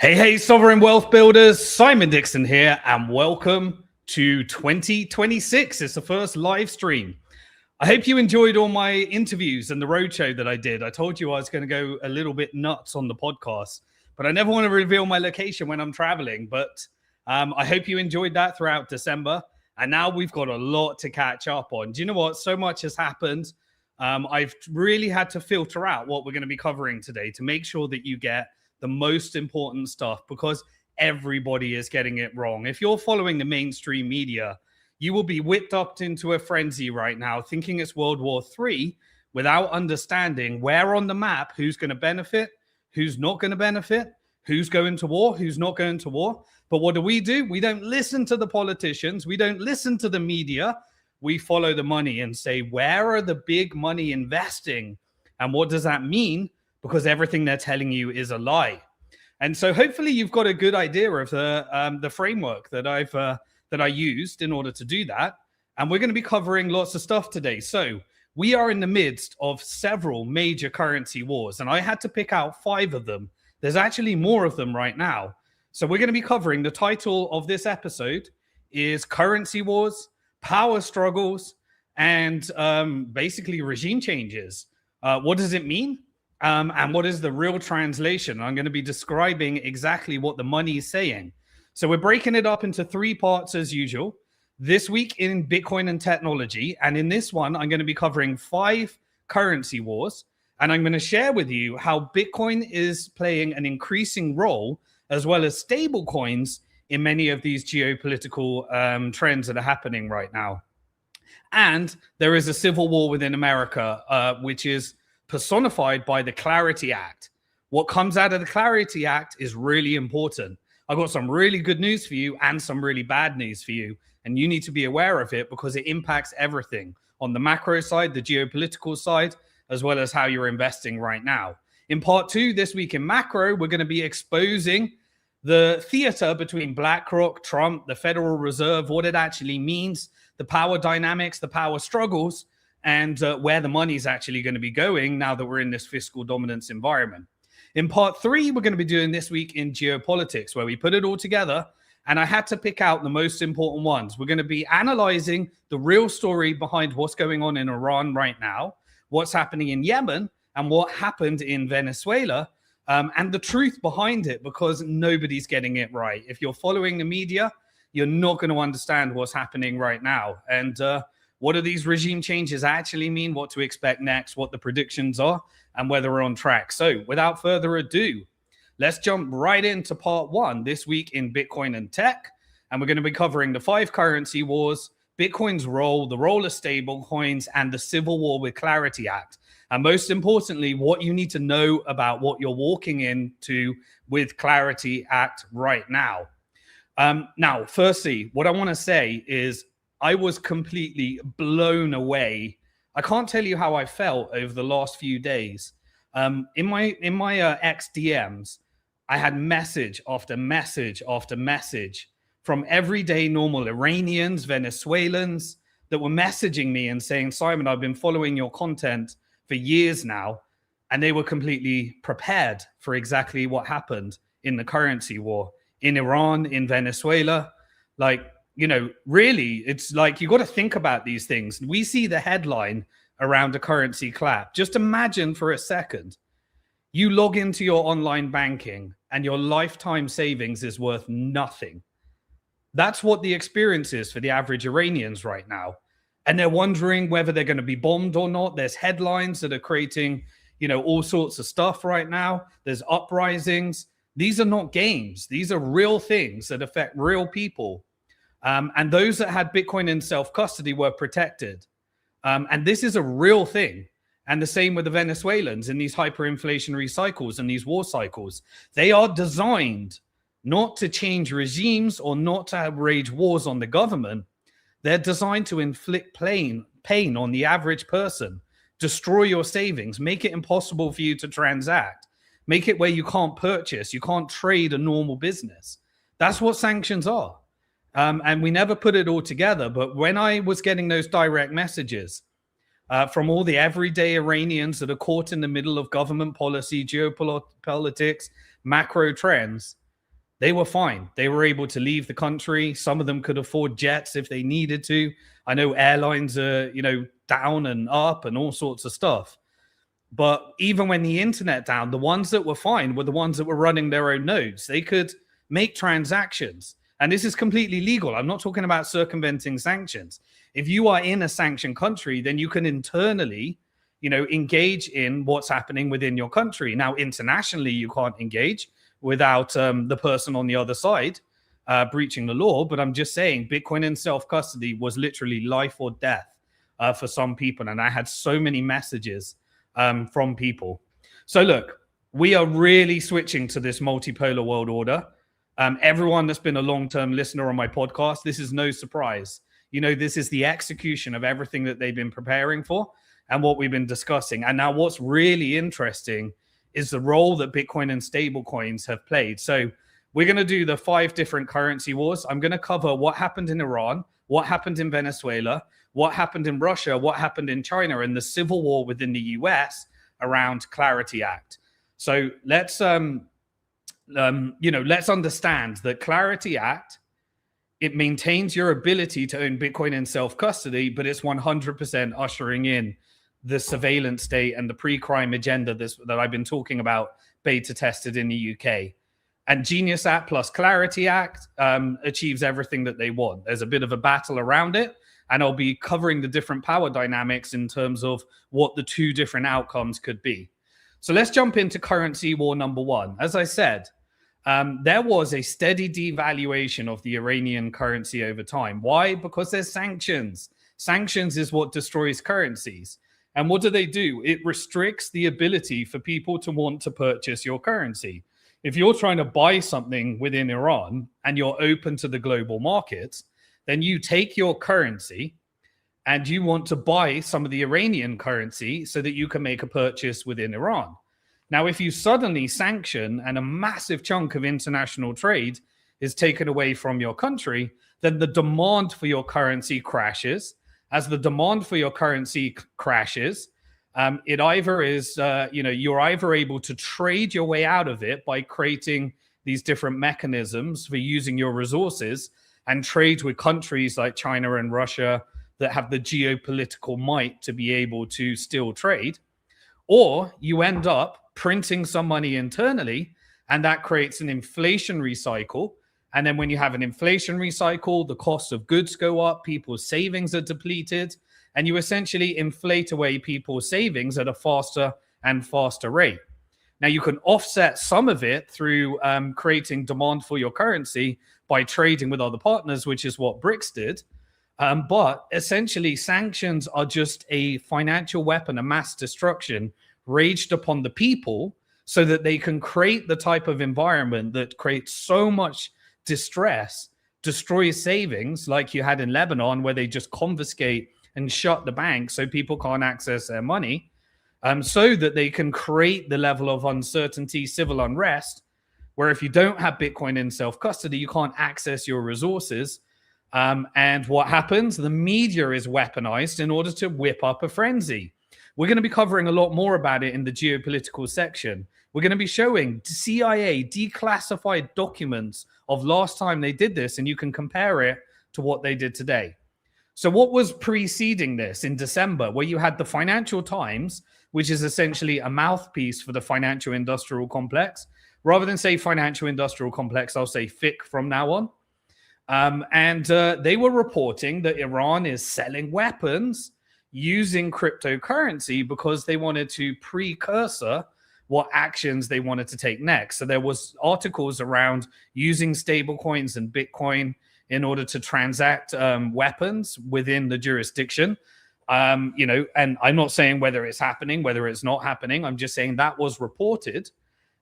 Hey, sovereign wealth builders, Simon Dixon here, and welcome to 2026. It's the first live stream. I hope you enjoyed all my interviews and the roadshow that I did. I told you I was going to go a little bit nuts on the podcast, but I never want to reveal my location when I'm traveling. But I hope you enjoyed that throughout December. And now we've got a lot to catch up on. Do you know what? So much has happened. I've really had to filter out what we're going to be covering today to make sure that you get the most important stuff, because everybody is getting it wrong. If you're following the mainstream media, you will be whipped up into a frenzy right now, thinking it's World War III without understanding where on the map, who's going to benefit, who's not going to benefit, who's going to war, who's not going to war. But what do? We don't listen to the politicians. We don't listen to the media. We follow the money and say, where are the big money investing? And what does that mean? Because everything they're telling you is a lie. And so hopefully you've got a good idea of the framework that I used in order to do that. And we're going to be covering lots of stuff today. So we are in the midst of several major currency wars, and I had to pick out 5 of them. There's actually more of them right now. So we're going to be covering, the title of this episode is Currency Wars, Power Struggles, and basically regime changes. What does it mean? And what is the real translation? I'm going to be describing exactly what the money is saying. So we're breaking it up into 3 parts as usual. This week in Bitcoin and technology. And in this one, I'm going to be covering 5 currency wars. And I'm going to share with you how Bitcoin is playing an increasing role, as well as stablecoins, in many of these geopolitical trends that are happening right now. And there is a civil war within America, which is personified by the Clarity Act. What comes out of the Clarity Act is really important. I've got some really good news for you and some really bad news for you. And you need to be aware of it because it impacts everything on the macro side, the geopolitical side, as well as how you're investing right now. In part 2, this week in macro, we're going to be exposing the theater between BlackRock, Trump, the Federal Reserve, what it actually means, the power dynamics, the power struggles, and where the money is actually going to be going now that we're in this fiscal dominance environment. In part 3, we're going to be doing this week in geopolitics, where we put it all together, and I had to pick out the most important ones. We're going to be analyzing the real story behind what's going on in Iran right now, what's happening in Yemen, and what happened in Venezuela, and the truth behind it, because nobody's getting it right. If you're following the media, you're not going to understand what's happening right now. And what do these regime changes actually mean, what to expect next, what the predictions are, and whether we're on track. So without further ado, let's jump right into part 1 this week in Bitcoin and tech. And we're going to be covering the 5 currency wars, Bitcoin's role, the role of stable coins, and the civil war with Clarity Act. And most importantly, what you need to know about what you're walking into with Clarity Act right now. Now, firstly, what I want to say is I was completely blown away. I can't tell you how I felt over the last few days. In my X DMs, I had message after message after message from everyday normal Iranians, Venezuelans that were messaging me and saying, Simon, I've been following your content for years now. And they were completely prepared for exactly what happened in the currency war in Iran, in Venezuela. Like, you know, really, it's like you got to think about these things. We see the headline around a currency clap. Just imagine for a second, you log into your online banking and your lifetime savings is worth nothing. That's what the experience is for the average Iranians right now. And they're wondering whether they're going to be bombed or not. There's headlines that are creating, you know, all sorts of stuff right now. There's uprisings. These are not games. These are real things that affect real people. And those that had Bitcoin in self-custody were protected. And this is a real thing. And the same with the Venezuelans in these hyperinflationary cycles and these war cycles. They are designed not to change regimes or not to wage wars on the government. They're designed to inflict pain on the average person, destroy your savings, make it impossible for you to transact, make it where you can't purchase, you can't trade a normal business. That's what sanctions are. And we never put it all together. But when I was getting those direct messages from all the everyday Iranians that are caught in the middle of government policy, geopolitics, macro trends, they were fine. They were able to leave the country. Some of them could afford jets if they needed to. I know airlines are, down and up and all sorts of stuff. But even when the internet down, the ones that were fine were the ones that were running their own nodes. They could make transactions. And this is completely legal. I'm not talking about circumventing sanctions. If you are in a sanctioned country, then you can internally, engage in what's happening within your country. Now, internationally, you can't engage without the person on the other side breaching the law. But I'm just saying Bitcoin in self-custody was literally life or death for some people. And I had so many messages from people. So look, we are really switching to this multipolar world order. Everyone that's been a long-term listener on my podcast, this is no surprise. This is the execution of everything that they've been preparing for and what we've been discussing. And now what's really interesting is the role that Bitcoin and stablecoins have played. So we're going to do the 5 different currency wars. I'm going to cover what happened in Iran, what happened in Venezuela, what happened in Russia, what happened in China, and the civil war within the US around Clarity Act. So let's let's understand that Clarity Act, it maintains your ability to own Bitcoin in self-custody, but it's 100% ushering in the surveillance state and the pre-crime agenda that I've been talking about, beta tested in the UK. And Genius Act plus Clarity Act achieves everything that they want. There's a bit of a battle around it, and I'll be covering the different power dynamics in terms of what the 2 different outcomes could be. So let's jump into currency war number 1. As I said, there was a steady devaluation of the Iranian currency over time. Why? Because there's sanctions. Sanctions is what destroys currencies. And what do? It restricts the ability for people to want to purchase your currency. If you're trying to buy something within Iran and you're open to the global markets, then you take your currency and you want to buy some of the Iranian currency so that you can make a purchase within Iran. Now, if you suddenly sanction and a massive chunk of international trade is taken away from your country, then the demand for your currency crashes. As the demand for your currency crashes, it either is, you're either able to trade your way out of it by creating these different mechanisms for using your resources and trade with countries like China and Russia that have the geopolitical might to be able to still trade, or you end up printing some money internally, and that creates an inflationary cycle. And then when you have an inflationary cycle, the cost of goods go up, people's savings are depleted, and you essentially inflate away people's savings at a faster and faster rate. Now, you can offset some of it through creating demand for your currency by trading with other partners, which is what BRICS did. But essentially, sanctions are just a financial weapon, a mass destruction raged upon the people so that they can create the type of environment that creates so much distress, destroys savings like you had in Lebanon, where they just confiscate and shut the bank so people can't access their money, so that they can create the level of uncertainty, civil unrest, where if you don't have Bitcoin in self-custody, you can't access your resources. And what happens? The media is weaponized in order to whip up a frenzy. We're going to be covering a lot more about it in the geopolitical section. We're going to be showing CIA declassified documents of last time they did this, and you can compare it to what they did today. So what was preceding this in December, where you had the Financial Times, which is essentially a mouthpiece for the financial industrial complex? Rather than say financial industrial complex, I'll say FIC from now on. And they were reporting that Iran is selling weapons using cryptocurrency because they wanted to precursor what actions they wanted to take next. So there was articles around using stablecoins and Bitcoin in order to transact weapons within the jurisdiction. And I'm not saying whether it's happening, whether it's not happening. I'm just saying that was reported.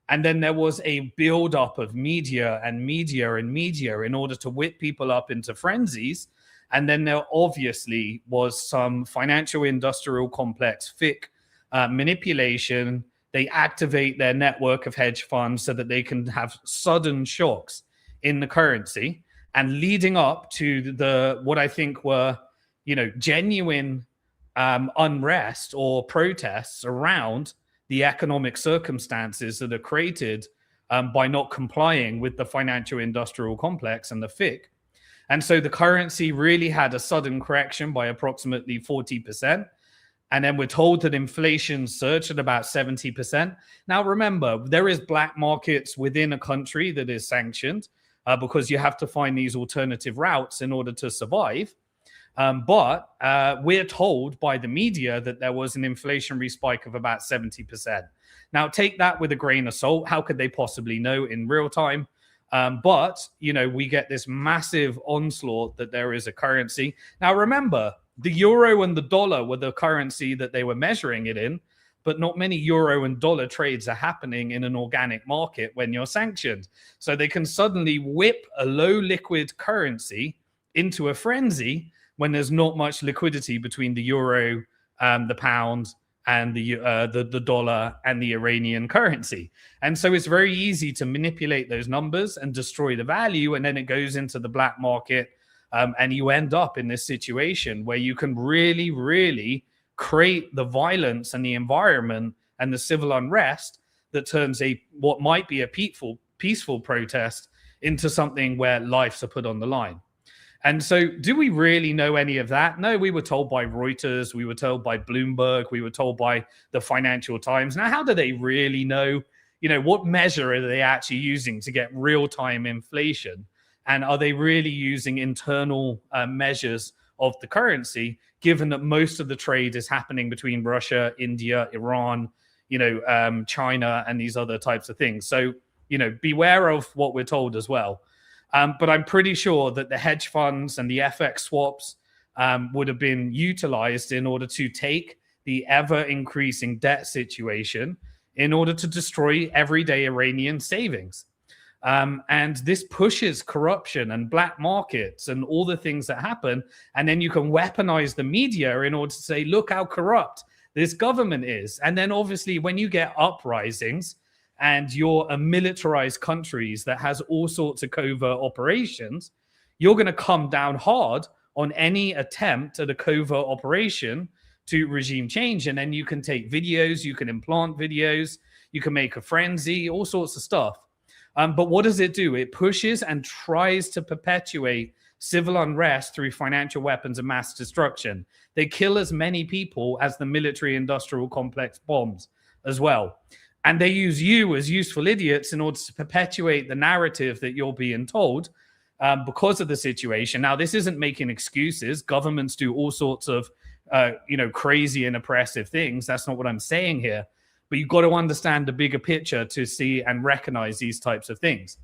And then there was a buildup of media in order to whip people up into frenzies. And then there obviously was some financial industrial complex FIC manipulation. They activate their network of hedge funds so that they can have sudden shocks in the currency, and leading up to what I think were, genuine unrest or protests around the economic circumstances that are created by not complying with the financial industrial complex and the FIC. And so the currency really had a sudden correction by approximately 40%. And then we're told that inflation surged at about 70%. Now, remember, there is black markets within a country that is sanctioned because you have to find these alternative routes in order to survive. But we're told by the media that there was an inflationary spike of about 70%. Now, take that with a grain of salt. How could they possibly know in real time? But, we get this massive onslaught that there is a currency. Now, remember, the euro and the dollar were the currency that they were measuring it in, but not many euro and dollar trades are happening in an organic market when you're sanctioned. So they can suddenly whip a low liquid currency into a frenzy when there's not much liquidity between the euro, the pound, and the dollar and the Iranian currency. And so it's very easy to manipulate those numbers and destroy the value, and then it goes into the black market, and you end up in this situation where you can really, really create the violence and the environment and the civil unrest that turns what might be a peaceful protest into something where lives are put on the line. And so do we really know any of that? No, we were told by Reuters, we were told by Bloomberg, we were told by the Financial Times. Now, how do they really know? What measure are they actually using to get real-time inflation? And are they really using internal measures of the currency, given that most of the trade is happening between Russia, India, Iran, China, and these other types of things? So, beware of what we're told as well. But I'm pretty sure that the hedge funds and the FX swaps would have been utilized in order to take the ever-increasing debt situation in order to destroy everyday Iranian savings. And this pushes corruption and black markets and all the things that happen. And then you can weaponize the media in order to say, look how corrupt this government is. And then obviously when you get uprisings, and you're a militarized countries that has all sorts of covert operations, you're going to come down hard on any attempt at a covert operation to regime change. And then you can take videos, you can implant videos, you can make a frenzy, all sorts of stuff. But what does it do? It pushes and tries to perpetuate civil unrest through financial weapons of mass destruction. They kill as many people as the military industrial complex bombs as well. And they use you as useful idiots in order to perpetuate the narrative that you're being told because of the situation. Now, this isn't making excuses. Governments do all sorts of, crazy and oppressive things. That's not what I'm saying here. But you've got to understand the bigger picture to see and recognize these types of things.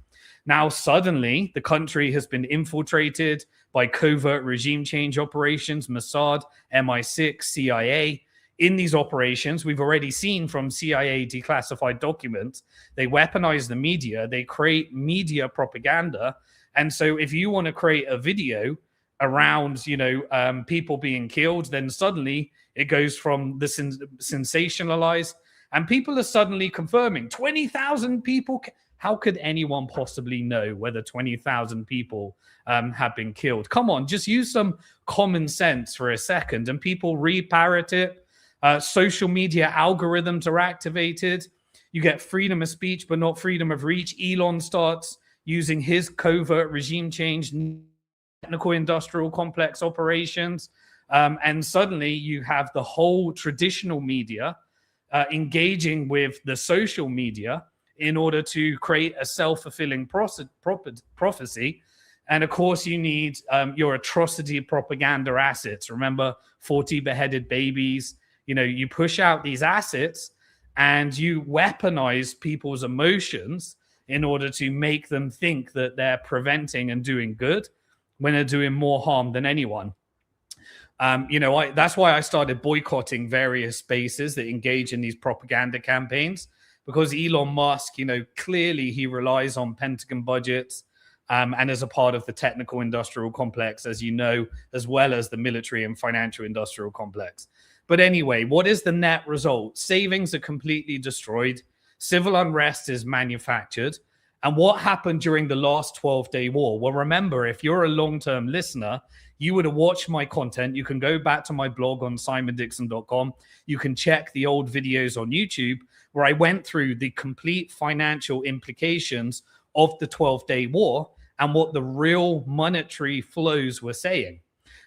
Now, suddenly, the country has been infiltrated by covert regime change operations, Mossad, MI6, CIA. In these operations, we've already seen from CIA declassified documents, they weaponize the media, they create media propaganda. And so if you want to create a video around, people being killed, then suddenly it goes from the sensationalized, and people are suddenly confirming 20,000 people. How could anyone possibly know whether 20,000 people have been killed? Come on, just use some common sense for a second. And people reparrot it. Social media algorithms are activated. You get freedom of speech, but not freedom of reach. Elon starts using his covert regime change, technical industrial complex operations. And suddenly you have the whole traditional media engaging with the social media in order to create a self-fulfilling prophecy. And of course, you need your atrocity propaganda assets. Remember, 40 beheaded babies. You push out these assets and you weaponize people's emotions in order to make them think that they're preventing and doing good when they're doing more harm than anyone. That's why I started boycotting various spaces that engage in these propaganda campaigns, because Elon Musk, clearly he relies on Pentagon budgets and as a part of the technical industrial complex, as as well as the military and financial industrial complex. But anyway, what is the net result? Savings are completely destroyed. Civil unrest is manufactured. And what happened during the last 12-day war? Well, remember, if you're a long-term listener, you would have watched my content. You can go back to my blog on SimonDixon.com. You can check the old videos on YouTube where I went through the complete financial implications of the 12-day war and what the real monetary flows were saying.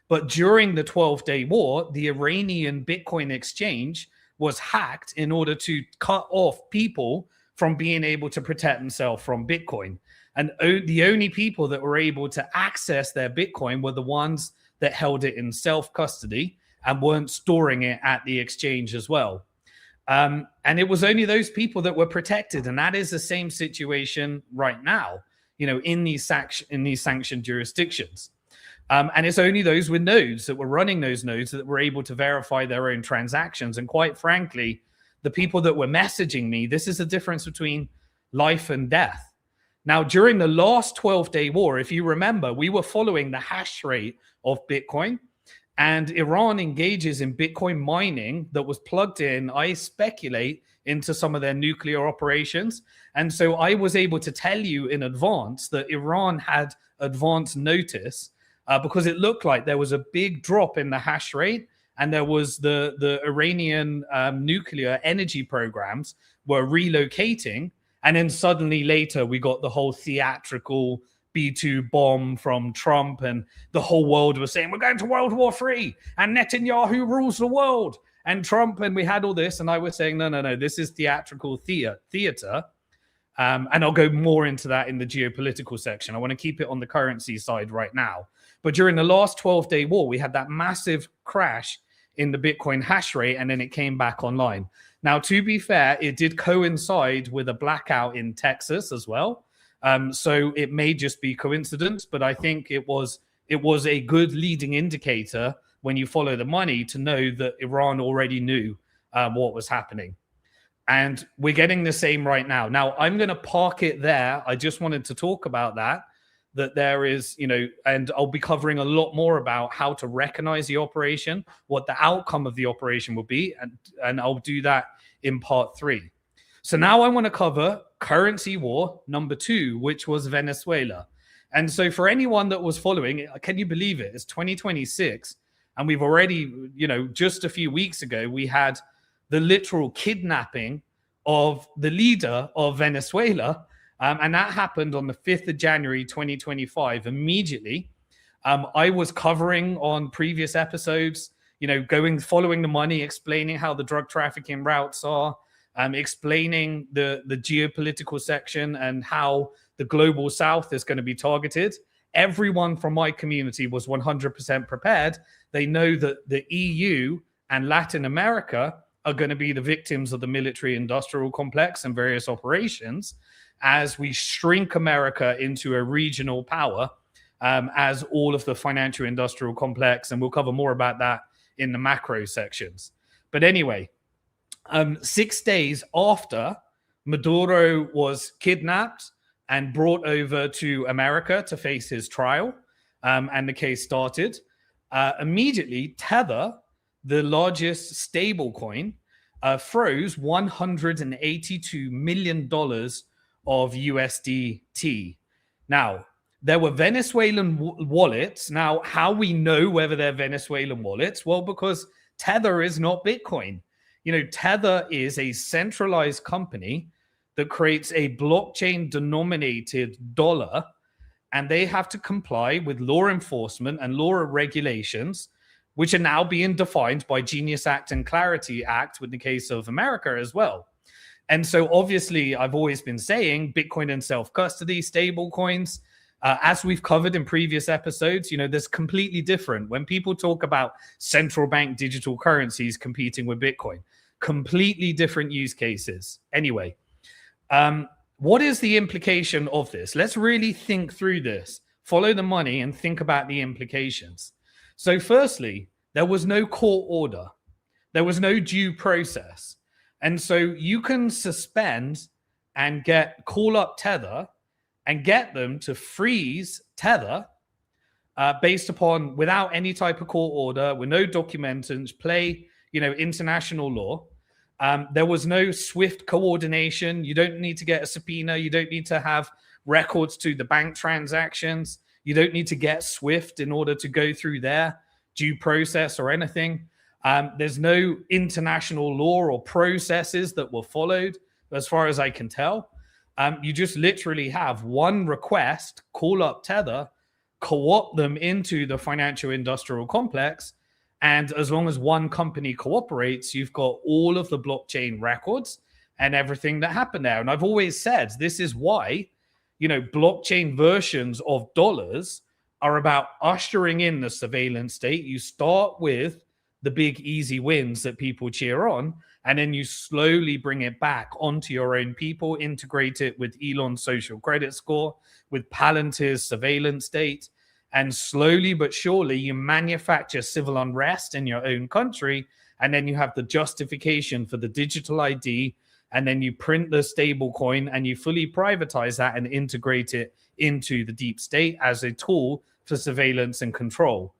But during the 12-day war, the Iranian Bitcoin exchange was hacked in order to cut off people from being able to protect themselves from Bitcoin. And the only people that were able to access their Bitcoin were the ones that held it in self-custody and weren't storing it at the exchange as well. And it was only those people that were protected. And that is the same situation right now, in these sanctioned jurisdictions. And it's only those with nodes that were running those nodes that were able to verify their own transactions. And quite frankly, the people that were messaging me, this is the difference between life and death. Now, during the last 12-day war, if you remember, we were following the hash rate of Bitcoin, and Iran engages in Bitcoin mining that was plugged in, I speculate, into some of their nuclear operations. And so I was able to tell you in advance that Iran had advance notice because it looked like there was a big drop in the hash rate, and there was the Iranian nuclear energy programs were relocating. And then suddenly later we got the whole theatrical B-2 bomb from Trump, and the whole world was saying, we're going to World War III and Netanyahu rules the world and Trump. And we had all this. And I was saying, no, this is theatrical theater. And I'll go more into that in the geopolitical section. I want to keep it on the currency side right now. But during the last 12-day war, we had that massive crash in the Bitcoin hash rate, and then it came back online. Now, to be fair, it did coincide with a blackout in Texas as well. So it may just be coincidence, but I think it was a good leading indicator when you follow the money to know that Iran already knew what was happening. And we're getting the same right now. Now, I'm going to park it there. I just wanted to talk about that there is, and I'll be covering a lot more about how to recognize the operation, what the outcome of the operation will be, and I'll do that in part 3. So now I want to cover currency war number 2, which was Venezuela. And so for anyone that was following, can you believe it? It's 2026, and we've already, just a few weeks ago, we had the literal kidnapping of the leader of Venezuela. And that happened on the 5th of January, 2025. Immediately, I was covering on previous episodes, following the money, explaining how the drug trafficking routes are, explaining the geopolitical section and how the global south is going to be targeted. Everyone from my community was 100% prepared. They know that the EU and Latin America are going to be the victims of the military industrial complex and various operations as we shrink America into a regional power, as all of the financial industrial complex. And we'll cover more about that in the macro sections. But anyway, 6 days after Maduro was kidnapped and brought over to America to face his trial, and the case started, immediately Tether, the largest stablecoin, froze $182 million of USDT. Now, there were Venezuelan wallets. Now, how we know whether they're Venezuelan wallets? Well, because Tether is not Bitcoin. Tether is a centralized company that creates a blockchain denominated dollar, and they have to comply with law enforcement and law regulations, which are now being defined by Genius Act and Clarity Act with the case of America as well. And so obviously, I've always been saying Bitcoin and self-custody, stable coins, as we've covered in previous episodes, there's completely different. When people talk about central bank digital currencies competing with Bitcoin, completely different use cases. Anyway, what is the implication of this? Let's really think through this, follow the money and think about the implications. So firstly, there was no court order. There was no due process. And so you can suspend and call up Tether and get them to freeze Tether based upon without any type of court order, with no documentations, play, international law. There was no swift coordination. You don't need to get a subpoena. You don't need to have records to the bank transactions. You don't need to get SWIFT in order to go through their due process or anything. There's no international law or processes that were followed, as far as I can tell. You just literally have one request, call up Tether, co-opt them into the financial industrial complex. And as long as one company cooperates, you've got all of the blockchain records and everything that happened there. And I've always said this is why, blockchain versions of dollars are about ushering in the surveillance state. You start with the big easy wins that people cheer on, and then you slowly bring it back onto your own people, integrate it with Elon's social credit score, with Palantir's surveillance state, and slowly but surely you manufacture civil unrest in your own country, and then you have the justification for the digital ID, and then you print the stable coin and you fully privatize that and integrate it into the deep state as a tool for surveillance and control.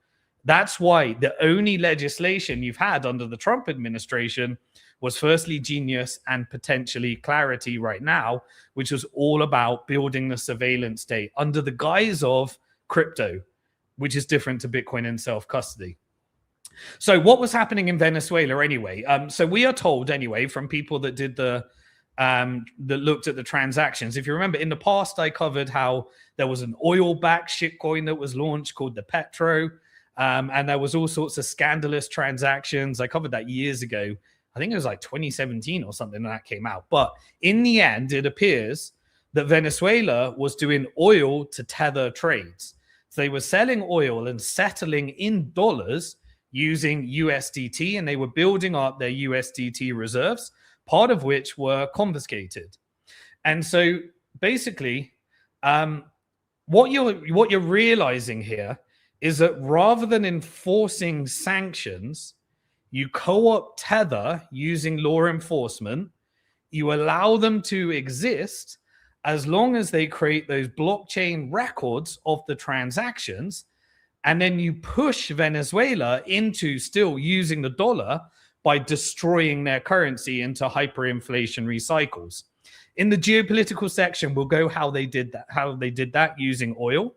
That's why the only legislation you've had under the Trump administration was firstly Genius and potentially Clarity right now, which was all about building the surveillance state under the guise of crypto, which is different to Bitcoin and self-custody. So what was happening in Venezuela anyway? So we are told anyway from people that did that looked at the transactions. If you remember, in the past, I covered how there was an oil-backed shitcoin that was launched called the Petro, and there was all sorts of scandalous transactions. I covered that years ago. I think it was like 2017 or something when that came out. But in the end, it appears that Venezuela was doing oil to Tether trades. So they were selling oil and settling in dollars using USDT, and they were building up their USDT reserves, part of which were confiscated. And so basically, what you're realizing here is that rather than enforcing sanctions, you co-opt Tether using law enforcement, you allow them to exist as long as they create those blockchain records of the transactions, and then you push Venezuela into still using the dollar by destroying their currency into hyperinflationary cycles. In the geopolitical section, we'll go how they did that using oil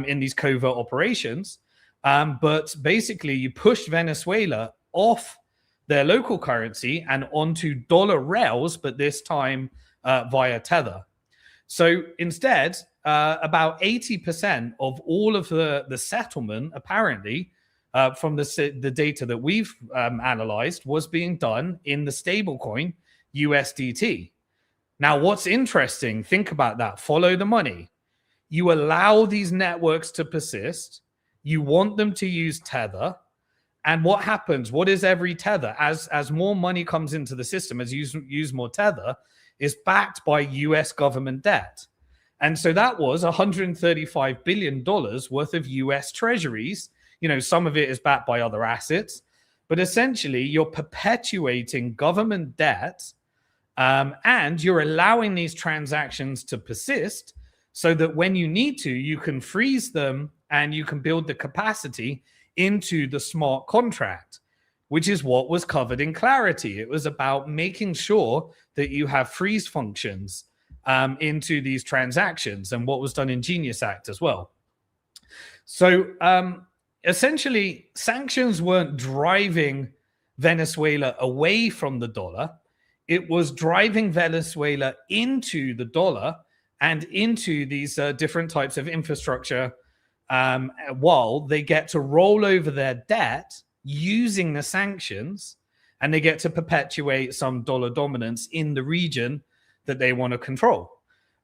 in these covert operations. But basically, you pushed Venezuela off their local currency and onto dollar rails, but this time via Tether. So instead, about 80% of all of the settlement, apparently, from the data that we've analyzed, was being done in the stablecoin USDT. Now, what's interesting, think about that. Follow the money. You allow these networks to persist. You want them to use Tether. And what happens? What is every Tether? As more money comes into the system, as you use more Tether, is backed by US government debt. And so that was $135 billion worth of US treasuries. Some of it is backed by other assets, but essentially you're perpetuating government debt, and you're allowing these transactions to persist so that when you need to, you can freeze them and you can build the capacity into the smart contract, which is what was covered in Clarity. It was about making sure that you have freeze functions into these transactions, and what was done in Genius Act as well. So essentially, sanctions weren't driving Venezuela away from the dollar. It was driving Venezuela into the dollar and into these different types of infrastructure, while they get to roll over their debt using the sanctions, and they get to perpetuate some dollar dominance in the region that they want to control.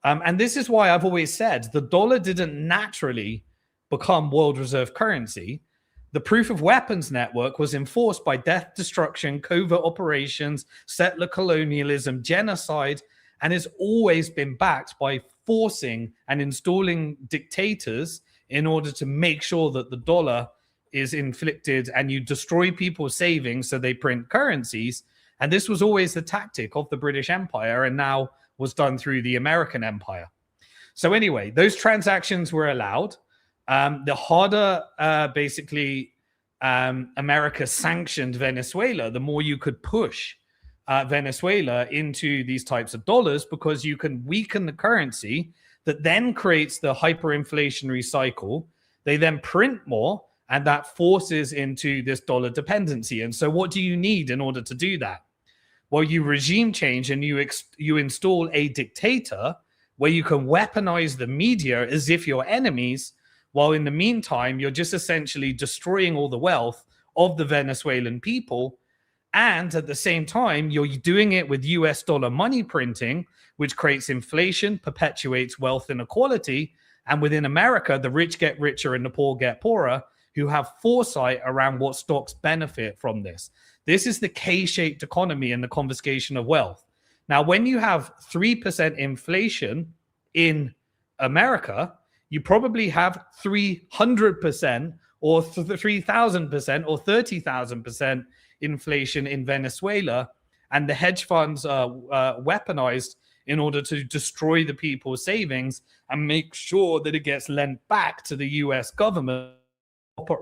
And this is why I've always said the dollar didn't naturally become world reserve currency. The proof of weapons network was enforced by death, destruction, covert operations, settler colonialism, genocide, and has always been backed by forcing and installing dictators in order to make sure that the dollar is inflicted and you destroy people's savings so they print currencies. And this was always the tactic of the British Empire, and now was done through the American Empire. So anyway, those transactions were allowed. The harder, America sanctioned Venezuela, the more you could push Venezuela into these types of dollars, because you can weaken the currency that then creates the hyperinflationary cycle. They then print more, And that forces into this dollar dependency. And so what do you need in order to do that? Well, you regime change and you install a dictator where you can weaponize the media as if you're enemies, while in the meantime, you're just essentially destroying all the wealth of the Venezuelan people. And at the same time, you're doing it with US dollar money printing, which creates inflation, perpetuates wealth inequality. And within America, the rich get richer and the poor get poorer, who have foresight around what stocks benefit from this. This is the K-shaped economy and the confiscation of wealth. Now, when you have 3% inflation in America, you probably have 300% or 3,000% or 30,000% inflation in Venezuela, and the hedge funds are weaponized in order to destroy the people's savings and make sure that it gets lent back to the US government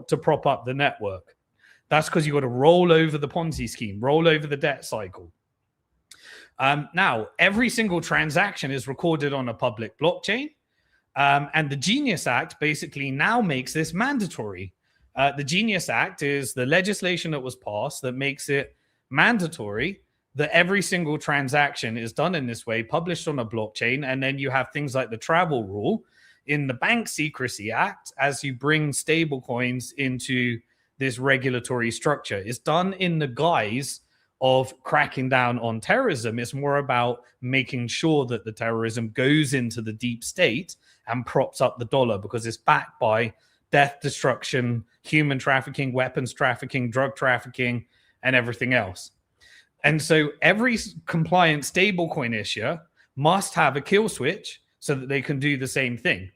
to prop up the network. That's because you've got to roll over the Ponzi scheme, roll over the debt cycle. Now, every single transaction is recorded on a public blockchain. And the Genius Act basically now makes this mandatory. The Genius Act is the legislation that was passed that makes it mandatory that every single transaction is done in this way, published on a blockchain. And then you have things like the travel rule in the Bank Secrecy Act as you bring stablecoins into this regulatory structure. It's done in the guise of cracking down on terrorism. It's more about making sure that the terrorism goes into the deep state and props up the dollar because it's backed by death, destruction, human trafficking, weapons trafficking, drug trafficking, and everything else. And so every compliant stablecoin issuer must have a kill switch so that they can do the same thing.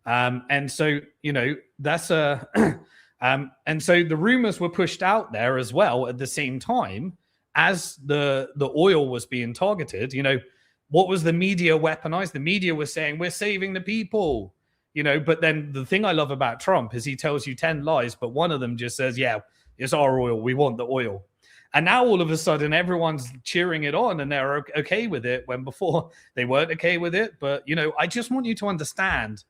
And so, you know, that's a... and so the rumors were pushed out there as well at the same time as the oil was being targeted. You know, what was the media weaponized? The media was saying, we're saving the people, you know, but then the thing I love about Trump is he tells you 10 lies, but one of them just says, yeah, it's our oil. We want the oil. And now all of a sudden everyone's cheering it on and they're okay with it when before they weren't okay with it. But, you know, I just want you to understand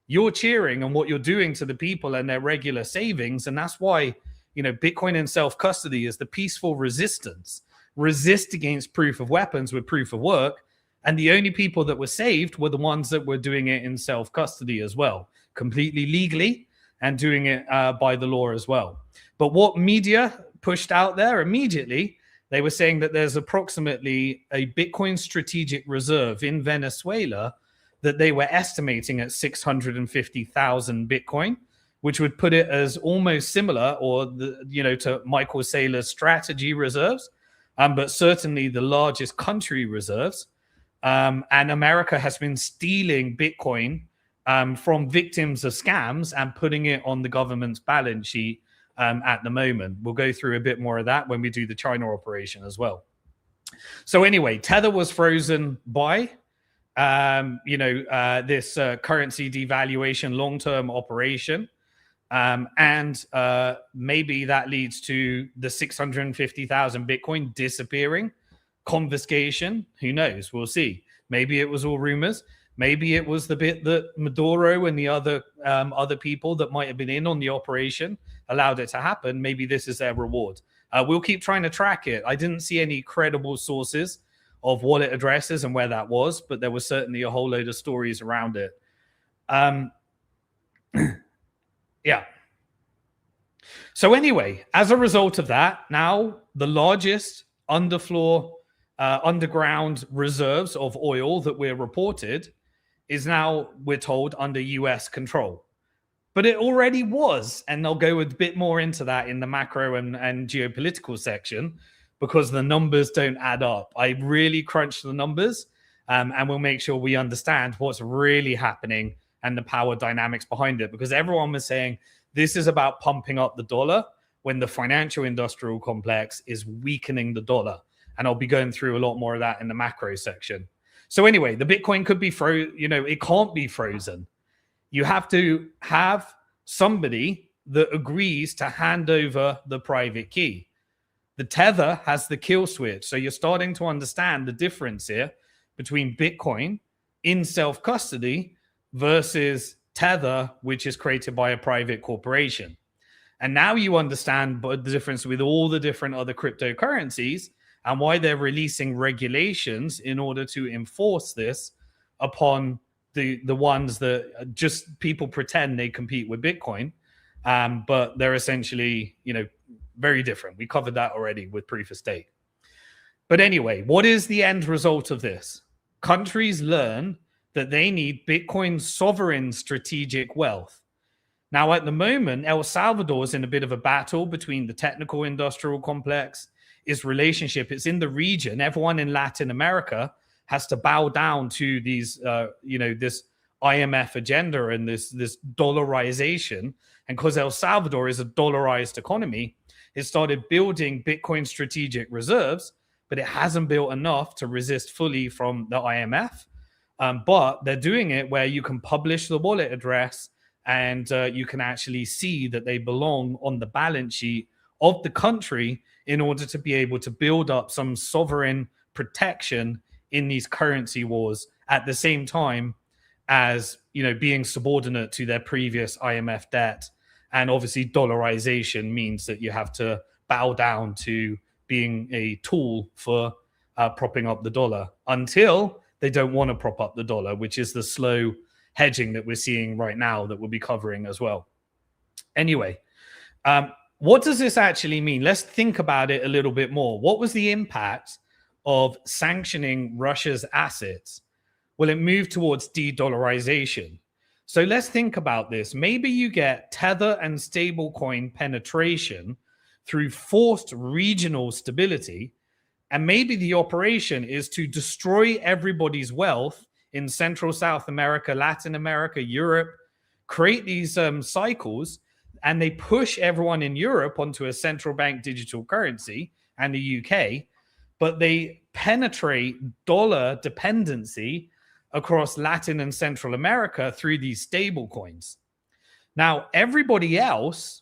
you're cheering on what you're doing to the people and their regular savings. And that's why, you know, Bitcoin in self-custody is the peaceful resistance. Resist against proof of weapons with proof of work. And the only people that were saved were the ones that were doing it in self-custody as well, completely legally and doing it by the law as well. But what media pushed out there immediately, they were saying that there's approximately a Bitcoin strategic reserve in Venezuela that they were estimating at 650,000 Bitcoin, which would put it as almost similar or, to Michael Saylor's strategy reserves, but certainly the largest country reserves. And America has been stealing Bitcoin from victims of scams and putting it on the government's balance sheet at the moment. We'll go through a bit more of that when we do the China operation as well. So anyway, Tether was frozen by this currency devaluation long-term operation. And maybe that leads to the 650,000 Bitcoin disappearing, confiscation. Who knows? We'll see. Maybe it was all rumors. Maybe it was the bit that Maduro and the other people that might have been in on the operation allowed it to happen. Maybe this is their reward. We'll keep trying to track it. I didn't see any credible sources of wallet addresses and where that was, but there was certainly a whole load of stories around it. Yeah. So anyway, as a result of that, now the largest underground reserves of oil that we're reported is now, we're told, under US control. But it already was, and I'll go a bit more into that in the macro and geopolitical section because the numbers don't add up. I really crunched the numbers, and we'll make sure we understand what's really happening and the power dynamics behind it, because everyone was saying this is about pumping up the dollar when the financial industrial complex is weakening the dollar. And I'll be going through a lot more of that in the macro section. So anyway, the Bitcoin could be it can't be frozen. You have to have somebody that agrees to hand over the private key. The Tether has the kill switch. So you're starting to understand the difference here between Bitcoin in self-custody versus Tether, which is created by a private corporation. And now you understand the difference with all the different other cryptocurrencies and why they're releasing regulations in order to enforce this upon the ones that just people pretend they compete with Bitcoin, but they're essentially, very different. We covered that already with proof of stake. But anyway, what is the end result of this? Countries learn that they need Bitcoin's sovereign strategic wealth. Now, at the moment, El Salvador is in a bit of a battle between the technical industrial complex, its relationship. It's in the region. Everyone in Latin America has to bow down to these, this IMF agenda and this dollarization. And because El Salvador is a dollarized economy, it started building Bitcoin strategic reserves, but it hasn't built enough to resist fully from the IMF. But they're doing it where you can publish the wallet address and you can actually see that they belong on the balance sheet of the country in order to be able to build up some sovereign protection in these currency wars at the same time as, being subordinate to their previous IMF debt. And obviously dollarization means that you have to bow down to being a tool for propping up the dollar until they don't want to prop up the dollar, which is the slow hedging that we're seeing right now that we'll be covering as well. Anyway, what does this actually mean? Let's think about it a little bit more. What was the impact of sanctioning Russia's assets? Well, it moved towards de-dollarization. So let's think about this. Maybe you get Tether and stablecoin penetration through forced regional stability, and maybe the operation is to destroy everybody's wealth in Central South America, Latin America, Europe, create these cycles, and they push everyone in Europe onto a central bank digital currency and the UK, but they penetrate dollar dependency across Latin and Central America through these stable coins. Now, everybody else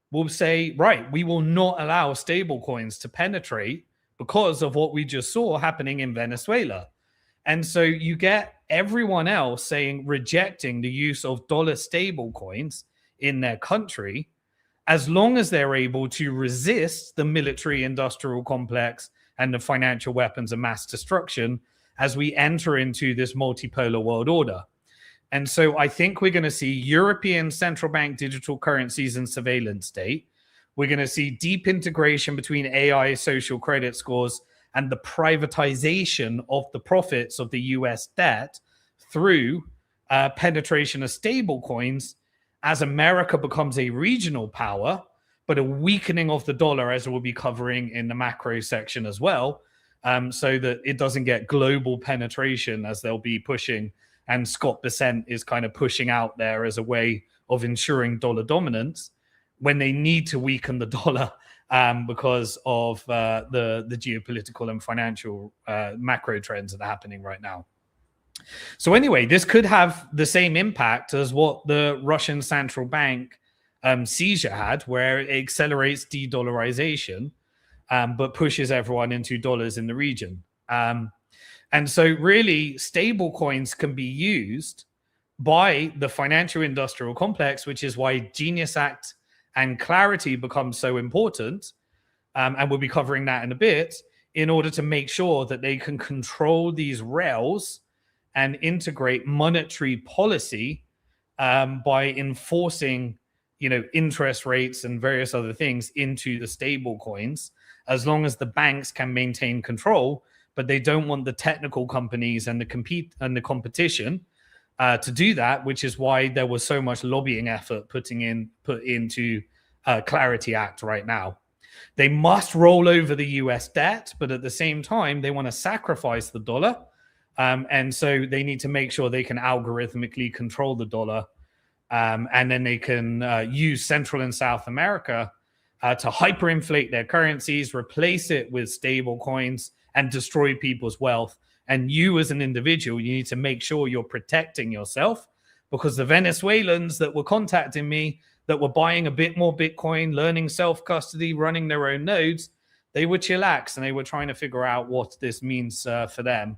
will say, right, we will not allow stable coins to penetrate because of what we just saw happening in Venezuela. And so you get everyone else saying, rejecting the use of dollar stable coins in their country, as long as they're able to resist the military industrial complex and the financial weapons of mass destruction as we enter into this multipolar world order. And so I think we're going to see European central bank digital currencies and surveillance state. We're going to see deep integration between AI, social credit scores, and the privatization of the profits of the US debt through penetration of stable coins as America becomes a regional power, but a weakening of the dollar, as we'll be covering in the macro section as well, so that it doesn't get global penetration as they'll be pushing. And Scott Bessent is kind of pushing out there as a way of ensuring dollar dominance when they need to weaken the dollar because of the geopolitical and financial macro trends that are happening right now. So anyway, this could have the same impact as what the Russian central bank seizure had, where it accelerates de-dollarization, but pushes everyone into dollars in the region. And so really, stable coins can be used by the financial industrial complex, which is why Genius Act and clarity becomes so important. And we'll be covering that in a bit, in order to make sure that they can control these rails and integrate monetary policy by enforcing, interest rates and various other things into the stable coins, as long as the banks can maintain control. But they don't want the technical companies and the competition to do that, which is why there was so much lobbying effort put into Clarity Act right now. They must roll over the US debt, but at the same time, they want to sacrifice the dollar. And so they need to make sure they can algorithmically control the dollar. And then they can use Central and South America to hyperinflate their currencies, replace it with stable coins, and destroy people's wealth. And you as an individual, you need to make sure you're protecting yourself, because the Venezuelans that were contacting me, that were buying a bit more Bitcoin, learning self-custody, running their own nodes, they were chillax and they were trying to figure out what this means for them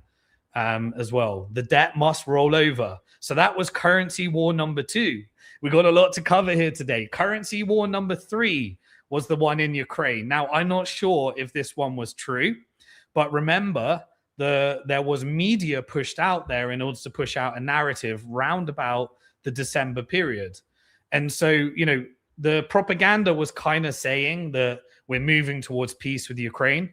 as well. The debt must roll over. So that was currency war number 2. We got a lot to cover here today. Currency war number 3 was the one in Ukraine. Now, I'm not sure if this one was true, but remember, there was media pushed out there in order to push out a narrative round about the December period. And so, you know, the propaganda was kind of saying that we're moving towards peace with Ukraine.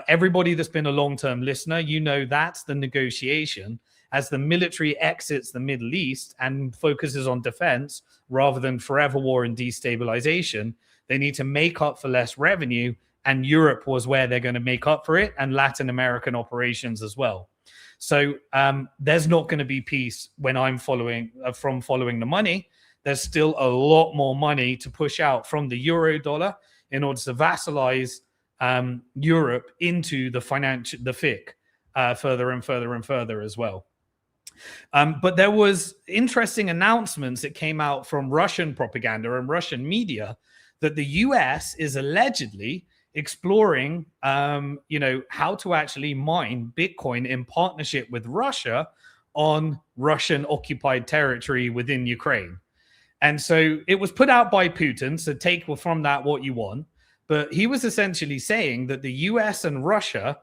Everybody that's been a long-term listener, you know that's the negotiation as the military exits the Middle East and focuses on defense rather than forever war and destabilization. They need to make up for less revenue, and Europe was where they're going to make up for it, and Latin American operations as well. So there's not going to be peace when I'm following the money. There's still a lot more money to push out from the euro dollar in order to vassalize Europe into the FIC further and further and further as well. But there was interesting announcements that came out from Russian propaganda and Russian media that the US is allegedly exploring, how to actually mine Bitcoin in partnership with Russia on Russian occupied territory within Ukraine. And so it was put out by Putin, so take from that what you want. But he was essentially saying that the US and Russia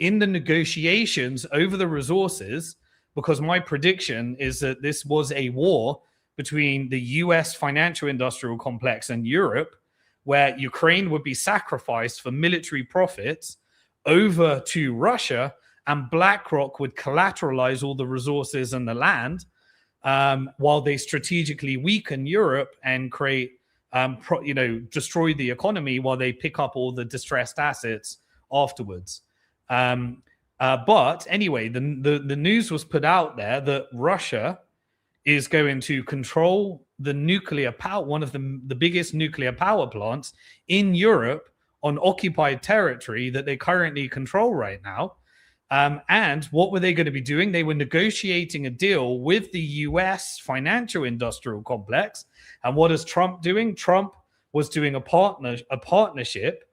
in the negotiations over the resources, because my prediction is that this was a war between the US financial industrial complex and Europe, where Ukraine would be sacrificed for military profits over to Russia, and BlackRock would collateralize all the resources and the land, while they strategically weaken Europe and create, destroy the economy while they pick up all the distressed assets afterwards. But anyway, the news was put out there that Russia is going to control the nuclear power, one of the biggest nuclear power plants in Europe on occupied territory that they currently control right now. And what were they going to be doing? They were negotiating a deal with the US financial industrial complex. And what is Trump doing? Trump was doing a partnership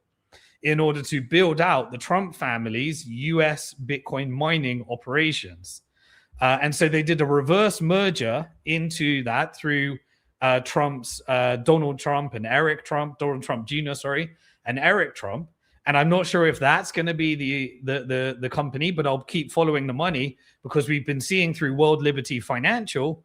in order to build out the Trump family's US Bitcoin mining operations. And so they did a reverse merger into that through Trump's Donald Trump and Eric Trump, Donald Trump Jr., and Eric Trump. And I'm not sure if that's going to be the company, but I'll keep following the money because we've been seeing through World Liberty Financial,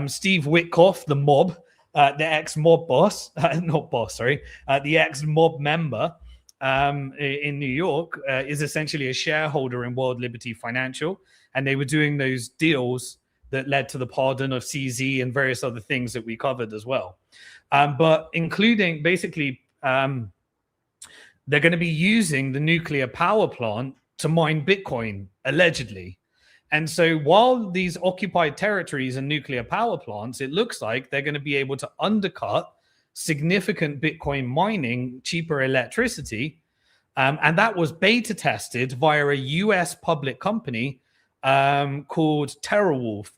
Steve Witkoff, the mob, the ex-mob boss, the ex-mob member in New York is essentially a shareholder in World Liberty Financial. And they were doing those deals that led to the pardon of CZ and various other things that we covered as well. But including basically, they're going to be using the nuclear power plant to mine Bitcoin, allegedly. And so while these occupied territories and nuclear power plants, it looks like they're going to be able to undercut significant Bitcoin mining, cheaper electricity. And that was beta tested via a US public company called TerraWolf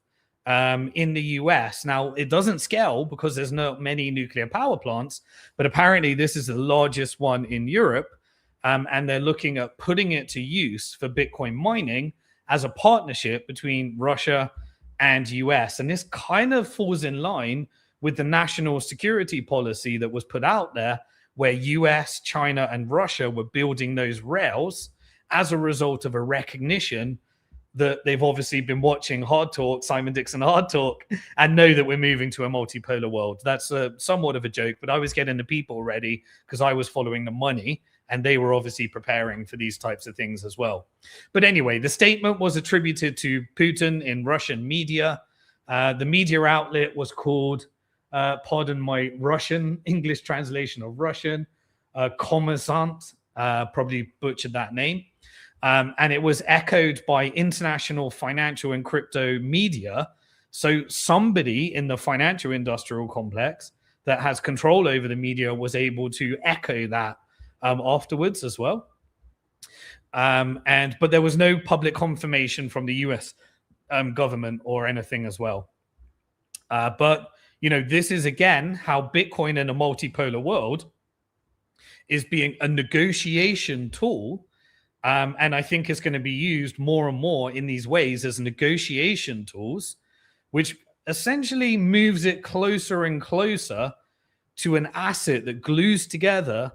in the US. Now, it doesn't scale because there's not many nuclear power plants, but apparently this is the largest one in Europe. And they're looking at putting it to use for Bitcoin mining as a partnership between Russia and US. And this kind of falls in line with the national security policy that was put out there, where US, China, and Russia were building those rails as a result of a recognition that they've obviously been watching Hard Talk, Simon Dixon Hard Talk, and know that we're moving to a multipolar world. That's somewhat of a joke, but I was getting the people ready because I was following the money, and they were obviously preparing for these types of things as well. But anyway, the statement was attributed to Putin in Russian media. The media outlet was called, pardon my Russian, English translation of Russian, Kommersant, probably butchered that name. And it was echoed by international financial and crypto media. So somebody in the financial industrial complex that has control over the media was able to echo that afterwards as well. But there was no public confirmation from the US government or anything as well. But, you know, this is, again, how Bitcoin in a multipolar world is being a negotiation tool. And I think it's going to be used more and more in these ways as negotiation tools, which essentially moves it closer and closer to an asset that glues together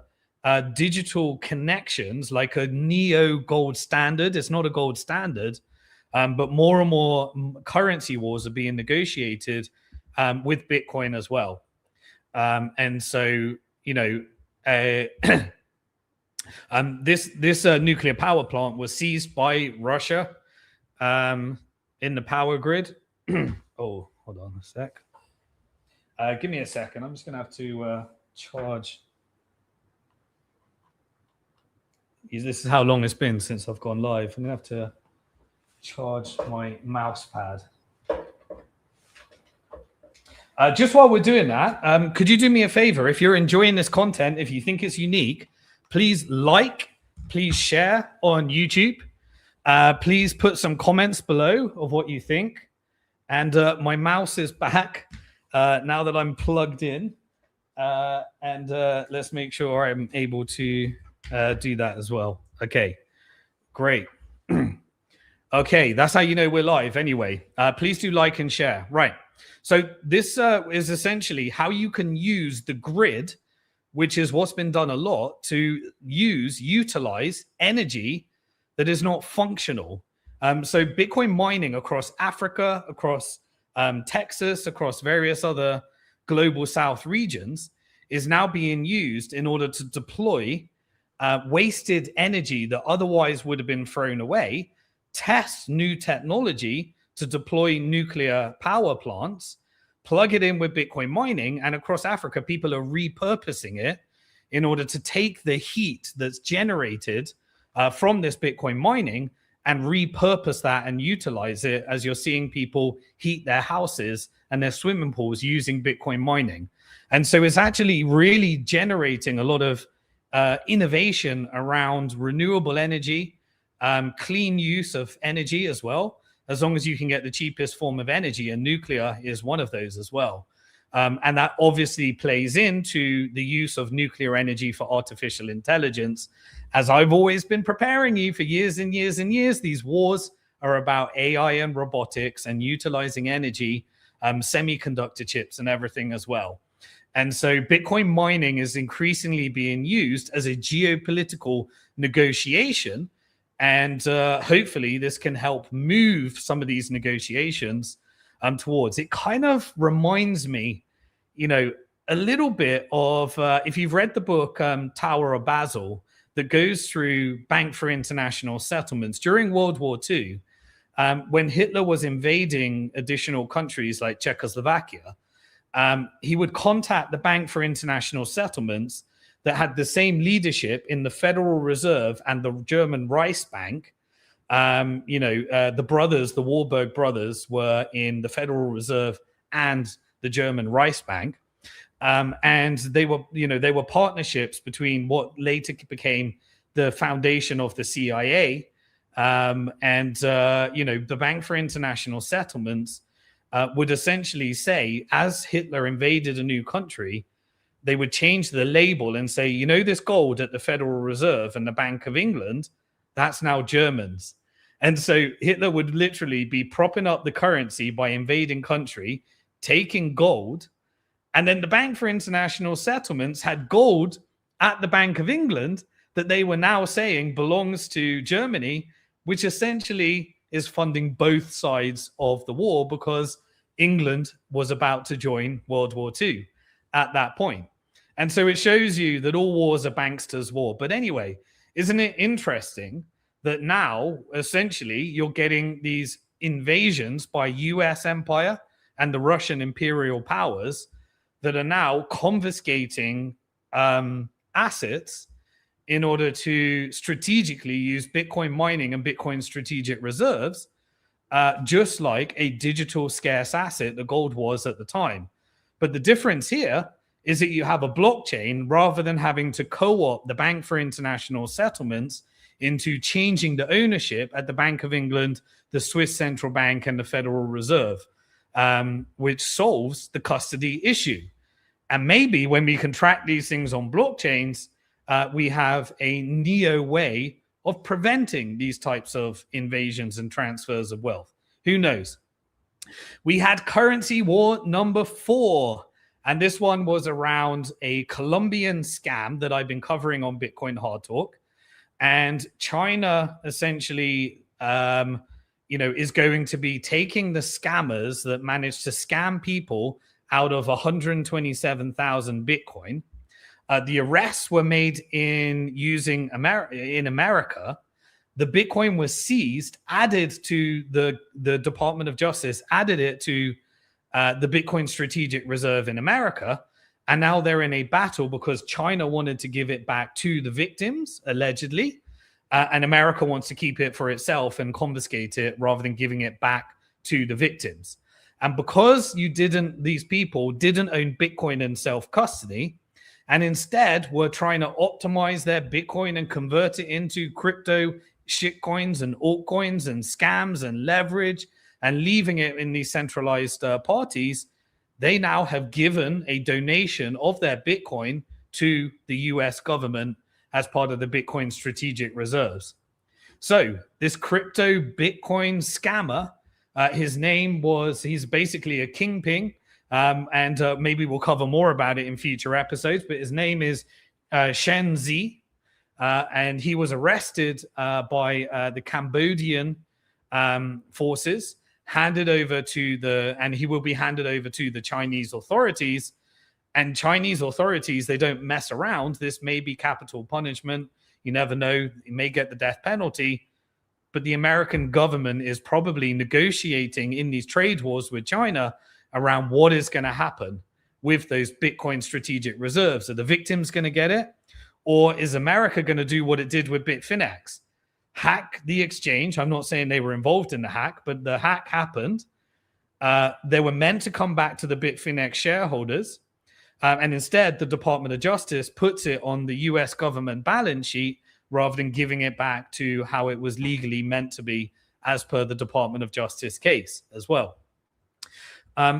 digital connections, like a neo gold standard. It's not a gold standard, but more and more currency wars are being negotiated with Bitcoin as well. And so, you know, this nuclear power plant was seized by Russia in the power grid. Oh, hold on a sec. Give me a second. I'm just going to have to charge. This is how long it's been since I've gone live. I'm going to have to charge my mouse pad. Just while we're doing that, could you do me a favor? If you're enjoying this content, if you think it's unique, please like, please share on YouTube. Please put some comments below of what you think. And my mouse is back now that I'm plugged in. And let's make sure I'm able to do that as well. Okay, great. Okay, that's how you know we're live anyway. Please do like and share. Right. So this is essentially how you can use the grid, which is what's been done a lot, to utilize energy that is not functional. So Bitcoin mining across Africa, across Texas, across various other global South regions is now being used in order to deploy wasted energy that otherwise would have been thrown away, test new technology to deploy nuclear power plants, plug it in with Bitcoin mining, and across Africa, people are repurposing it in order to take the heat that's generated from this Bitcoin mining and repurpose that and utilize it, as you're seeing people heat their houses and their swimming pools using Bitcoin mining. And so it's actually really generating a lot of innovation around renewable energy, clean use of energy as well, as long as you can get the cheapest form of energy, and nuclear is one of those as well. And that obviously plays into the use of nuclear energy for artificial intelligence. As I've always been preparing you for years and years and years, these wars are about AI and robotics and utilizing energy, semiconductor chips and everything as well. And so Bitcoin mining is increasingly being used as a geopolitical negotiation. And hopefully this can help move some of these negotiations towards. It kind of reminds me, you know, a little bit of, if you've read the book Tower of Babel, that goes through Bank for International Settlements during World War II, when Hitler was invading additional countries like Czechoslovakia, he would contact the Bank for International Settlements that had the same leadership in the Federal Reserve and the German Reichsbank. The brothers, the Warburg brothers, were in the Federal Reserve and the German Reichsbank. And they were partnerships between what later became the foundation of the CIA the Bank for International Settlements would essentially say, as Hitler invaded a new country, they would change the label and say, you know, this gold at the Federal Reserve and the Bank of England, that's now Germans. And so Hitler would literally be propping up the currency by invading country, taking gold. And then the Bank for International Settlements had gold at the Bank of England that they were now saying belongs to Germany, which essentially is funding both sides of the war, because England was about to join World War II at that point. And so it shows you that all wars are banksters' war. But anyway, isn't it interesting that now essentially you're getting these invasions by US empire and the Russian imperial powers that are now confiscating assets in order to strategically use Bitcoin mining and Bitcoin strategic reserves, just like a digital scarce asset the gold was at the time. But the difference here is that you have a blockchain rather than having to co-opt the Bank for International Settlements into changing the ownership at the Bank of England, the Swiss Central Bank, and the Federal Reserve, which solves the custody issue. And maybe when we can track these things on blockchains, we have a neo way of preventing these types of invasions and transfers of wealth. Who knows? We had currency war number 4. And this one was around a Colombian scam that I've been covering on Bitcoin Hard Talk. And China essentially, is going to be taking the scammers that managed to scam people out of 127,000 Bitcoin. The arrests were made in using in America. The Bitcoin was seized, added to the Department of Justice, added it to the Bitcoin Strategic Reserve in America. And now they're in a battle because China wanted to give it back to the victims, allegedly. And America wants to keep it for itself and confiscate it rather than giving it back to the victims. And because these people didn't own Bitcoin in self-custody, and instead were trying to optimize their Bitcoin and convert it into crypto shitcoins and altcoins and scams and leverage and leaving it in these centralized parties, they now have given a donation of their Bitcoin to the US government as part of the Bitcoin strategic reserves. So this crypto Bitcoin scammer, he's basically a kingpin, and maybe we'll cover more about it in future episodes, but his name is Shen Zi, and he was arrested by the Cambodian forces, and he will be handed over to the Chinese authorities. And Chinese authorities, they don't mess around. This may be capital punishment. You never know. You may get the death penalty. But the American government is probably negotiating in these trade wars with China around what is going to happen with those Bitcoin strategic reserves. Are the victims going to get it? Or is America going to do what it did with Bitfinex? Hack the exchange. I'm not saying they were involved in the hack, but the hack happened. They were meant to come back to the Bitfinex shareholders. And instead, the Department of Justice puts it on the US government balance sheet rather than giving it back to how it was legally meant to be as per the Department of Justice case as well.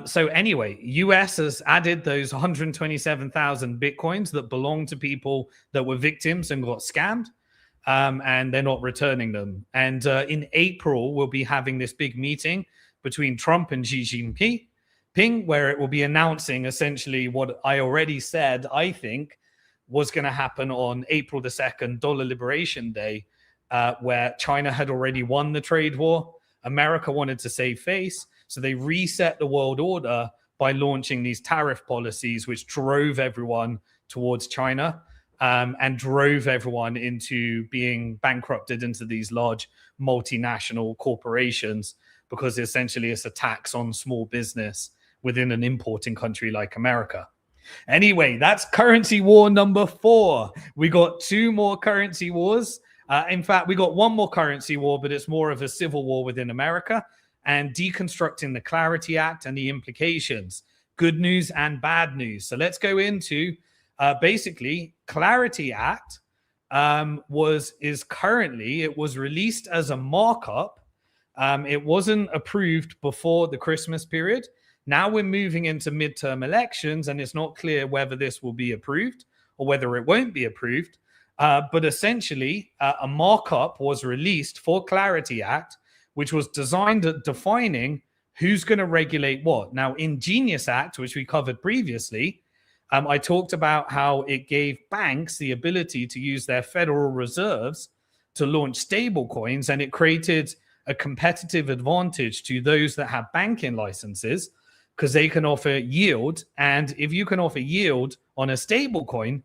So anyway, US has added those 127,000 Bitcoins that belong to people that were victims and got scammed, and they're not returning them. And in April, we'll be having this big meeting between Trump and Xi Jinping, where it will be announcing essentially what I already said, I think, was going to happen on April the 2nd, Dollar Liberation Day, where China had already won the trade war. America wanted to save face, so they reset the world order by launching these tariff policies, which drove everyone towards China and drove everyone into being bankrupted into these large multinational corporations, because essentially it's a tax on small business within an importing country like America. Anyway, that's currency war number 4. We got 2 more currency wars. In fact, we got 1 more currency war, but it's more of a civil war within America, and deconstructing the Clarity Act and the implications. Good news and bad news. So let's go into basically Clarity Act was released as a markup. It wasn't approved before the Christmas period. Now we're moving into midterm elections, and it's not clear whether this will be approved or whether it won't be approved. But essentially, a markup was released for Clarity Act, which was designed at defining who's going to regulate what. Now, in Genius Act, which we covered previously, I talked about how it gave banks the ability to use their federal reserves to launch stable coins, and it created a competitive advantage to those that have banking licenses, because they can offer yield. And if you can offer yield on a stable coin,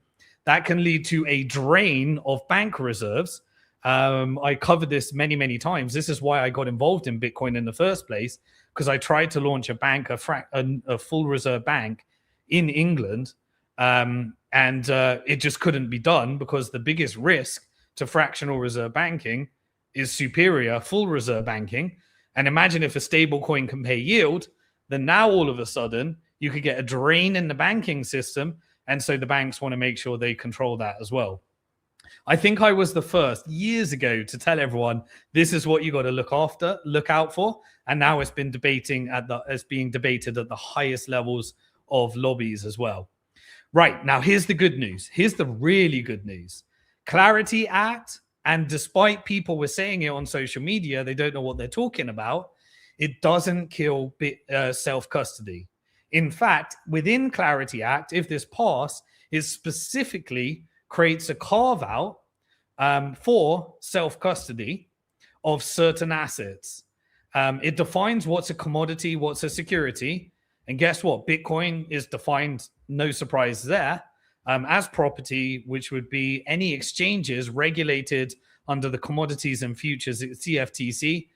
that can lead to a drain of bank reserves. I covered this many, many times. This is why I got involved in Bitcoin in the first place, because I tried to launch a bank, a full reserve bank in England, and it just couldn't be done, because the biggest risk to fractional reserve banking is superior full reserve banking. And imagine if a stable coin can pay yield, then now all of a sudden you could get a drain in the banking system. And so the banks want to make sure they control that as well. I think I was the first years ago to tell everyone this is what you got to look out for. And now it's being debated at the highest levels of lobbies as well. Right, now here's the good news. Here's the really good news. Clarity Act, and despite people were saying it on social media, they don't know what they're talking about. it doesn't kill self-custody. In fact, within Clarity Act, if this passed, it specifically creates a carve-out for self-custody of certain assets. It defines what's a commodity, what's a security. And guess what? Bitcoin is defined, no surprise there, as property, which would be any exchanges regulated under the Commodities and Futures, CFTC,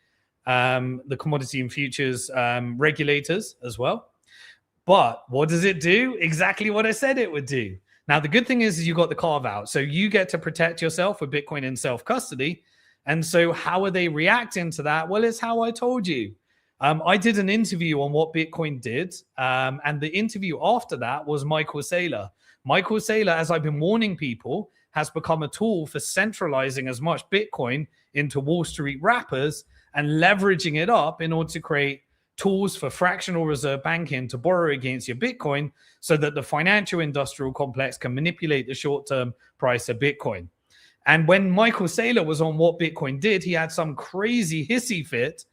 the Commodity and Futures regulators as well. But what does it do? Exactly what I said it would do. Now, the good thing is you got the carve out. So you get to protect yourself with Bitcoin in self-custody. And so how are they reacting to that? Well, it's how I told you. I did an interview on what Bitcoin did. And the interview after that was Michael Saylor. Michael Saylor, as I've been warning people, has become a tool for centralizing as much Bitcoin into Wall Street wrappers and leveraging it up in order to create tools for fractional reserve banking to borrow against your Bitcoin so that the financial industrial complex can manipulate the short-term price of Bitcoin. And when Michael Saylor was on What Bitcoin Did, he had some crazy hissy fit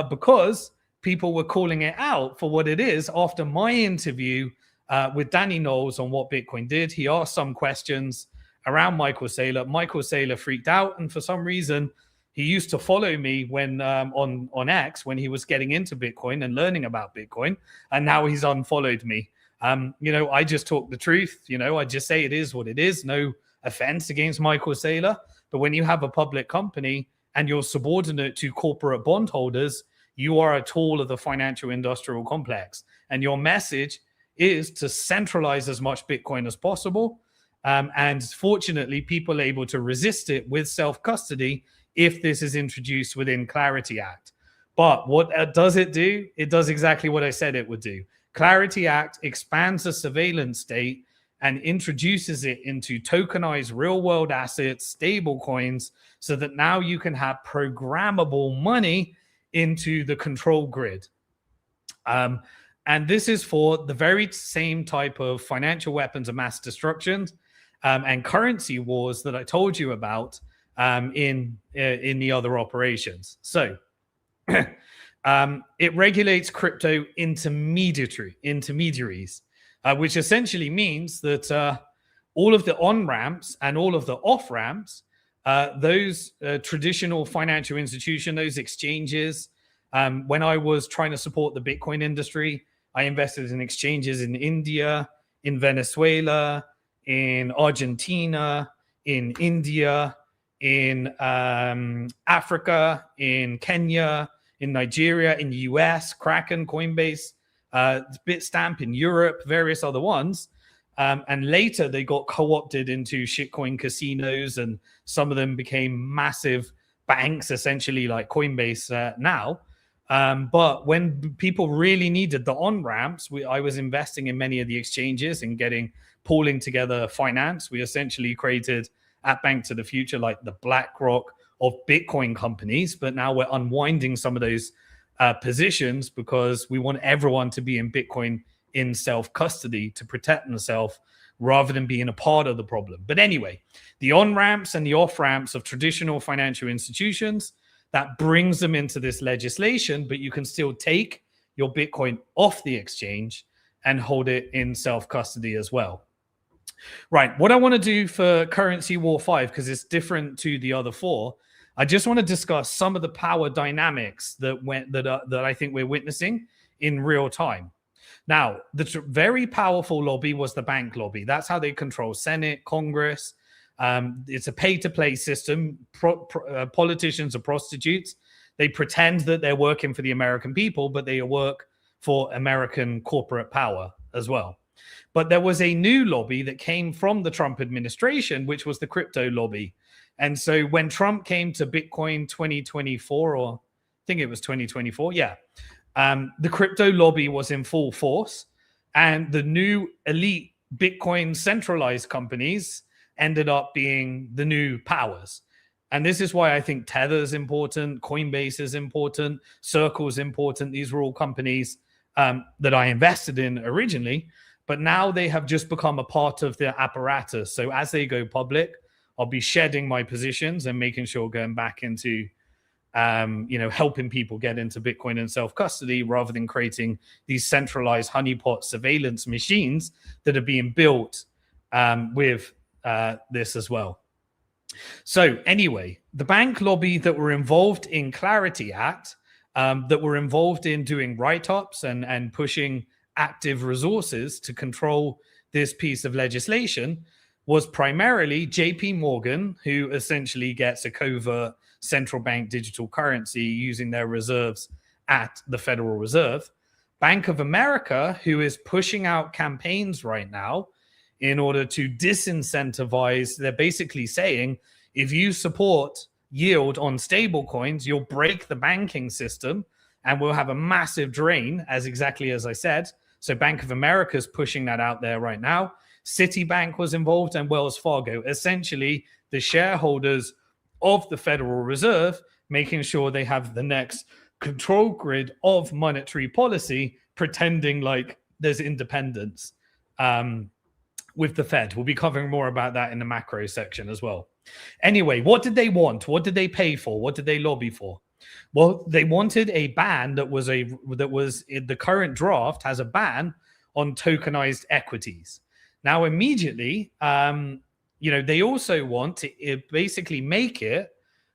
because people were calling it out for what it is. After my interview with Danny Knowles on What Bitcoin Did, he asked some questions around Michael Saylor. Michael Saylor freaked out, and for some reason, he used to follow me when on X when he was getting into Bitcoin and learning about Bitcoin, and now he's unfollowed me. I just talk the truth. I just say it is what it is. No offense against Michael Saylor, but when you have a public company and you're subordinate to corporate bondholders, you are a tool of the financial industrial complex, and your message is to centralize as much Bitcoin as possible. And fortunately, people are able to resist it with self-custody if this is introduced within Clarity Act. But what does it do? It does exactly what I said it would do. Clarity Act expands the surveillance state and introduces it into tokenized real-world assets, stable coins, so that now you can have programmable money into the control grid. And this is for the very same type of financial weapons of mass destruction and currency wars that I told you about in the other operations. So it regulates crypto intermediaries, which essentially means that all of the on-ramps and all of the off-ramps, those traditional financial institutions, those exchanges, when I was trying to support the Bitcoin industry, I invested in exchanges in India, in Venezuela, in Argentina, in India, in Africa, in Kenya, in Nigeria, in the US, Kraken, Coinbase, Bitstamp in Europe, various other ones. And later they got co-opted into shitcoin casinos, and some of them became massive banks, essentially like Coinbase now. But when people really needed the on-ramps, I was investing in many of the exchanges and pooling together finance. We essentially created at Bank to the Future like the BlackRock of Bitcoin companies, but now we're unwinding some of those positions because we want everyone to be in Bitcoin in self-custody to protect themselves rather than being a part of the problem. But anyway, the on-ramps and the off-ramps of traditional financial institutions, that brings them into this legislation, but you can still take your Bitcoin off the exchange and hold it in self-custody as well. Right, what I want to do for Currency War 5, because it's different to the other four, I just want to discuss some of the power dynamics that I think we're witnessing in real time. Now, the very powerful lobby was the bank lobby. That's how they control Senate, Congress. It's a pay-to-play system. Politicians are prostitutes. They pretend that they're working for the American people, but they work for American corporate power as well. But there was a new lobby that came from the Trump administration, which was the crypto lobby. And so when Trump came to Bitcoin 2024, or I think it was 2024, yeah, the crypto lobby was in full force. And the new elite Bitcoin centralized companies ended up being the new powers. And this is why I think Tether is important, Coinbase is important, Circle is important. These were all companies that I invested in originally, but now they have just become a part of the apparatus. So as they go public, I'll be shedding my positions and making sure going back into helping people get into Bitcoin and self-custody rather than creating these centralized honeypot surveillance machines that are being built with this as well. So anyway, the bank lobby that were involved in Clarity Act, that were involved in doing write-ups and pushing active resources to control this piece of legislation was primarily JP Morgan, who essentially gets a covert central bank digital currency using their reserves at the Federal Reserve. Bank of America, who is pushing out campaigns right now in order to disincentivize. They're basically saying, if you support yield on stablecoins, you'll break the banking system and we'll have a massive drain, as exactly as I said. So Bank of America is pushing that out there right now. Citibank was involved and Wells Fargo, essentially the shareholders of the Federal Reserve, making sure they have the next control grid of monetary policy, pretending like there's independence with the Fed. We'll be covering more about that in the macro section as well. Anyway, what did they want? What did they pay for? What did they lobby for? Well, they wanted a ban that was in the current draft has a ban on tokenized equities. Now, immediately, they also want to basically make it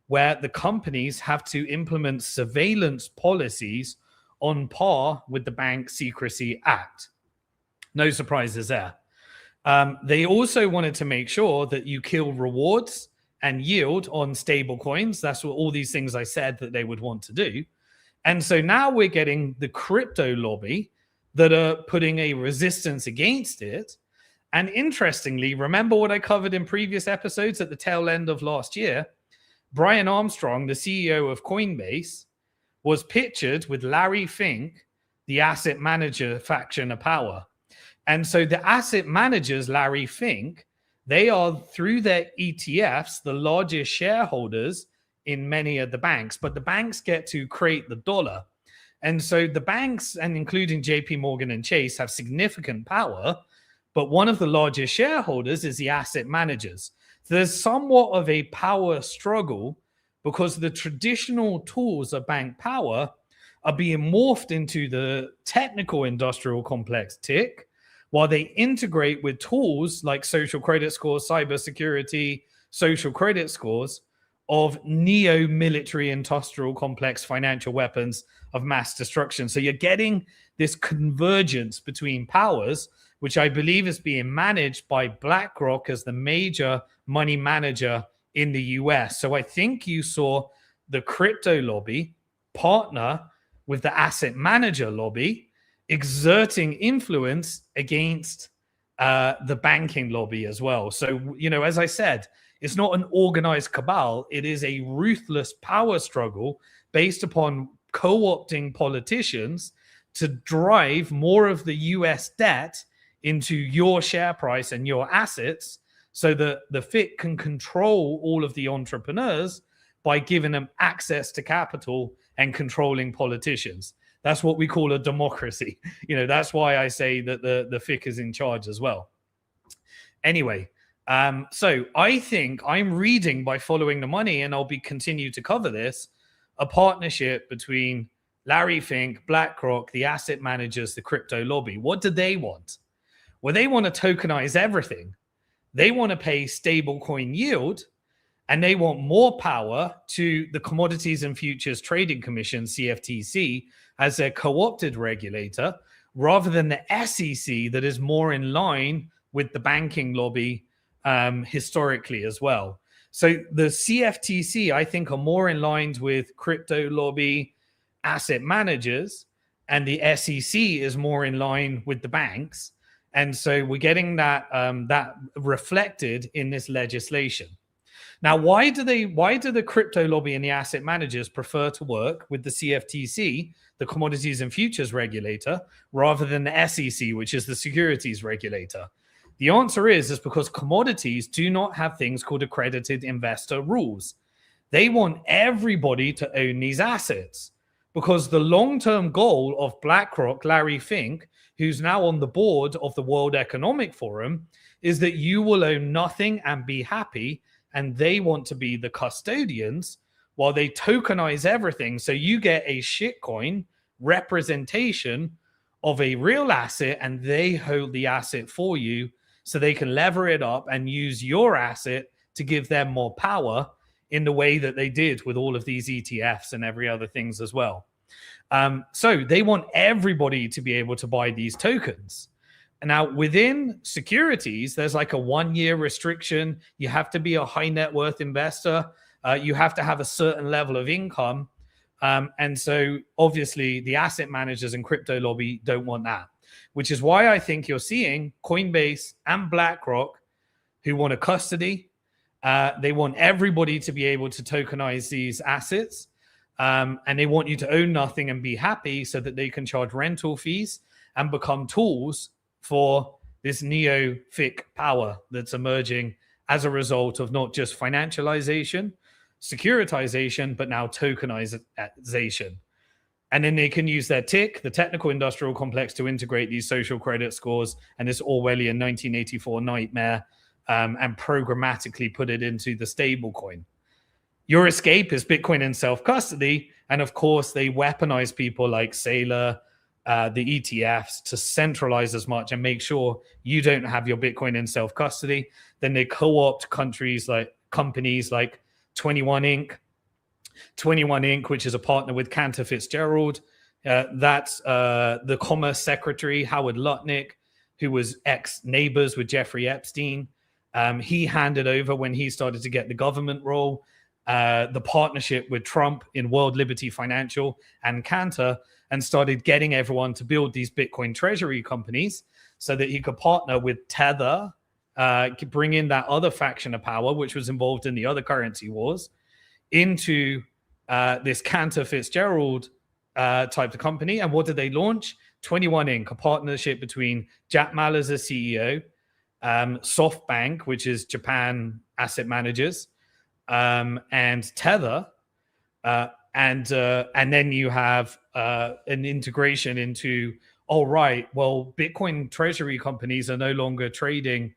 where the companies have to implement surveillance policies on par with the Bank Secrecy Act. No surprises there. They also wanted to make sure that you kill rewards and yield on stable coins. That's what all these things I said that they would want to do. And so now we're getting the crypto lobby that are putting a resistance against it. And interestingly, remember what I covered in previous episodes at the tail end of last year? Brian Armstrong, the CEO of Coinbase, was pictured with Larry Fink, the asset manager faction of power. And so the asset managers, Larry Fink, they are, through their ETFs, the largest shareholders in many of the banks. But the banks get to create the dollar. And so the banks, and including JP Morgan and Chase, have significant power. But one of the largest shareholders is the asset managers. So there's somewhat of a power struggle because the traditional tools of bank power are being morphed into the technical industrial complex TIC, while they integrate with tools like social credit scores, cybersecurity, social credit scores of neo-military industrial complex financial weapons of mass destruction. So you're getting this convergence between powers, which I believe is being managed by BlackRock as the major money manager in the US. So I think you saw the crypto lobby partner with the asset manager lobby, exerting influence against the banking lobby as well. So, as I said, it's not an organized cabal. It is a ruthless power struggle based upon co-opting politicians to drive more of the US debt into your share price and your assets so that the FIC can control all of the entrepreneurs by giving them access to capital and controlling politicians. That's what we call a democracy. That's why I say that the FIC is in charge as well. Anyway, so I think I'm reading by following the money, and I'll continue to cover this, a partnership between Larry Fink, BlackRock, the asset managers, the crypto lobby. What do they want? Well, they want to tokenize everything. They want to pay stablecoin yield, and they want more power to the Commodities and Futures Trading Commission, CFTC, as their co-opted regulator, rather than the SEC that is more in line with the banking lobby historically as well. So the CFTC, I think, are more in line with crypto lobby, asset managers, and the SEC is more in line with the banks. And so we're getting that reflected in this legislation. Now, why do the crypto lobby and the asset managers prefer to work with the CFTC, the Commodities and Futures Regulator, rather than the SEC, which is the Securities Regulator? The answer is because commodities do not have things called accredited investor rules. They want everybody to own these assets because the long-term goal of BlackRock, Larry Fink, who's now on the board of the World Economic Forum, is that you will own nothing and be happy, and they want to be the custodians while they tokenize everything. So you get a shitcoin representation of a real asset, and they hold the asset for you so they can lever it up and use your asset to give them more power in the way that they did with all of these ETFs and every other things as well. So they want everybody to be able to buy these tokens. Now, within securities, there's like a 1-year restriction. You have to be a high net worth investor. You have to have a certain level of income. And so obviously the asset managers and crypto lobby don't want that, which is why I think you're seeing Coinbase and BlackRock who want a custody. They want everybody to be able to tokenize these assets. And they want you to own nothing and be happy so that they can charge rental fees and become tools for this neo-fic power that's emerging as a result of not just financialization, securitization, but now tokenization. And then they can use their TIC, the technical industrial complex, to integrate these social credit scores and this Orwellian 1984 nightmare and programmatically put it into the stablecoin. Your escape is Bitcoin and self-custody. And of course, they weaponize people like Saylor, the ETFs, to centralize as much and make sure you don't have your Bitcoin in self-custody. Then they co-opt companies like 21 Inc., 21 Inc., which is a partner with Cantor Fitzgerald. That's the Commerce Secretary, Howard Lutnick, who was ex-neighbors with Jeffrey Epstein. He handed over, when he started to get the government role, the partnership with Trump in World Liberty Financial and Cantor, and started getting everyone to build these Bitcoin treasury companies so that he could partner with Tether, bring in that other faction of power, which was involved in the other currency wars, into this Cantor Fitzgerald type of company. And what did they launch? 21 Inc., a partnership between Jack Mallers as CEO, SoftBank, which is Japan asset managers, and Tether, and then you have an integration into, Bitcoin treasury companies are no longer trading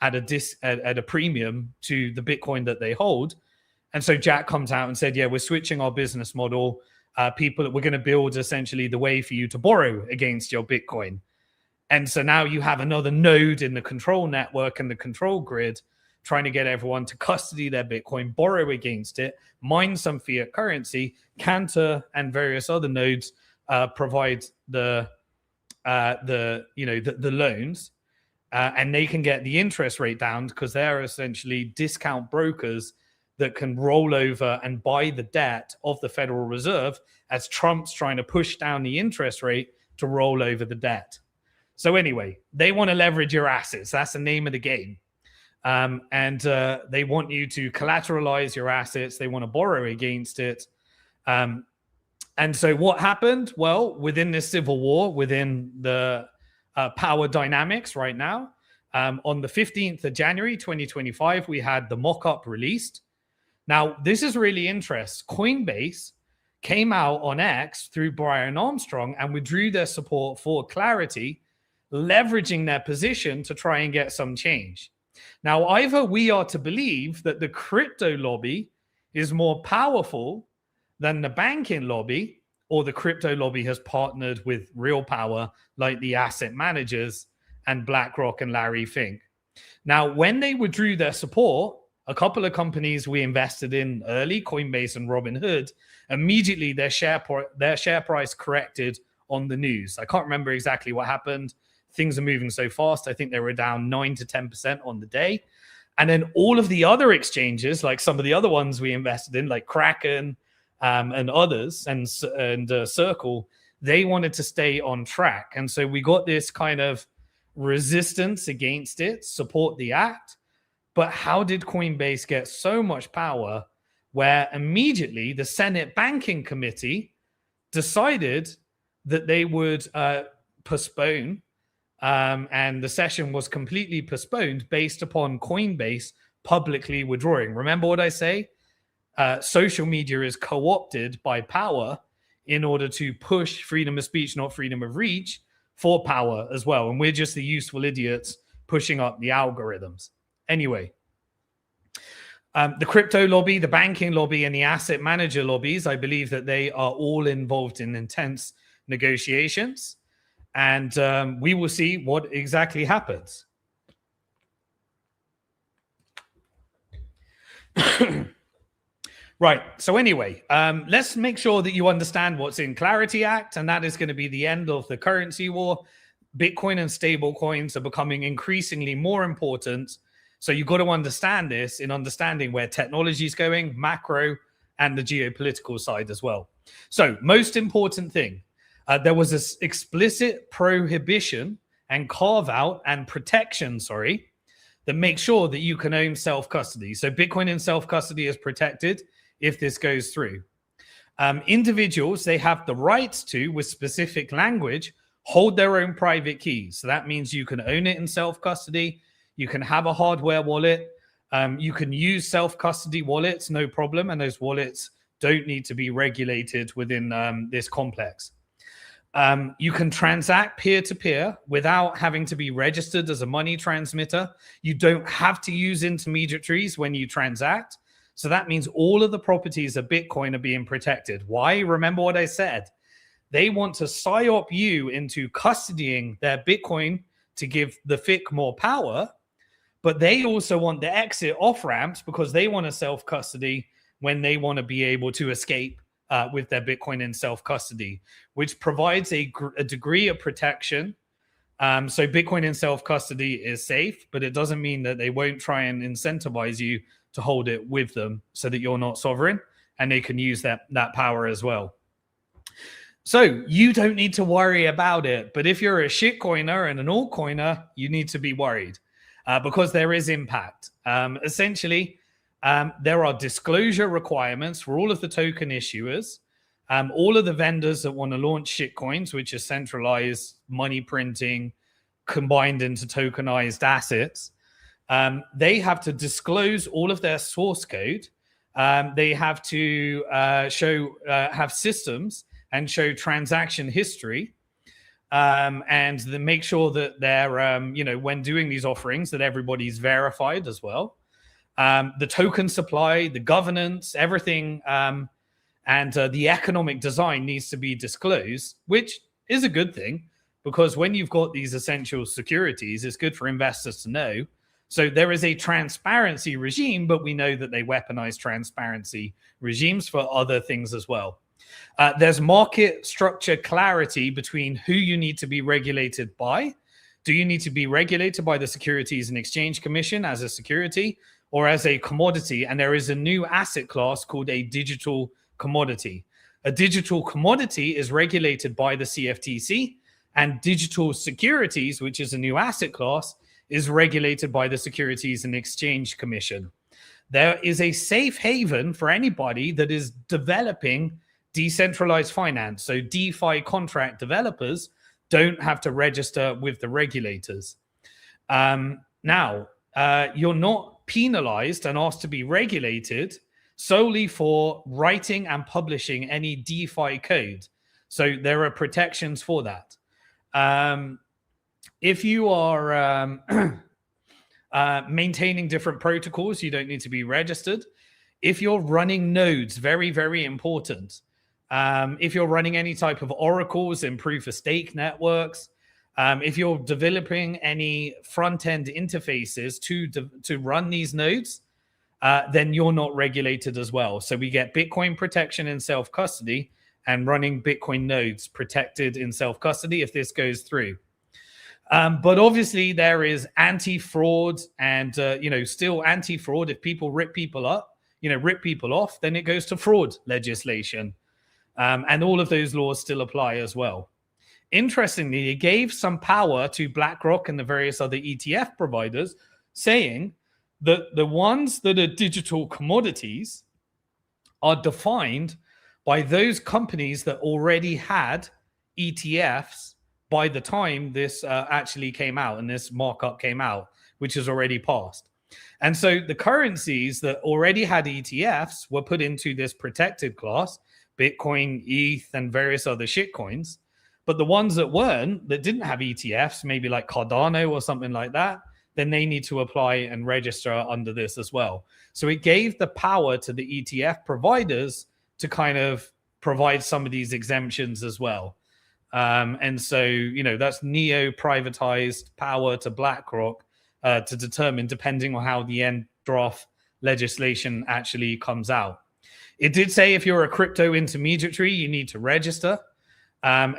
at a premium to the Bitcoin that they hold. And so Jack comes out and said, yeah, we're switching our business model. We're going to build essentially the way for you to borrow against your Bitcoin. And so now you have another node in the control network and the control grid, trying to get everyone to custody their Bitcoin, borrow against it, mine some fiat currency. Cantor and various other nodes provide the loans, and they can get the interest rate down because they're essentially discount brokers that can roll over and buy the debt of the Federal Reserve as Trump's trying to push down the interest rate to roll over the debt. So anyway, they want to leverage your assets. That's the name of the game. And they want you to collateralize your assets. They want to borrow against it. And so what happened? Well, within this civil war, within the power dynamics right now, on the 15th of January, 2025, we had the mock-up released. Now, this is really interesting. Coinbase came out on X through Brian Armstrong and withdrew their support for Clarity, leveraging their position to try and get some change. Now, either we are to believe that the crypto lobby is more powerful than the banking lobby, or the crypto lobby has partnered with real power like the asset managers and BlackRock and Larry Fink. Now, when they withdrew their support, a couple of companies we invested in early, Coinbase and Robinhood, immediately their share price corrected on the news. I can't remember exactly what happened. Things are moving so fast. I think they were down 9 to 10% on the day. And then all of the other exchanges, like some of the other ones we invested in, like Kraken and others, and Circle, they wanted to stay on track. And so we got this kind of resistance against it, support the act. But how did Coinbase get so much power where immediately the Senate Banking Committee decided that they would postpone, and the session was completely postponed based upon Coinbase publicly withdrawing? Remember what I say? Social media is co-opted by power in order to push freedom of speech, not freedom of reach, for power as well. And we're just the useful idiots pushing up the algorithms. Anyway, The crypto lobby, the banking lobby, and the asset manager lobbies, I believe that they are all involved in intense negotiations. And we will see what exactly happens. Right. So anyway, let's make sure that you understand what's in Clarity Act, and that is going to be the end of the currency war. Bitcoin and stable coins are becoming increasingly more important. So you've got to understand this in understanding where technology is going, macro, and the geopolitical side as well. So most important thing, there was an explicit prohibition and carve out and protection, that makes sure that you can own self-custody. So Bitcoin in self-custody is protected if this goes through. Individuals, they have the rights to, with specific language, hold their own private keys. So that means you can own it in self-custody. You can have a hardware wallet. You can use self-custody wallets, no problem. And those wallets don't need to be regulated within this complex. You can transact peer-to-peer without having to be registered as a money transmitter. You don't have to use intermediaries when you transact. So that means all of the properties of Bitcoin are being protected. Why? Remember what I said. They want to psyop you into custodying their Bitcoin to give the FIC more power, but they also want the exit off ramps because they want to self-custody when they want to be able to escape with their Bitcoin in self-custody, which provides a degree of protection. So Bitcoin in self-custody is safe, but it doesn't mean that they won't try and incentivize you to hold it with them so that you're not sovereign and they can use that power as well. So you don't need to worry about it. But if you're a shitcoiner and an altcoiner, you need to be worried because there is impact. Essentially, there are disclosure requirements for all of the token issuers, all of the vendors that want to launch shitcoins, which are centralized money printing combined into tokenized assets. They have to disclose all of their source code. They have to have systems and show transaction history, and then make sure that they're, when doing these offerings, that everybody's verified as well. The token supply, the governance, everything, and the economic design needs to be disclosed, which is a good thing because when you've got these essential securities, it's good for investors to know. So there is a transparency regime, but we know that they weaponize transparency regimes for other things as well. There's market structure clarity between who you need to be regulated by. Do you need to be regulated by the Securities and Exchange Commission as a security or as a commodity? And there is a new asset class called a digital commodity. A digital commodity is regulated by the CFTC, and digital securities, which is a new asset class, is regulated by the Securities and Exchange Commission. There is a safe haven for anybody that is developing decentralized finance. So DeFi contract developers don't have to register with the regulators. Now, you're not penalized and asked to be regulated solely for writing and publishing any DeFi code. So there are protections for that. If you are maintaining different protocols, you don't need to be registered. If you're running nodes, very, very important. If you're running any type of oracles in proof of stake networks, if you're developing any front-end interfaces to run these nodes, then you're not regulated as well. So we get Bitcoin protection in self-custody and running Bitcoin nodes protected in self-custody if this goes through. But obviously there is anti-fraud and, still anti-fraud. If people rip people up, rip people off, then it goes to fraud legislation. And all of those laws still apply as well. Interestingly, it gave some power to BlackRock and the various other ETF providers, saying that the ones that are digital commodities are defined by those companies that already had ETFs by the time this actually came out and this markup came out, which has already passed. And so the currencies that already had ETFs were put into this protected class, Bitcoin, ETH, and various other shitcoins. But the ones that weren't, that didn't have ETFs, maybe like Cardano or something like that, then they need to apply and register under this as well. So it gave the power to the ETF providers to kind of provide some of these exemptions as well. And so, that's neo-privatized power to BlackRock to determine, depending on how the end draft legislation actually comes out. It did say if you're a crypto intermediary, you need to register.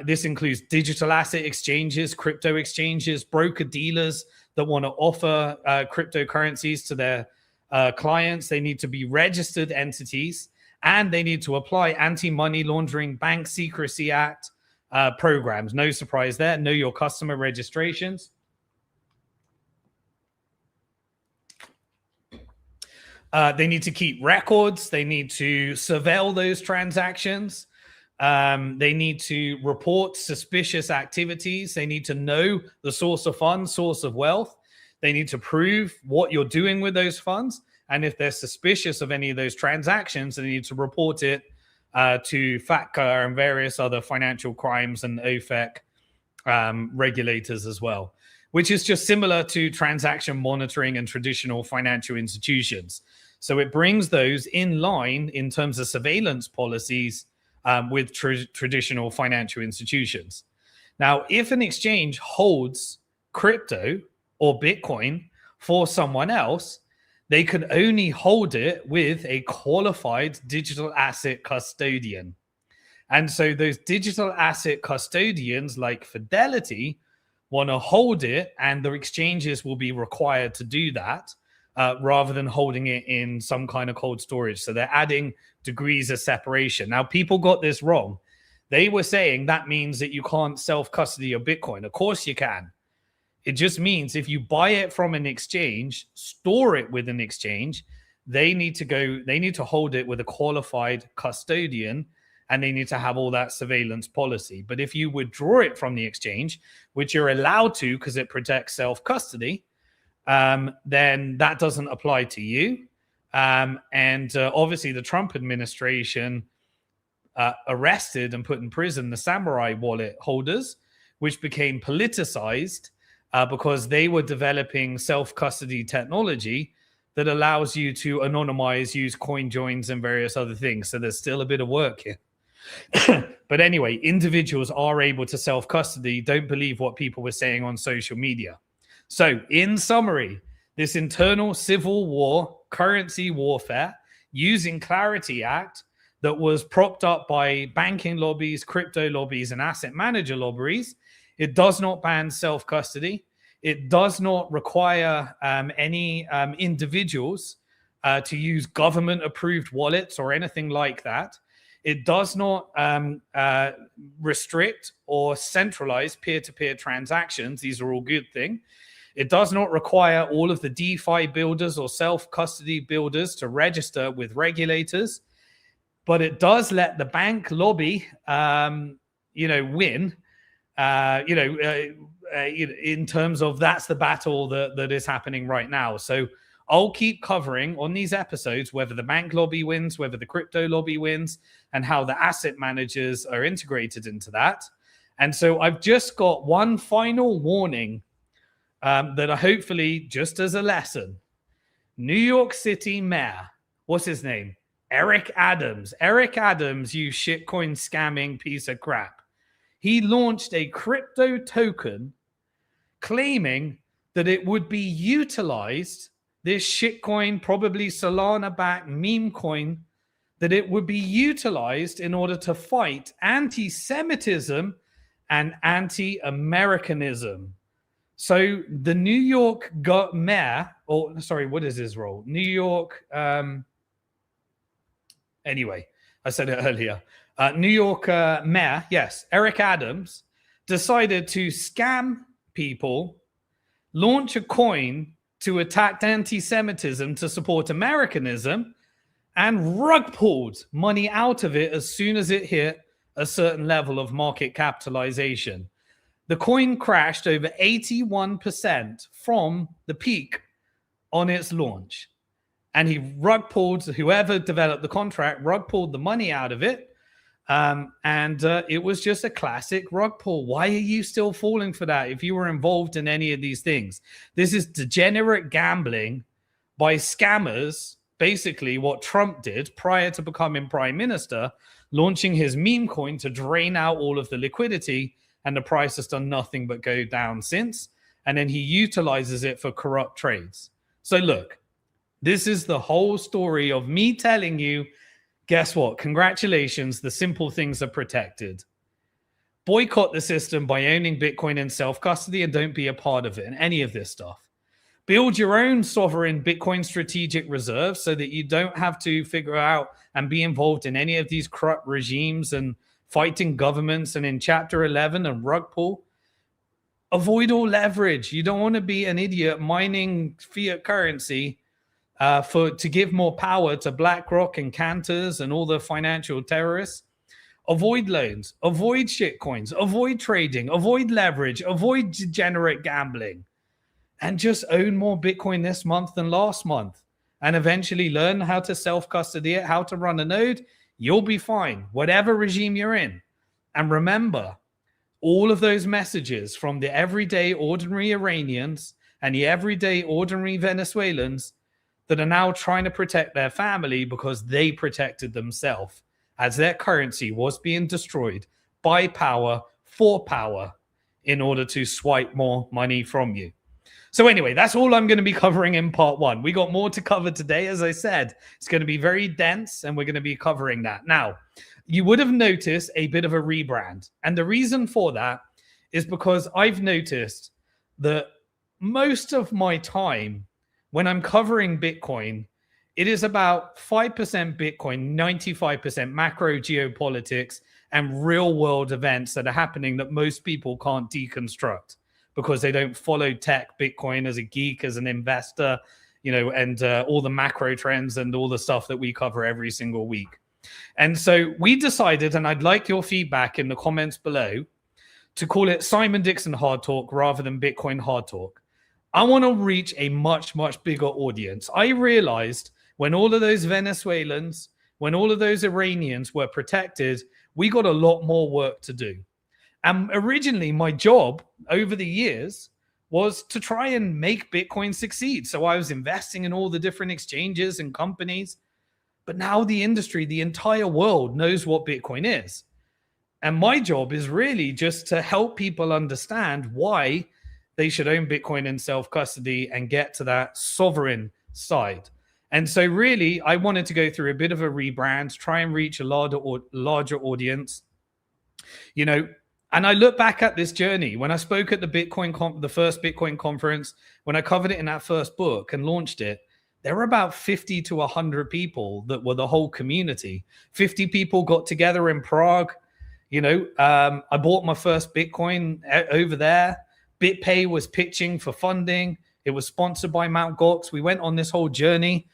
This includes digital asset exchanges, crypto exchanges, broker dealers that want to offer cryptocurrencies to their clients. They need to be registered entities, and they need to apply anti-money laundering, Bank Secrecy Act programs. No surprise there. Know your customer registrations. They need to keep records. They need to surveil those transactions. They need to report suspicious activities. They need to know the source of funds, source of wealth. They need to prove what you're doing with those funds. And if they're suspicious of any of those transactions, they need to report it to FATCA and various other financial crimes and OFAC regulators as well, which is just similar to transaction monitoring and traditional financial institutions. So it brings those in line in terms of surveillance policies with traditional financial institutions. Now, if an exchange holds crypto or Bitcoin for someone else, they can only hold it with a qualified digital asset custodian. And so those digital asset custodians like Fidelity want to hold it, and the exchanges will be required to do that rather than holding it in some kind of cold storage. So they're adding degrees of separation. Now, people got this wrong. They were saying that means that you can't self-custody your Bitcoin. Of course you can. It just means if you buy it from an exchange, store it with an exchange, they need to hold it with a qualified custodian, and they need to have all that surveillance policy. But if you withdraw it from the exchange, which you're allowed to because it protects self-custody, then that doesn't apply to you. Obviously the Trump administration arrested and put in prison the Samurai wallet holders, which became politicized because they were developing self-custody technology that allows you to anonymize, use coin joins and various other things. So there's still a bit of work here. But anyway, individuals are able to self-custody. Don't believe what people were saying on social media. So in summary, this internal civil war, currency warfare, using Clarity Act that was propped up by banking lobbies, crypto lobbies, and asset manager lobbies, it does not ban self-custody. It does not require any individuals to use government-approved wallets or anything like that. It does not restrict or centralize peer-to-peer transactions. These are all good things. It does not require all of the DeFi builders or self-custody builders to register with regulators, but it does let the bank lobby, win. In terms of that's the battle that is happening right now. So I'll keep covering on these episodes whether the bank lobby wins, whether the crypto lobby wins, and how the asset managers are integrated into that. And so I've just got one final warning that I hopefully, just as a lesson, New York City Mayor, what's his name? Eric Adams. Eric Adams, you shitcoin scamming piece of crap. He launched a crypto token claiming that it would be utilized, this shitcoin, probably Solana-backed meme coin, that it would be utilized in order to fight anti-Semitism and anti-Americanism. So the New York mayor, or sorry, what is his role? New York, anyway, I said it earlier. New York mayor, yes, Eric Adams, decided to scam people, launch a coin to attack anti-Semitism to support Americanism, and rug pulled money out of it as soon as it hit a certain level of market capitalization. The coin crashed over 81% from the peak on its launch. And he rug pulled, whoever developed the contract, rug pulled the money out of it. It was just a classic rug pull. Why are you still falling for that if you were involved in any of these things? This is degenerate gambling by scammers. Basically, what Trump did prior to becoming prime minister, launching his meme coin to drain out all of the liquidity, and the price has done nothing but go down since. And then he utilizes it for corrupt trades. So look, this is the whole story of me telling you, guess what? Congratulations, the simple things are protected. Boycott the system by owning Bitcoin in self-custody and don't be a part of it and any of this stuff. Build your own sovereign Bitcoin strategic reserve so that you don't have to figure out and be involved in any of these corrupt regimes and fighting governments and in Chapter 11 and rug pull. Avoid all leverage. You don't want to be an idiot mining fiat currency to give more power to BlackRock and Cantors and all the financial terrorists. Avoid loans, avoid shitcoins, avoid trading, avoid leverage, avoid degenerate gambling, and just own more Bitcoin this month than last month, and eventually learn how to self-custody it, how to run a node. You'll be fine, whatever regime you're in. And remember, all of those messages from the everyday ordinary Iranians and the everyday ordinary Venezuelans that are now trying to protect their family because they protected themselves as their currency was being destroyed by power for power in order to swipe more money from you. So anyway, that's all I'm going to be covering in part one. We got more to cover today. As I said, it's going to be very dense and we're going to be covering that. Now, you would have noticed a bit of a rebrand. And the reason for that is because I've noticed that most of my time when I'm covering Bitcoin, it is about 5% Bitcoin, 95% macro geopolitics and real world events that are happening that most people can't deconstruct because they don't follow tech, Bitcoin as a geek, as an investor, you know, and all the macro trends and all the stuff that we cover every single week. And so we decided, and I'd like your feedback in the comments below, to call it Simon Dixon Hard Talk rather than Bitcoin Hard Talk. I want to reach a much, much bigger audience. I realized when all of those Venezuelans, when all of those Iranians were protected, we got a lot more work to do. And originally, my job over the years was to try and make Bitcoin succeed. So I was investing in all the different exchanges and companies. But now the industry, the entire world knows what Bitcoin is. And my job is really just to help people understand why they should own Bitcoin in self-custody and get to that sovereign side. And so really, I wanted to go through a bit of a rebrand, try and reach a larger audience. You know, and I look back at this journey when I spoke at the first Bitcoin conference, when I covered it in that first book and launched it, there were about 50 to 100 people that were the whole community. 50 people got together in Prague. You know, I bought my first Bitcoin over there. BitPay was pitching for funding. It was sponsored by Mt. Gox. We went on this whole journey.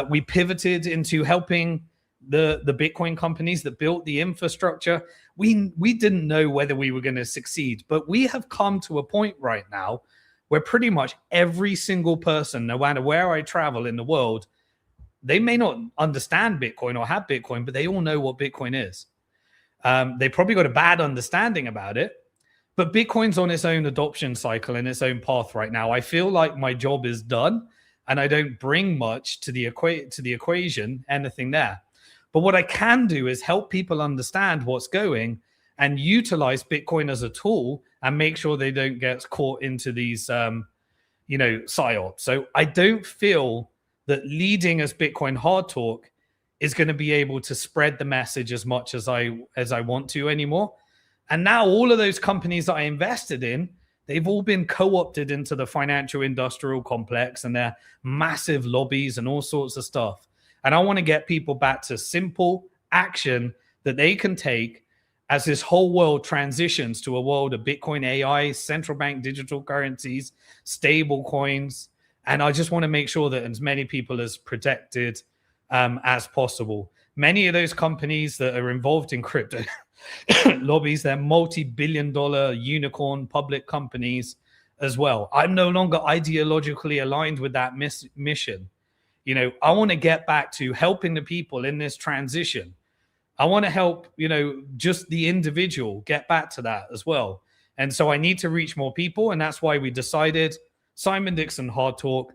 We pivoted into helping the Bitcoin companies that built the infrastructure. We didn't know whether we were going to succeed, but we have come to a point right now where pretty much every single person, no matter where I travel in the world, they may not understand Bitcoin or have Bitcoin, but they all know what Bitcoin is. They probably got a bad understanding about it, but Bitcoin's on its own adoption cycle and its own path right now. I feel like my job is done and I don't bring much to the equation, anything there. But what I can do is help people understand what's going and utilize Bitcoin as a tool and make sure they don't get caught into these, psyops. So I don't feel that leading as Bitcoin Hard Talk is going to be able to spread the message as much as I want to anymore. And now all of those companies that I invested in, they've all been co-opted into the financial industrial complex and their massive lobbies and all sorts of stuff. And I want to get people back to simple action that they can take as this whole world transitions to a world of Bitcoin AI, central bank digital currencies, stable coins. And I just want to make sure that as many people as protected as possible. Many of those companies that are involved in crypto lobbies, they're multi-billion-dollar unicorn public companies as well. I'm no longer ideologically aligned with that mission. You know, I want to get back to helping the people in this transition I want to help, just the individual get back to that as well. And so I need to reach more people. And that's why we decided Simon Dixon Hard Talk.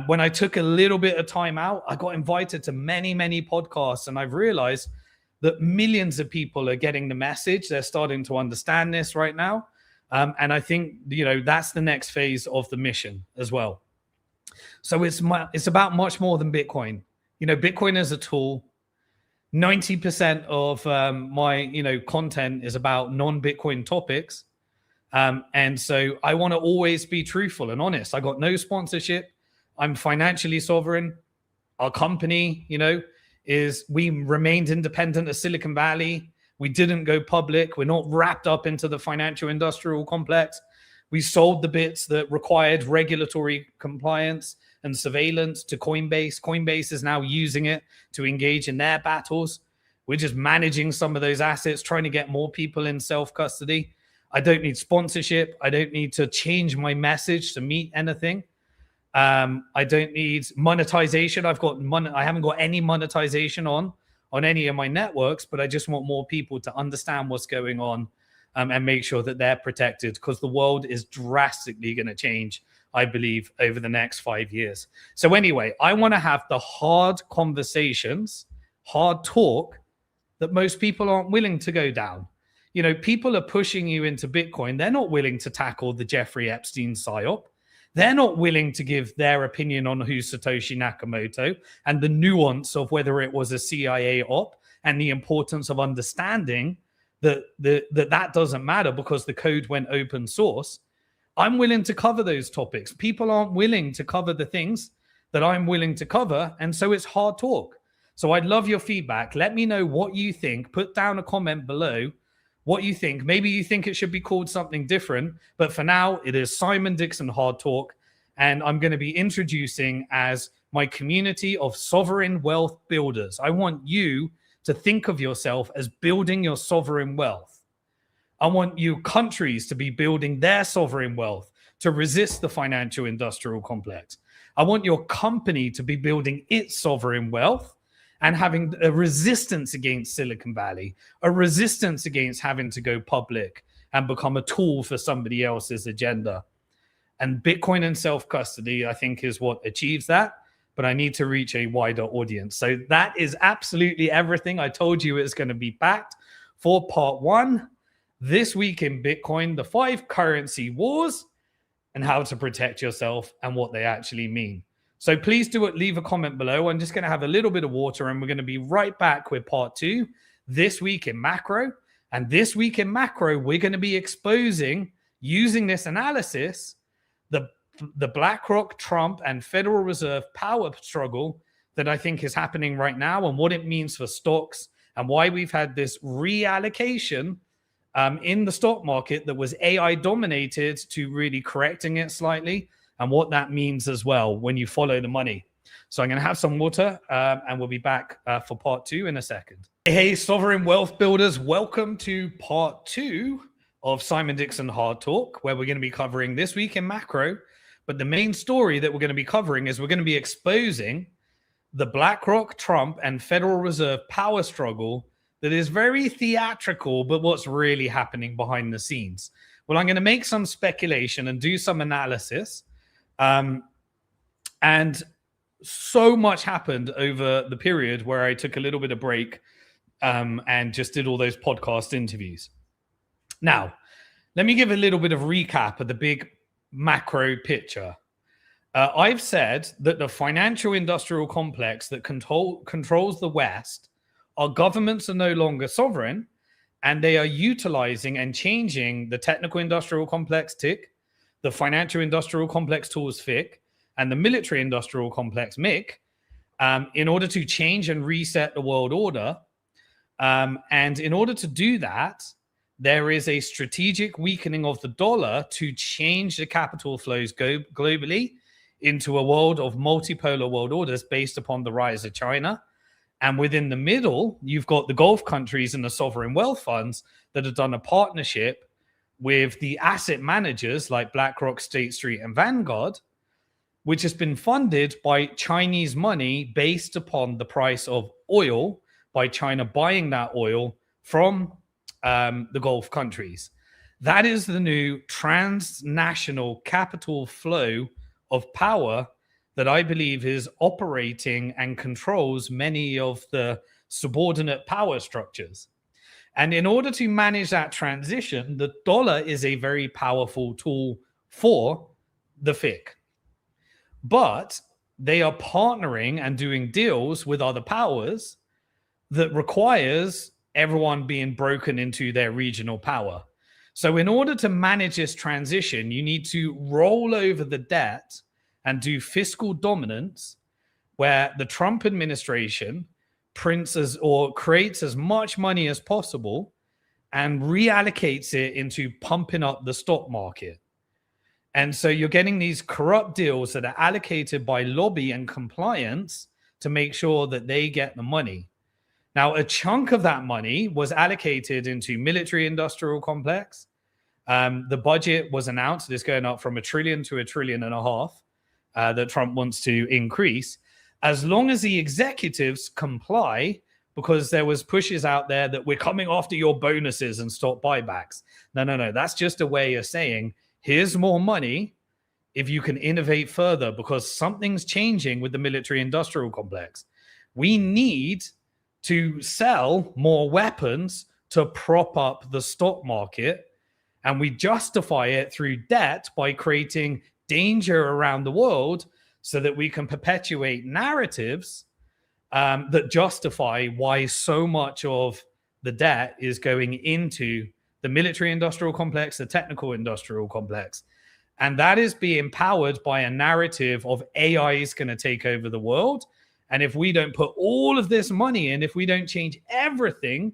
When I took a little bit of time out, I got invited to many, many podcasts. And I've realized that millions of people are getting the message. They're starting to understand this right now. And I think, that's the next phase of the mission as well. So it's about much more than Bitcoin. Bitcoin is a tool. 90% of my content is about non-Bitcoin topics. And so I want to always be truthful and honest. I got no sponsorship. I'm financially sovereign. Our company, we remained independent of Silicon Valley. We didn't go public. We're not wrapped up into the financial industrial complex. We sold the bits that required regulatory compliance and surveillance to Coinbase. Coinbase is now using it to engage in their battles. We're just managing some of those assets, trying to get more people in self-custody. I don't need sponsorship. I don't need to change my message to meet anything. I don't need monetization. I haven't got any monetization on any of my networks, but I just want more people to understand what's going on and make sure that they're protected, because the world is drastically going to change, I believe, over the next 5 years. So anyway, I want to have the hard conversations, hard talk that most people aren't willing to go down. People are pushing you into Bitcoin. They're not willing to tackle the Jeffrey Epstein psyop. They're not willing to give their opinion on who's Satoshi Nakamoto and the nuance of whether it was a CIA op and the importance of understanding that doesn't matter because the code went open source. I'm willing to cover those topics. People aren't willing to cover the things that I'm willing to cover. And so it's hard talk. So I'd love your feedback. Let me know what you think. Put down a comment below what you think. Maybe you think it should be called something different. But for now, it is Simon Dixon Hard Talk. And I'm going to be introducing as my community of sovereign wealth builders. I want you to think of yourself as building your sovereign wealth. I want you countries to be building their sovereign wealth to resist the financial industrial complex. I want your company to be building its sovereign wealth and having a resistance against Silicon Valley, a resistance against having to go public and become a tool for somebody else's agenda. And Bitcoin and self-custody, I think, is what achieves that. But I need to reach a wider audience. So that is absolutely everything. I told you it's going to be packed for part 1. This week in Bitcoin, the 5 currency wars and how to protect yourself and what they actually mean. So please leave a comment below. I'm just going to have a little bit of water and we're going to be right back with part 2 this week in macro. And this week in macro, we're going to be exposing, using this analysis, the BlackRock, Trump, and Federal Reserve power struggle that I think is happening right now and what it means for stocks and why we've had this reallocation in the stock market that was AI dominated to really correcting it slightly and what that means as well when you follow the money. So I'm going to have some water and we'll be back for part 2 in a second. Hey, sovereign wealth builders, welcome to part 2 of Simon Dixon Hard Talk, where we're going to be covering this week in macro. But the main story that we're going to be covering is we're going to be exposing the BlackRock, Trump, and Federal Reserve power struggle that is very theatrical, but what's really happening behind the scenes. Well, I'm going to make some speculation and do some analysis. And so much happened over the period where I took a little bit of break and just did all those podcast interviews. Now, let me give a little bit of recap of the big macro picture. I've said that the financial industrial complex that controls the West, our governments are no longer sovereign, and they are utilizing and changing the technical industrial complex TIC, the financial industrial complex tools FIC, and the military industrial complex MIC in order to change and reset the world order. And in order to do that, there is a strategic weakening of the dollar to change the capital flows globally into a world of multipolar world orders based upon the rise of China. And within the middle, you've got the Gulf countries and the sovereign wealth funds that have done a partnership with the asset managers like BlackRock, State Street, and Vanguard, which has been funded by Chinese money based upon the price of oil by China buying that oil from the Gulf countries. That is the new transnational capital flow of power that I believe is operating and controls many of the subordinate power structures. And in order to manage that transition, the dollar is a very powerful tool for the FIC. But they are partnering and doing deals with other powers that requires everyone being broken into their regional power. So in order to manage this transition, you need to roll over the debt and do fiscal dominance, where the Trump administration prints or creates as much money as possible and reallocates it into pumping up the stock market. And so you're getting these corrupt deals that are allocated by lobby and compliance to make sure that they get the money. Now, a chunk of that money was allocated into military industrial complex. The budget was announced. It's going up from $1 trillion to $1.5 trillion that Trump wants to increase, as long as the executives comply, because there was pushes out there that we're coming after your bonuses and stop buybacks. No. That's just a way of saying, here's more money if you can innovate further, because something's changing with the military industrial complex. We need to sell more weapons to prop up the stock market, and we justify it through debt by creating danger around the world so that we can perpetuate narratives that justify why so much of the debt is going into the military industrial complex, the technical industrial complex. And that is being powered by a narrative of AI is going to take over the world. And if we don't put all of this money in, if we don't change everything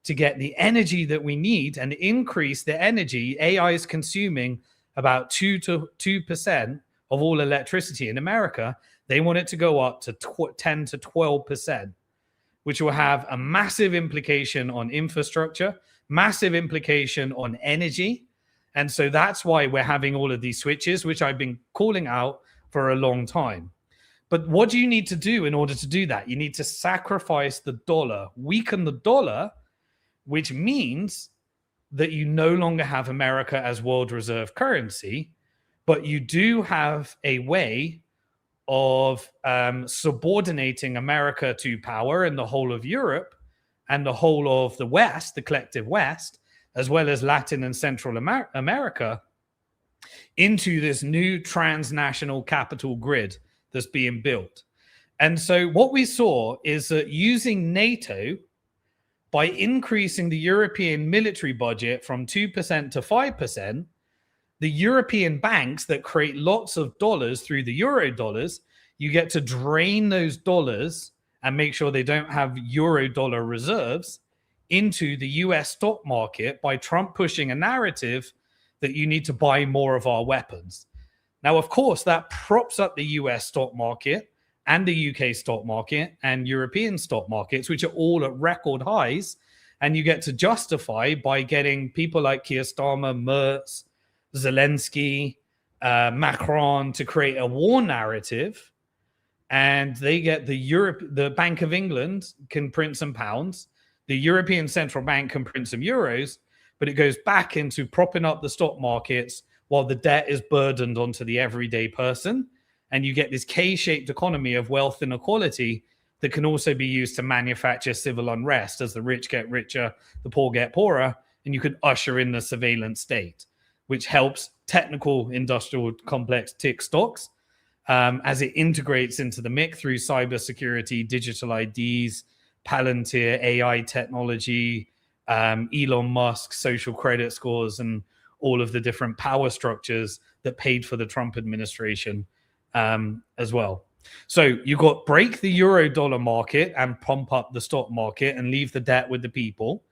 to get the energy that we need and increase the energy, AI is consuming about 2% of all electricity in America. They want it to go up to 10 to 12%, which will have a massive implication on infrastructure, massive implication on energy. And so that's why we're having all of these switches, which I've been calling out for a long time. But what do you need to do in order to do that? You need to sacrifice the dollar, weaken the dollar, which means that you no longer have America as world reserve currency, but you do have a way of subordinating America to power in the whole of Europe and the whole of the West, the collective West, as well as Latin and Central America, into this new transnational capital grid that's being built. And so what we saw is that using NATO, by increasing the European military budget from 2% to 5%, the European banks that create lots of dollars through the euro dollars, you get to drain those dollars and make sure they don't have euro dollar reserves into the US stock market by Trump pushing a narrative that you need to buy more of our weapons. Now, of course, that props up the US stock market and the UK stock market and European stock markets, which are all at record highs. And you get to justify by getting people like Keir Starmer, Merz, Zelensky, Macron to create a war narrative. And they get the Bank of England can print some pounds. The European Central Bank can print some euros, but it goes back into propping up the stock markets while the debt is burdened onto the everyday person. And you get this K-shaped economy of wealth inequality that can also be used to manufacture civil unrest as the rich get richer, the poor get poorer, and you can usher in the surveillance state, which helps technical industrial complex tick stocks as it integrates into the mix through cybersecurity, digital IDs, Palantir, AI technology, Elon Musk, social credit scores, and all of the different power structures that paid for the Trump administration as well. So you got break the euro dollar market and pump up the stock market and leave the debt with the people.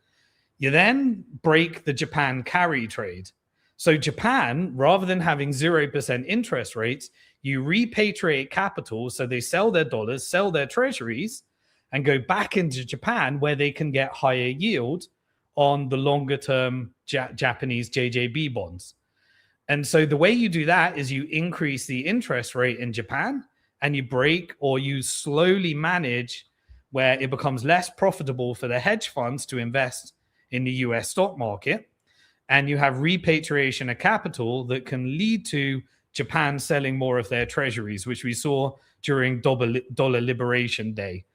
You then break the Japan carry trade. So Japan, rather than having 0% interest rates, you repatriate capital. So they sell their dollars, sell their treasuries, and go back into Japan where they can get higher yield on the longer term Japanese JJB bonds. And so the way you do that is you increase the interest rate in Japan and you break or you slowly manage where it becomes less profitable for the hedge funds to invest in the US stock market. And you have repatriation of capital that can lead to Japan selling more of their treasuries, which we saw during dollar liberation day.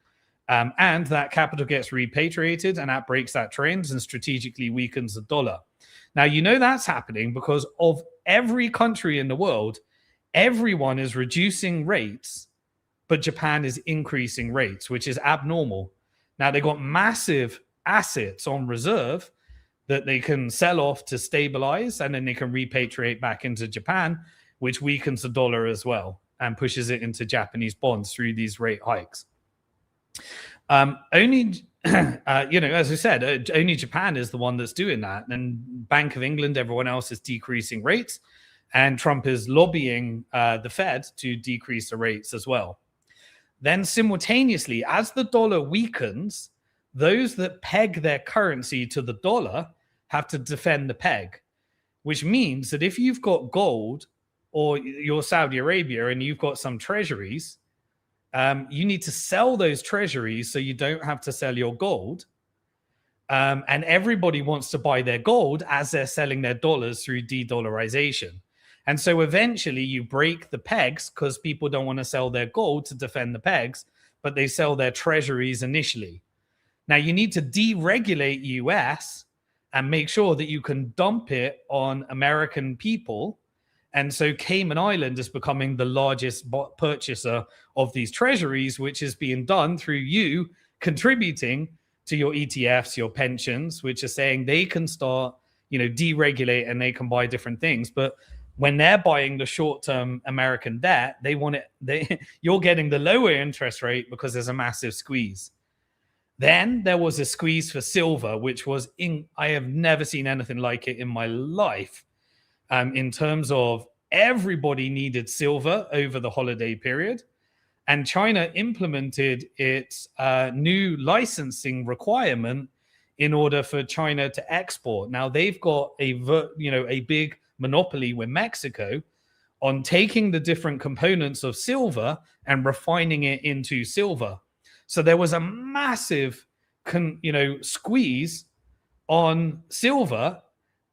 And that capital gets repatriated, and that breaks that trend and strategically weakens the dollar. Now, you know that's happening because of every country in the world, everyone is reducing rates, but Japan is increasing rates, which is abnormal. Now, they got massive assets on reserve that they can sell off to stabilize, and then they can repatriate back into Japan, which weakens the dollar as well and pushes it into Japanese bonds through these rate hikes. Only, as I said, only Japan is the one that's doing that. And Bank of England, everyone else is decreasing rates, and Trump is lobbying the Fed to decrease the rates as well. Then simultaneously, as the dollar weakens, those that peg their currency to the dollar have to defend the peg, which means that if you've got gold or you're Saudi Arabia and you've got some treasuries, you need to sell those treasuries so you don't have to sell your gold. And everybody wants to buy their gold as they're selling their dollars through de-dollarization. And so eventually you break the pegs because people don't want to sell their gold to defend the pegs, but they sell their treasuries initially. Now you need to deregulate US and make sure that you can dump it on American people. And so Cayman Island is becoming the largest purchaser of these treasuries, which is being done through you contributing to your ETFs, your pensions, which are saying they can start, deregulate and they can buy different things. But when they're buying the short-term American debt, they want it. You're getting the lower interest rate because there's a massive squeeze. Then there was a squeeze for silver, which was I have never seen anything like it in my life. In terms of everybody needed silver over the holiday period, and China implemented its new licensing requirement in order for China to export. Now they've got a big monopoly with Mexico on taking the different components of silver and refining it into silver. So there was a massive, squeeze on silver,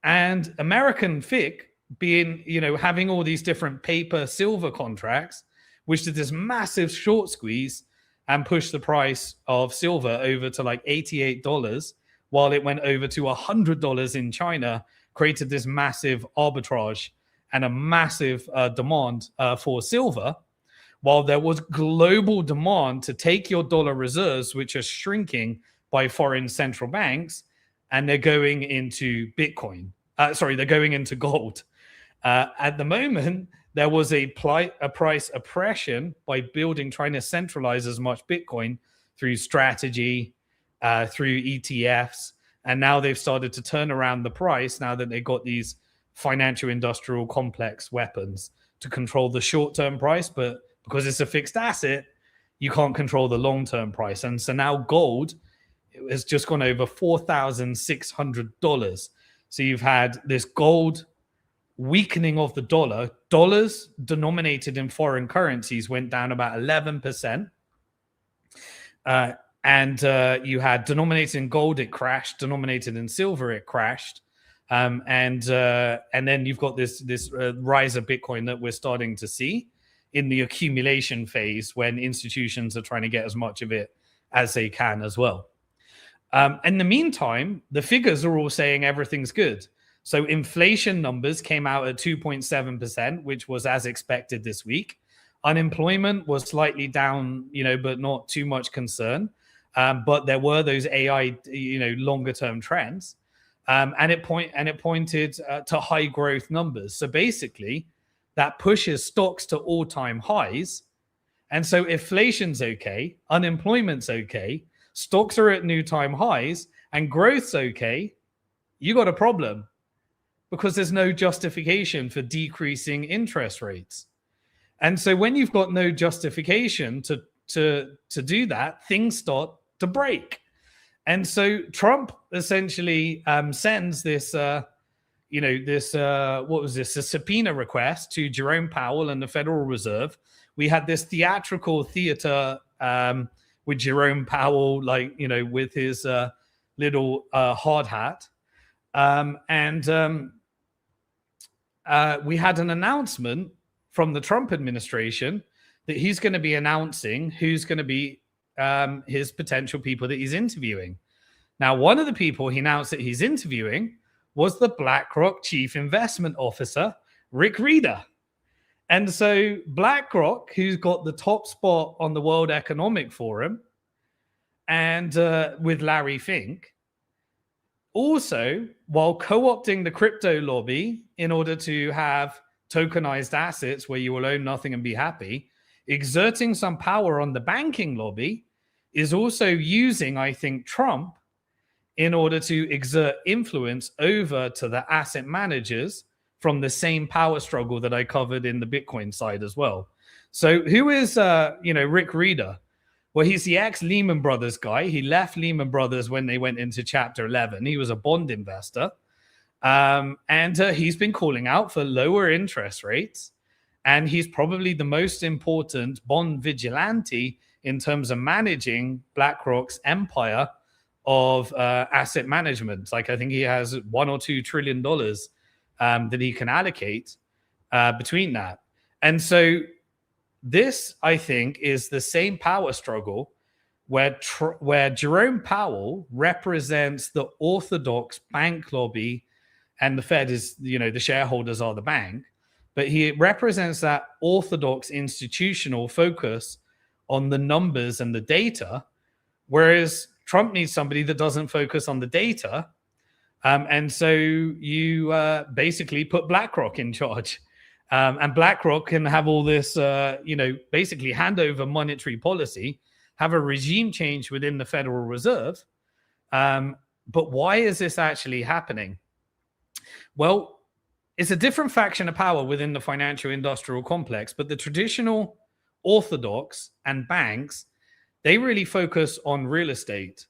and American FIC being, having all these different paper silver contracts, which did this massive short squeeze and pushed the price of silver over to like $88, while it went over to $100 in China, created this massive arbitrage and a massive demand for silver, while there was global demand to take your dollar reserves, which are shrinking by foreign central banks, and they're going into Bitcoin. They're going into gold. At the moment, there was a price oppression by trying to centralize as much Bitcoin through strategy, through ETFs. And now they've started to turn around the price now that they got these financial industrial complex weapons to control the short-term price. But because it's a fixed asset, you can't control the long-term price. And so now gold has just gone over $4,600. So you've had this gold weakening of the dollar. Dollars denominated in foreign currencies went down about 11%. And you had denominated in gold, it crashed. Denominated in silver, it crashed. And then you've got this rise of Bitcoin that we're starting to see in the accumulation phase when institutions are trying to get as much of it as they can as well. In the meantime, the figures are all saying everything's good. So inflation numbers came out at 2.7%, which was as expected this week. Unemployment was slightly down, but not too much concern. But there were those AI, longer term trends. And it pointed to high growth numbers. So basically, that pushes stocks to all-time highs. And so inflation's okay, unemployment's okay, stocks are at new time highs, and growth's okay. You got a problem because there's no justification for decreasing interest rates. And so when you've got no justification to do that, things start to break. And so Trump essentially sends this, a subpoena request to Jerome Powell and the Federal Reserve. We had this theatrical theater with Jerome Powell, like, you know, with his little hard hat. We had an announcement from the Trump administration that he's going to be announcing who's going to be his potential people that he's interviewing. Now, one of the people he announced that he's interviewing was the BlackRock Chief Investment Officer, Rick Rieder. And so BlackRock, who's got the top spot on the World Economic Forum, and with Larry Fink, also, while co-opting the crypto lobby in order to have tokenized assets where you will own nothing and be happy, exerting some power on the banking lobby, is also using, I think, Trump in order to exert influence over to the asset managers from the same power struggle that I covered in the Bitcoin side as well. So who is, Rick Rieder? Well, he's the ex-Lehman Brothers guy. He left Lehman Brothers when they went into Chapter 11. He was a bond investor. And he's been calling out for lower interest rates. And he's probably the most important bond vigilante in terms of managing BlackRock's empire of asset management. Like, I think he has $1 or $2 trillion that he can allocate between that. And so this, I think, is the same power struggle where Jerome Powell represents the orthodox bank lobby, and the Fed is, the shareholders are the bank, but he represents that orthodox institutional focus on the numbers and the data, whereas Trump needs somebody that doesn't focus on the data. And so you basically put BlackRock in charge. And BlackRock can have all this, basically hand over monetary policy, have a regime change within the Federal Reserve. But why is this actually happening? Well, it's a different faction of power within the financial industrial complex, but the traditional orthodox and banks, they really focus on real estate.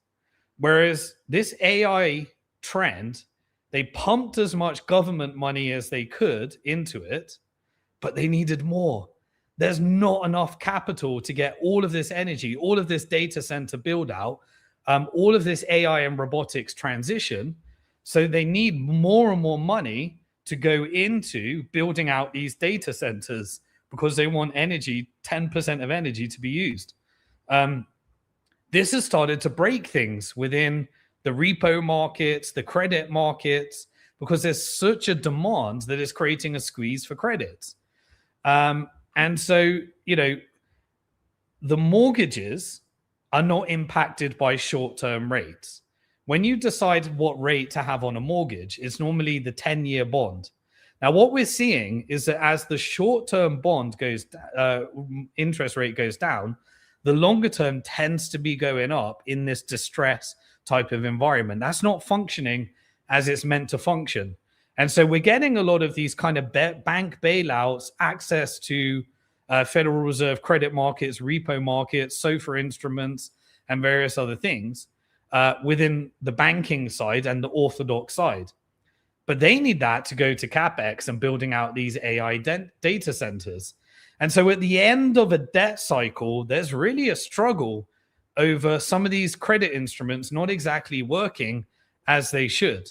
Whereas this AI trend, they pumped as much government money as they could into it, but they needed more. There's not enough capital to get all of this energy, all of this data center build out, all of this AI and robotics transition. So they need more and more money to go into building out these data centers because they want energy, 10% of energy to be used. This has started to break things within the repo markets, the credit markets, because there's such a demand that is creating a squeeze for credits. And so, the mortgages are not impacted by short-term rates. When you decide what rate to have on a mortgage, it's normally the 10-year bond. Now, what we're seeing is that as the short-term bond goes, interest rate goes down, the longer term tends to be going up in this distress type of environment. That's not functioning as it's meant to function. And so we're getting a lot of these kind of bank bailouts, access to Federal Reserve credit markets, repo markets, SOFR instruments, and various other things within the banking side and the orthodox side. But they need that to go to CapEx and building out these AI data centers. And so at the end of a debt cycle, there's really a struggle over some of these credit instruments not exactly working as they should.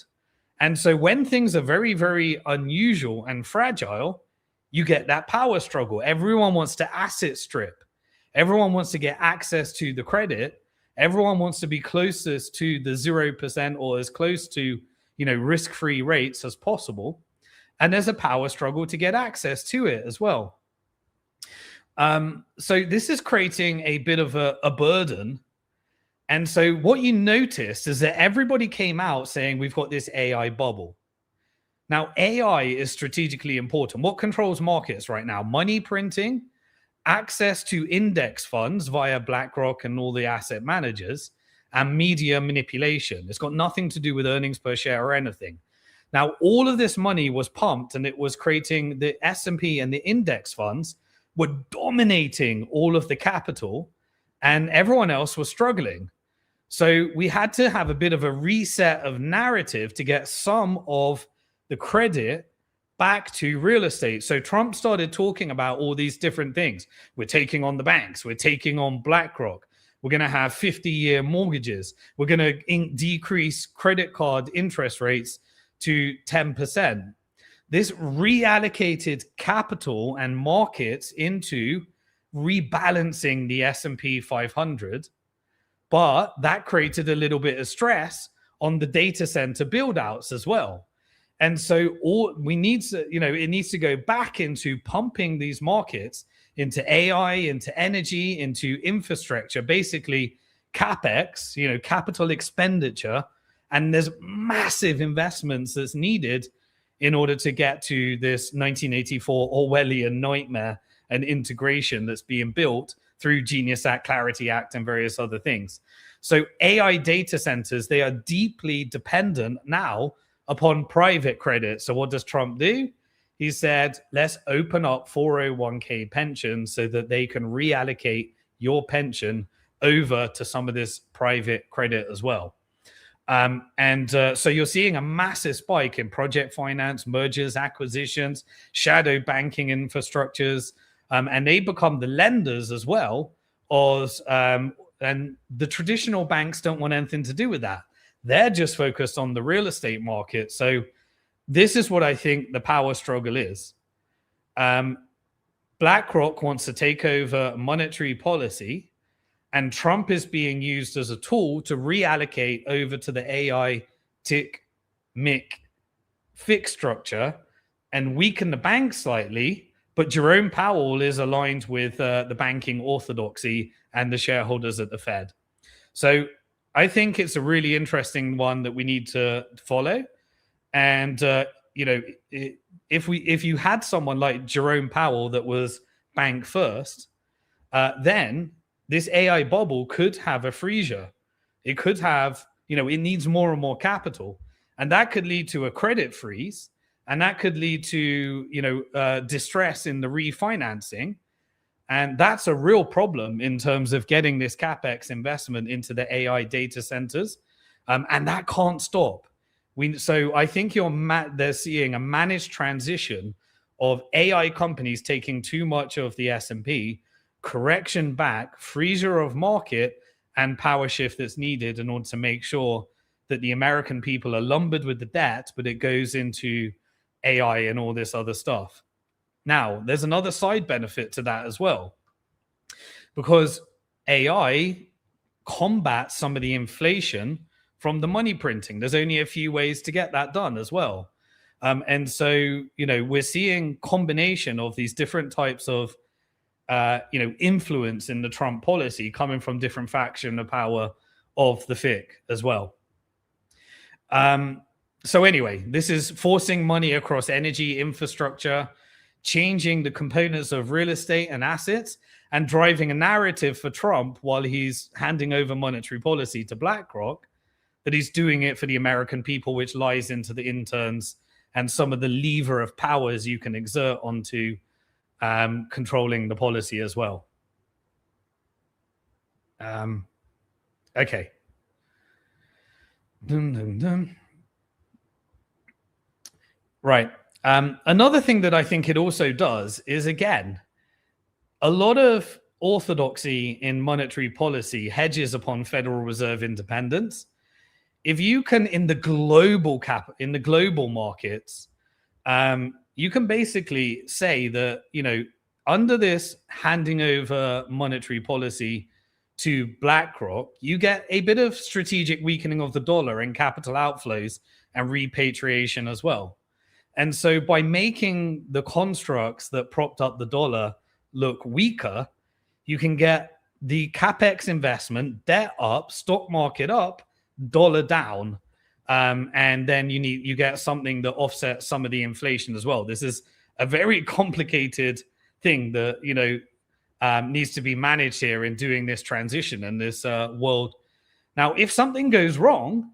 And so when things are very, very unusual and fragile, you get that power struggle. Everyone wants to asset strip. Everyone wants to get access to the credit. Everyone wants to be closest to the 0% or as close to, risk-free rates as possible. And there's a power struggle to get access to it as well. So this is creating a bit of a burden. And so what you noticed is that everybody came out saying we've got this AI bubble. Now, AI is strategically important. What controls markets right now? Money printing, access to index funds via BlackRock and all the asset managers, and media manipulation. It's got nothing to do with earnings per share or anything. Now, all of this money was pumped and it was creating the S&P and the index funds were dominating all of the capital and everyone else was struggling. So we had to have a bit of a reset of narrative to get some of the credit back to real estate. So Trump started talking about all these different things. We're taking on the banks. We're taking on BlackRock. We're going to have 50-year mortgages. We're going to decrease credit card interest rates to 10%. This reallocated capital and markets into rebalancing the S&P 500, but that created a little bit of stress on the data center build outs as well. And so we need to, it needs to go back into pumping these markets into AI, into energy, into infrastructure, basically CapEx, capital expenditure. And there's massive investments that's needed in order to get to this 1984 Orwellian nightmare and integration that's being built through Genius Act, Clarity Act, and various other things. So AI data centers, they are deeply dependent now upon private credit. So what does Trump do? He said, let's open up 401k pensions so that they can reallocate your pension over to some of this private credit as well. So you're seeing a massive spike in project finance, mergers, acquisitions, shadow banking infrastructures, and they become the lenders as well. And the traditional banks don't want anything to do with that. They're just focused on the real estate market. So this is what I think the power struggle is. BlackRock wants to take over monetary policy, and Trump is being used as a tool to reallocate over to the AI tick mick fix structure and weaken the bank slightly. But Jerome Powell is aligned with the banking orthodoxy and the shareholders at the Fed. So I think it's a really interesting one that we need to follow. And, if you had someone like Jerome Powell that was bank first, then this AI bubble could have a freezer. It could have, it needs more and more capital. And that could lead to a credit freeze. And that could lead to, distress in the refinancing. And that's a real problem in terms of getting this CapEx investment into the AI data centers. And that can't stop. So I think they're seeing a managed transition of AI companies taking too much of the S&P, correction back, freezer of market, and power shift that's needed in order to make sure that the American people are lumbered with the debt, but it goes into AI and all this other stuff. Now, there's another side benefit to that as well, because AI combats some of the inflation from the money printing. There's only a few ways to get that done as well. And so, we're seeing combination of these different types of, influence in the Trump policy coming from different faction of power of the FIC as well. So anyway, this is forcing money across energy infrastructure, changing the components of real estate and assets, and driving a narrative for Trump while he's handing over monetary policy to BlackRock, that he's doing it for the American people, which lies into the interns and some of the lever of powers you can exert onto controlling the policy as well. Okay. Right. Another thing that I think it also does is, again, a lot of orthodoxy in monetary policy hedges upon Federal Reserve independence. If you can, in the global markets, you can basically say that, under this handing over monetary policy to BlackRock, you get a bit of strategic weakening of the dollar and capital outflows and repatriation as well. And so by making the constructs that propped up the dollar look weaker, you can get the CapEx investment, debt up, stock market up, dollar down. And then you get something that offsets some of the inflation as well. This is a very complicated thing that, needs to be managed here in doing this transition in this world. Now, if something goes wrong,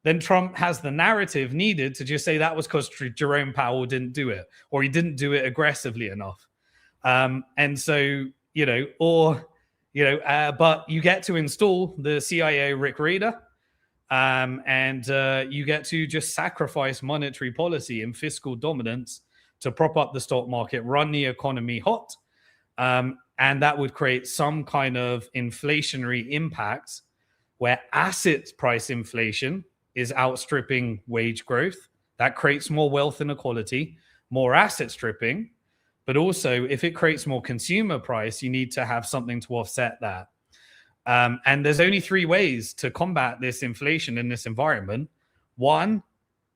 then Trump has the narrative needed to just say that was because Jerome Powell didn't do it, or he didn't do it aggressively enough. And so, but you get to install the CIO Rick Rader, and you get to just sacrifice monetary policy and fiscal dominance to prop up the stock market, run the economy hot. And that would create some kind of inflationary impact where asset price inflation is outstripping wage growth. That creates more wealth inequality, more asset stripping. But also, if it creates more consumer price, you need to have something to offset that. And there's only three ways to combat this inflation in this environment. One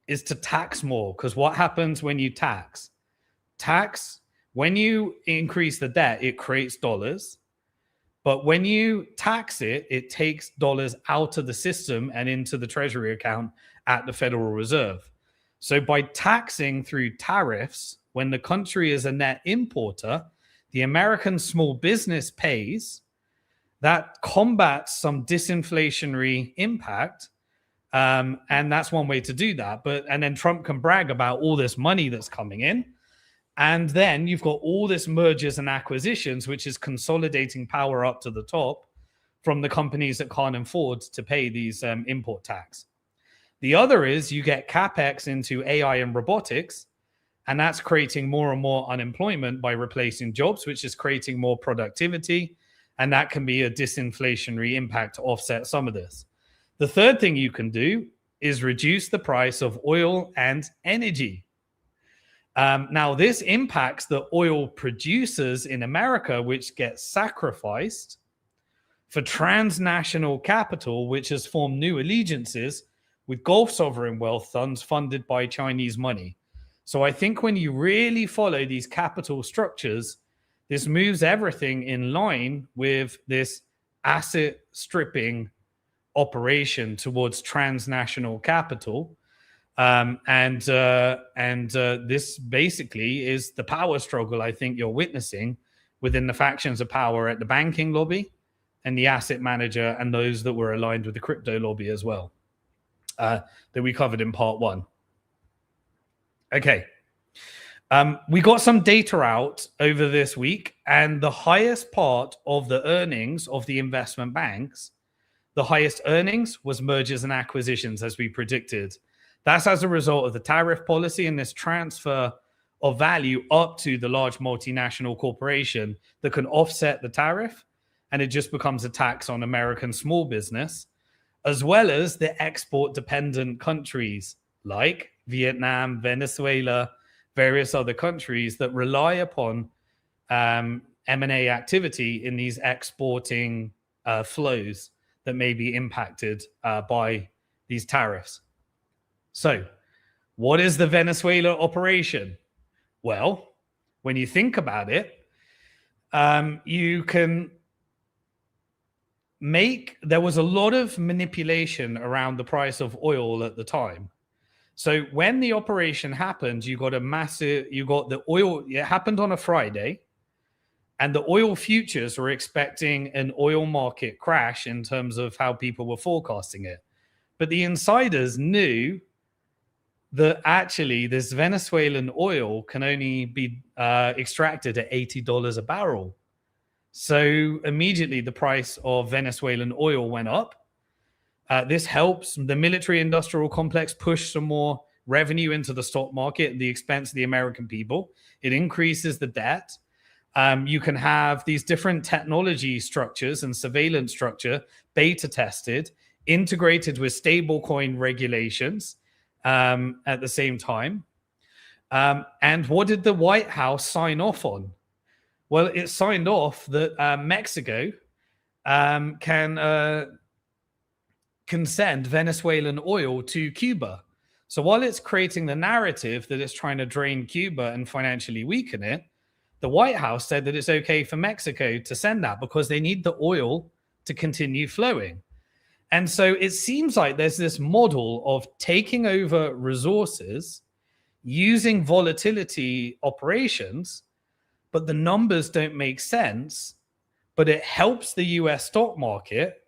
is to tax more, because what happens when you tax? When you increase the debt, it creates dollars. But when you tax it, it takes dollars out of the system and into the treasury account at the Federal Reserve. So by taxing through tariffs, when the country is a net importer, the American small business pays. That combats some disinflationary impact. And that's one way to do that. And then Trump can brag about all this money that's coming in. And then you've got all this mergers and acquisitions, which is consolidating power up to the top from the companies that can't afford to pay these import tax. The other is you get capex into AI and robotics, and that's creating more and more unemployment by replacing jobs, which is creating more productivity. And that can be a disinflationary impact to offset some of this. The third thing you can do is reduce the price of oil and energy. Now, this impacts the oil producers in America, which get sacrificed for transnational capital, which has formed new allegiances with Gulf sovereign wealth funds funded by Chinese money. So I think when you really follow these capital structures, this moves everything in line with this asset stripping operation towards transnational capital. This basically is the power struggle I think you're witnessing within the factions of power at the banking lobby and the asset manager and those that were aligned with the crypto lobby as well, that we covered in part one. Okay. We got some data out over this week, and the highest part of the earnings of the investment banks, the highest earnings was mergers and acquisitions, as we predicted. That's as a result of the tariff policy and this transfer of value up to the large multinational corporation that can offset the tariff, and it just becomes a tax on American small business, as well as the export-dependent countries like Vietnam, Venezuela, various other countries that rely upon M&A activity in these exporting flows that may be impacted by these tariffs. So what is the Venezuela operation? Well, when you think about it, you can there was a lot of manipulation around the price of oil at the time. So when the operation happened, you got the oil, it happened on a Friday, and the oil futures were expecting an oil market crash in terms of how people were forecasting it. But the insiders knew that actually this Venezuelan oil can only be extracted at $80 a barrel. So immediately the price of Venezuelan oil went up. This helps the military industrial complex push some more revenue into the stock market at the expense of the American people. It increases the debt. You can have these different technology structures and surveillance structure beta tested, integrated with stablecoin regulations at the same time. And what did the White House sign off on? Well, it signed off that Mexico can send Venezuelan oil to Cuba. So while it's creating the narrative that it's trying to drain Cuba and financially weaken it, the White House said that it's okay for Mexico to send that because they need the oil to continue flowing. And so it seems like there's this model of taking over resources, using volatility operations, but the numbers don't make sense, but it helps the US stock market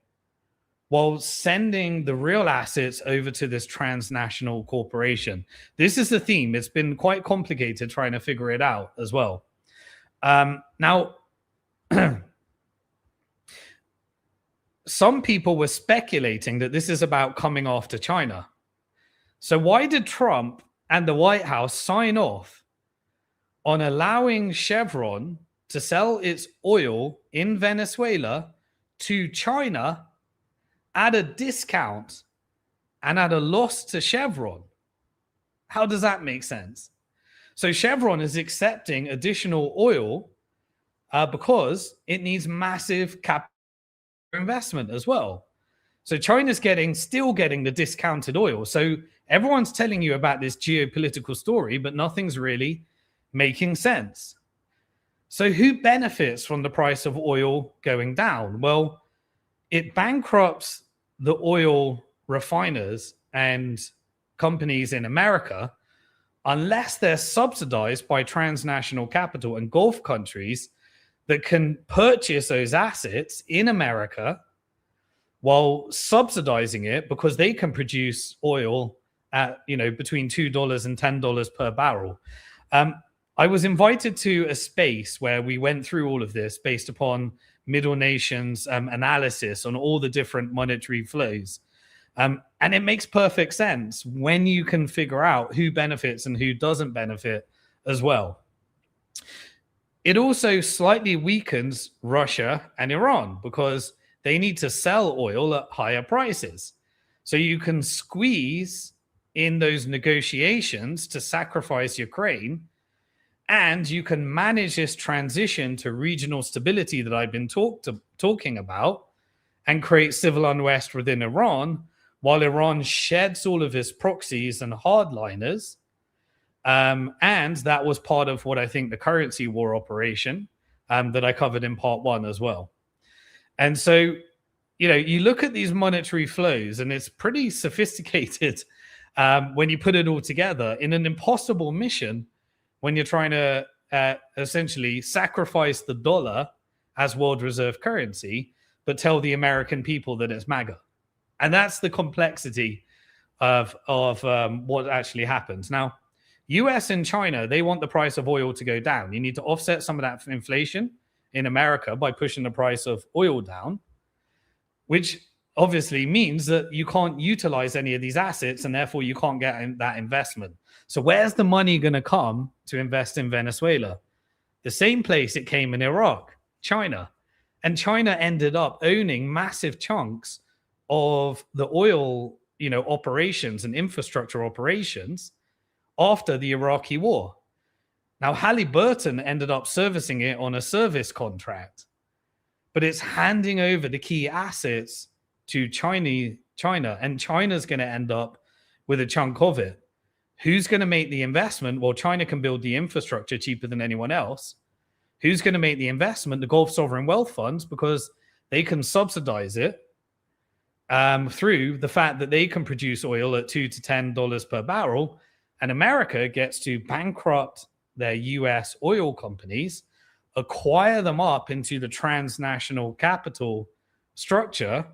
while sending the real assets over to this transnational corporation. This is the theme. It's been quite complicated trying to figure it out as well. Now, some people were speculating that this is about coming after China. So why did Trump and the White House sign off on allowing Chevron to sell its oil in Venezuela to China at a discount and at a loss to Chevron. How does that make sense? So Chevron is accepting additional oil because it needs massive capital investment as well. So China's still getting the discounted oil. So everyone's telling you about this geopolitical story, but nothing's really making sense. So who benefits from the price of oil going down? Well, it bankrupts the oil refiners and companies in America unless they're subsidized by transnational capital and Gulf countries that can purchase those assets in America while subsidizing it because they can produce oil at, between $2 and $10 per barrel. I was invited to a space where we went through all of this based upon Middle Nations analysis on all the different monetary flows. And it makes perfect sense when you can figure out who benefits and who doesn't benefit as well. It also slightly weakens Russia and Iran because they need to sell oil at higher prices. So you can squeeze in those negotiations to sacrifice Ukraine, and you can manage this transition to regional stability that I've been talking about and create civil unrest within Iran while Iran sheds all of its proxies and hardliners. And that was part of what I think the currency war operation that I covered in part 1 as well. And so, you look at these monetary flows and it's pretty sophisticated when you put it all together in an impossible mission when you're trying to essentially sacrifice the dollar as world reserve currency, but tell the American people that it's MAGA. And that's the complexity of what actually happens. Now, US and China, they want the price of oil to go down. You need to offset some of that inflation in America by pushing the price of oil down, which obviously means that you can't utilize any of these assets and therefore you can't get that investment. So where's the money going to come to invest in Venezuela? The same place it came in Iraq, China. And China ended up owning massive chunks of the oil, operations and infrastructure operations after the Iraqi war. Now, Halliburton ended up servicing it on a service contract, but it's handing over the key assets to China, and China's going to end up with a chunk of it. Who's going to make the investment? Well, China can build the infrastructure cheaper than anyone else. Who's going to make the investment? The Gulf Sovereign Wealth Funds, because they can subsidize it through the fact that they can produce oil at $2 to $10 per barrel, and America gets to bankrupt their US oil companies, acquire them up into the transnational capital structure,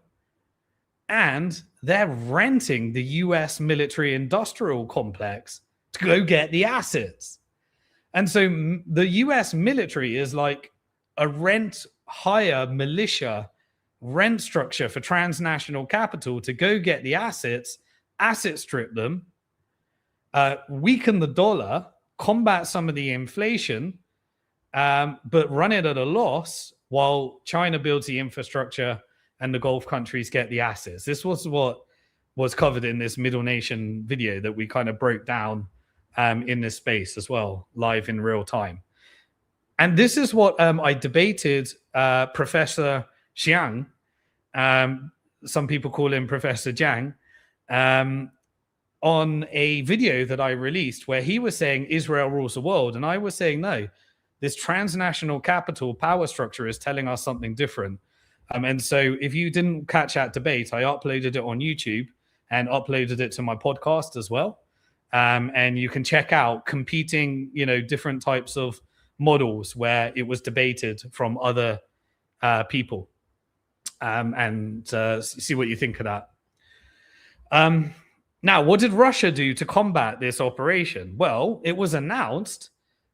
and they're renting the US military industrial complex to go get the assets. And so the US military is like a rent hire militia rent structure for transnational capital to go get the assets, asset strip them, weaken the dollar, combat some of the inflation, but run it at a loss while China builds the infrastructure and the Gulf countries get the assets. This was what was covered in this Middle Nation video that we kind of broke down in this space as well, live in real time. And this is what I debated Professor Xiang, some people call him Professor Jiang, on a video that I released where he was saying Israel rules the world. And I was saying, no, this transnational capital power structure is telling us something different. And so if you didn't catch that debate, I uploaded it on YouTube and uploaded it to my podcast as well. And you can check out competing, different types of models where it was debated from other people, and see what you think of that. Now, what did Russia do to combat this operation? Well, it was announced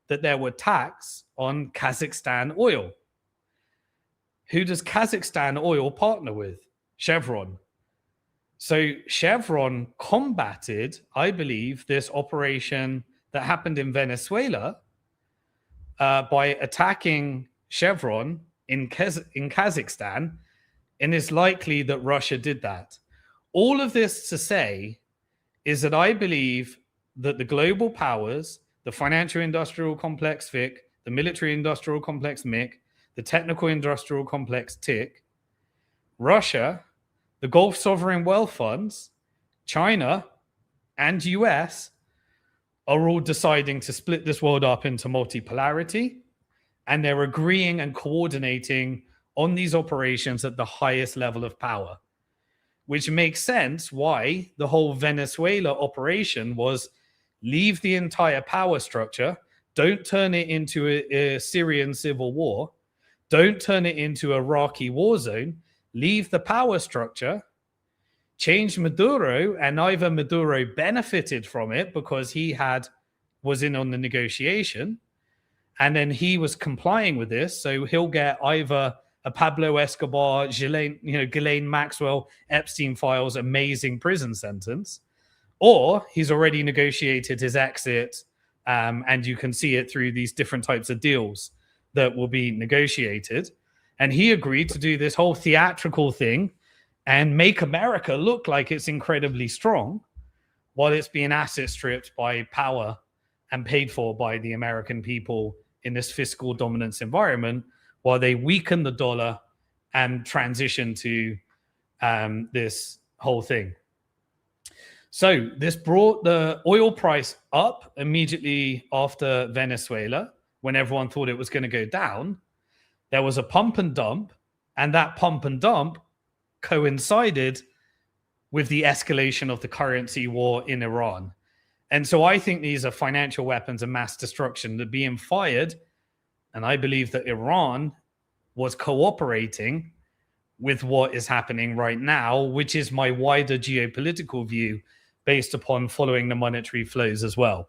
that there were taxes on Kazakhstan oil. Who does Kazakhstan oil partner with? Chevron. So Chevron combated, I believe, this operation that happened in Venezuela by attacking Chevron in Kazakhstan, and it's likely that Russia did that. All of this to say is that I believe that the global powers, the financial industrial complex FIC, the military industrial complex MIC, the technical industrial complex TIC, Russia, the Gulf sovereign wealth funds, China, and US are all deciding to split this world up into multipolarity, and they're agreeing and coordinating on these operations at the highest level of power, which makes sense why the whole Venezuela operation was leave the entire power structure, don't turn it into a Syrian civil war, don't turn it into an Iraqi war zone, leave the power structure, change Maduro, and either Maduro benefited from it because he was in on the negotiation, and then he was complying with this, so he'll get either a Pablo Escobar, Ghislaine Maxwell, Epstein files, amazing prison sentence, or he's already negotiated his exit, and you can see it through these different types of deals that will be negotiated. And he agreed to do this whole theatrical thing and make America look like it's incredibly strong while it's being asset stripped by power and paid for by the American people in this fiscal dominance environment, while they weaken the dollar and transition to this whole thing. So this brought the oil price up immediately after Venezuela, when everyone thought it was going to go down. There was a pump and dump, and that pump and dump coincided with the escalation of the currency war in Iran. And so I think these are financial weapons of mass destruction that are being fired. And I believe that Iran was cooperating with what is happening right now, which is my wider geopolitical view based upon following the monetary flows as well.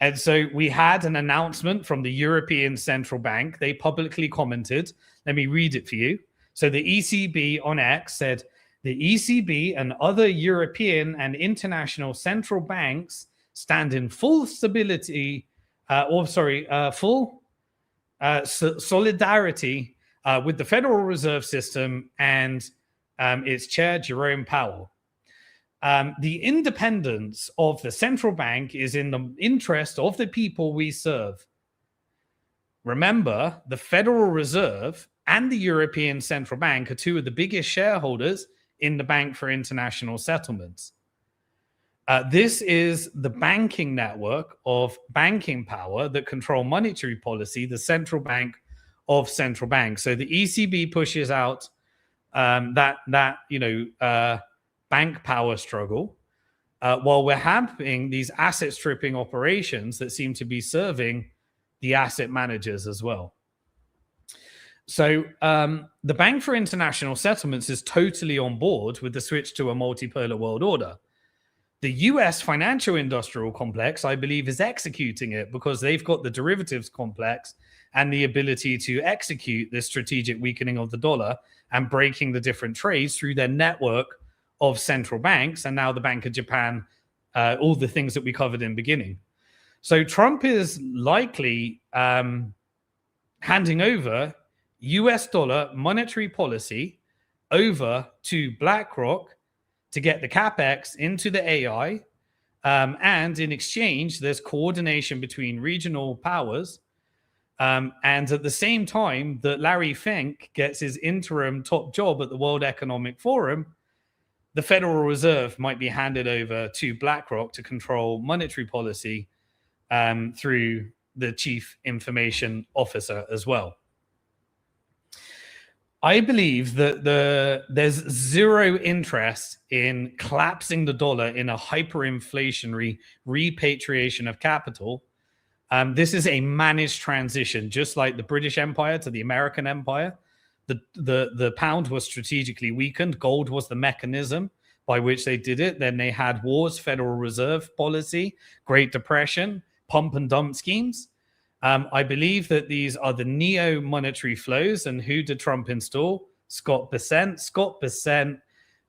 And so we had an announcement from the European Central Bank. They publicly commented. Let me read it for you. So the ECB on X said, the ECB and other European and international central banks stand in full solidarity with the Federal Reserve System and its chair, Jerome Powell. The independence of the central bank is in the interest of the people we serve. Remember, the Federal Reserve and the European Central Bank are two of the biggest shareholders in the Bank for International Settlements. This is the banking network of banking power that control monetary policy, the central bank of central banks. So the ECB pushes out bank power struggle, while we're having these asset stripping operations that seem to be serving the asset managers as well. So the Bank for International Settlements is totally on board with the switch to a multipolar world order. The US financial industrial complex, I believe, is executing it because they've got the derivatives complex and the ability to execute this strategic weakening of the dollar and breaking the different trades through their network of central banks, and now the Bank of Japan, all the things that we covered in the beginning. So Trump is likely handing over US dollar monetary policy over to BlackRock to get the CapEx into the AI. And in exchange, there's coordination between regional powers. And at the same time that Larry Fink gets his interim top job at the World Economic Forum, the Federal Reserve might be handed over to BlackRock to control monetary policy through the Chief Information Officer as well. I believe that there's zero interest in collapsing the dollar in a hyperinflationary repatriation of capital. This is a managed transition, just like the British Empire to the American Empire. The pound was strategically weakened. Gold was the mechanism by which they did it. Then they had wars, Federal Reserve policy, Great Depression, pump and dump schemes. I believe that these are the neo-monetary flows. And who did Trump install? Scott Bessent. Scott Bessent,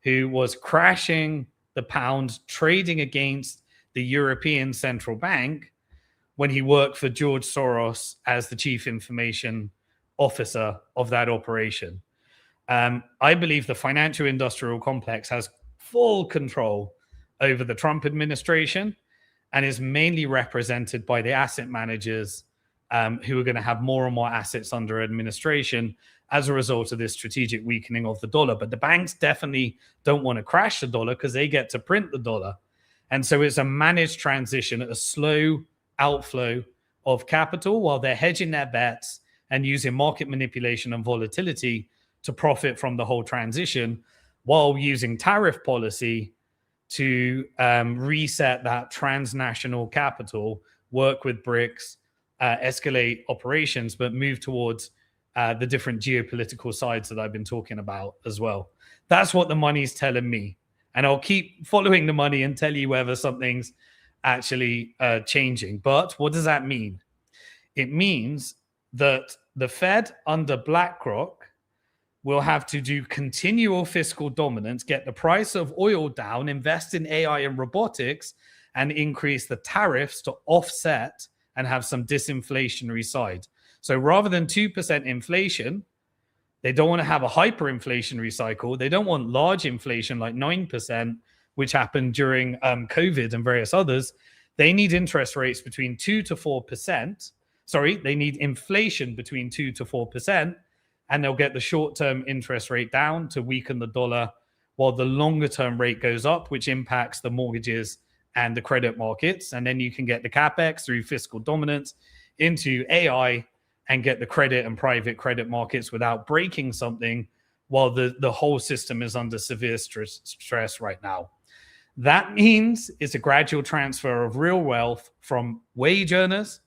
who was crashing the pound, trading against the European Central Bank when he worked for George Soros as the chief information officer of that operation. I believe the financial industrial complex has full control over the Trump administration and is mainly represented by the asset managers who are going to have more and more assets under administration as a result of this strategic weakening of the dollar. But the banks definitely don't want to crash the dollar because they get to print the dollar. And so it's a managed transition, a slow outflow of capital while they're hedging their bets and using market manipulation and volatility to profit from the whole transition, while using tariff policy to reset that transnational capital, work with BRICS, escalate operations, but move towards the different geopolitical sides that I've been talking about as well. That's what the money's telling me. And I'll keep following the money and tell you whether something's actually changing. But what does that mean? It means that the Fed under BlackRock will have to do continual fiscal dominance, get the price of oil down, invest in AI and robotics, and increase the tariffs to offset and have some disinflationary side. So rather than 2% inflation, they don't want to have a hyperinflationary cycle. They don't want large inflation like 9%, which happened during COVID and various others. They need interest rates between 2 to 4%. Sorry, they need inflation between 2 to 4%, and they'll get the short-term interest rate down to weaken the dollar while the longer-term rate goes up, which impacts the mortgages and the credit markets. And then you can get the capex through fiscal dominance into AI and get the credit and private credit markets without breaking something while the whole system is under severe stress right now. That means it's a gradual transfer of real wealth from wage earners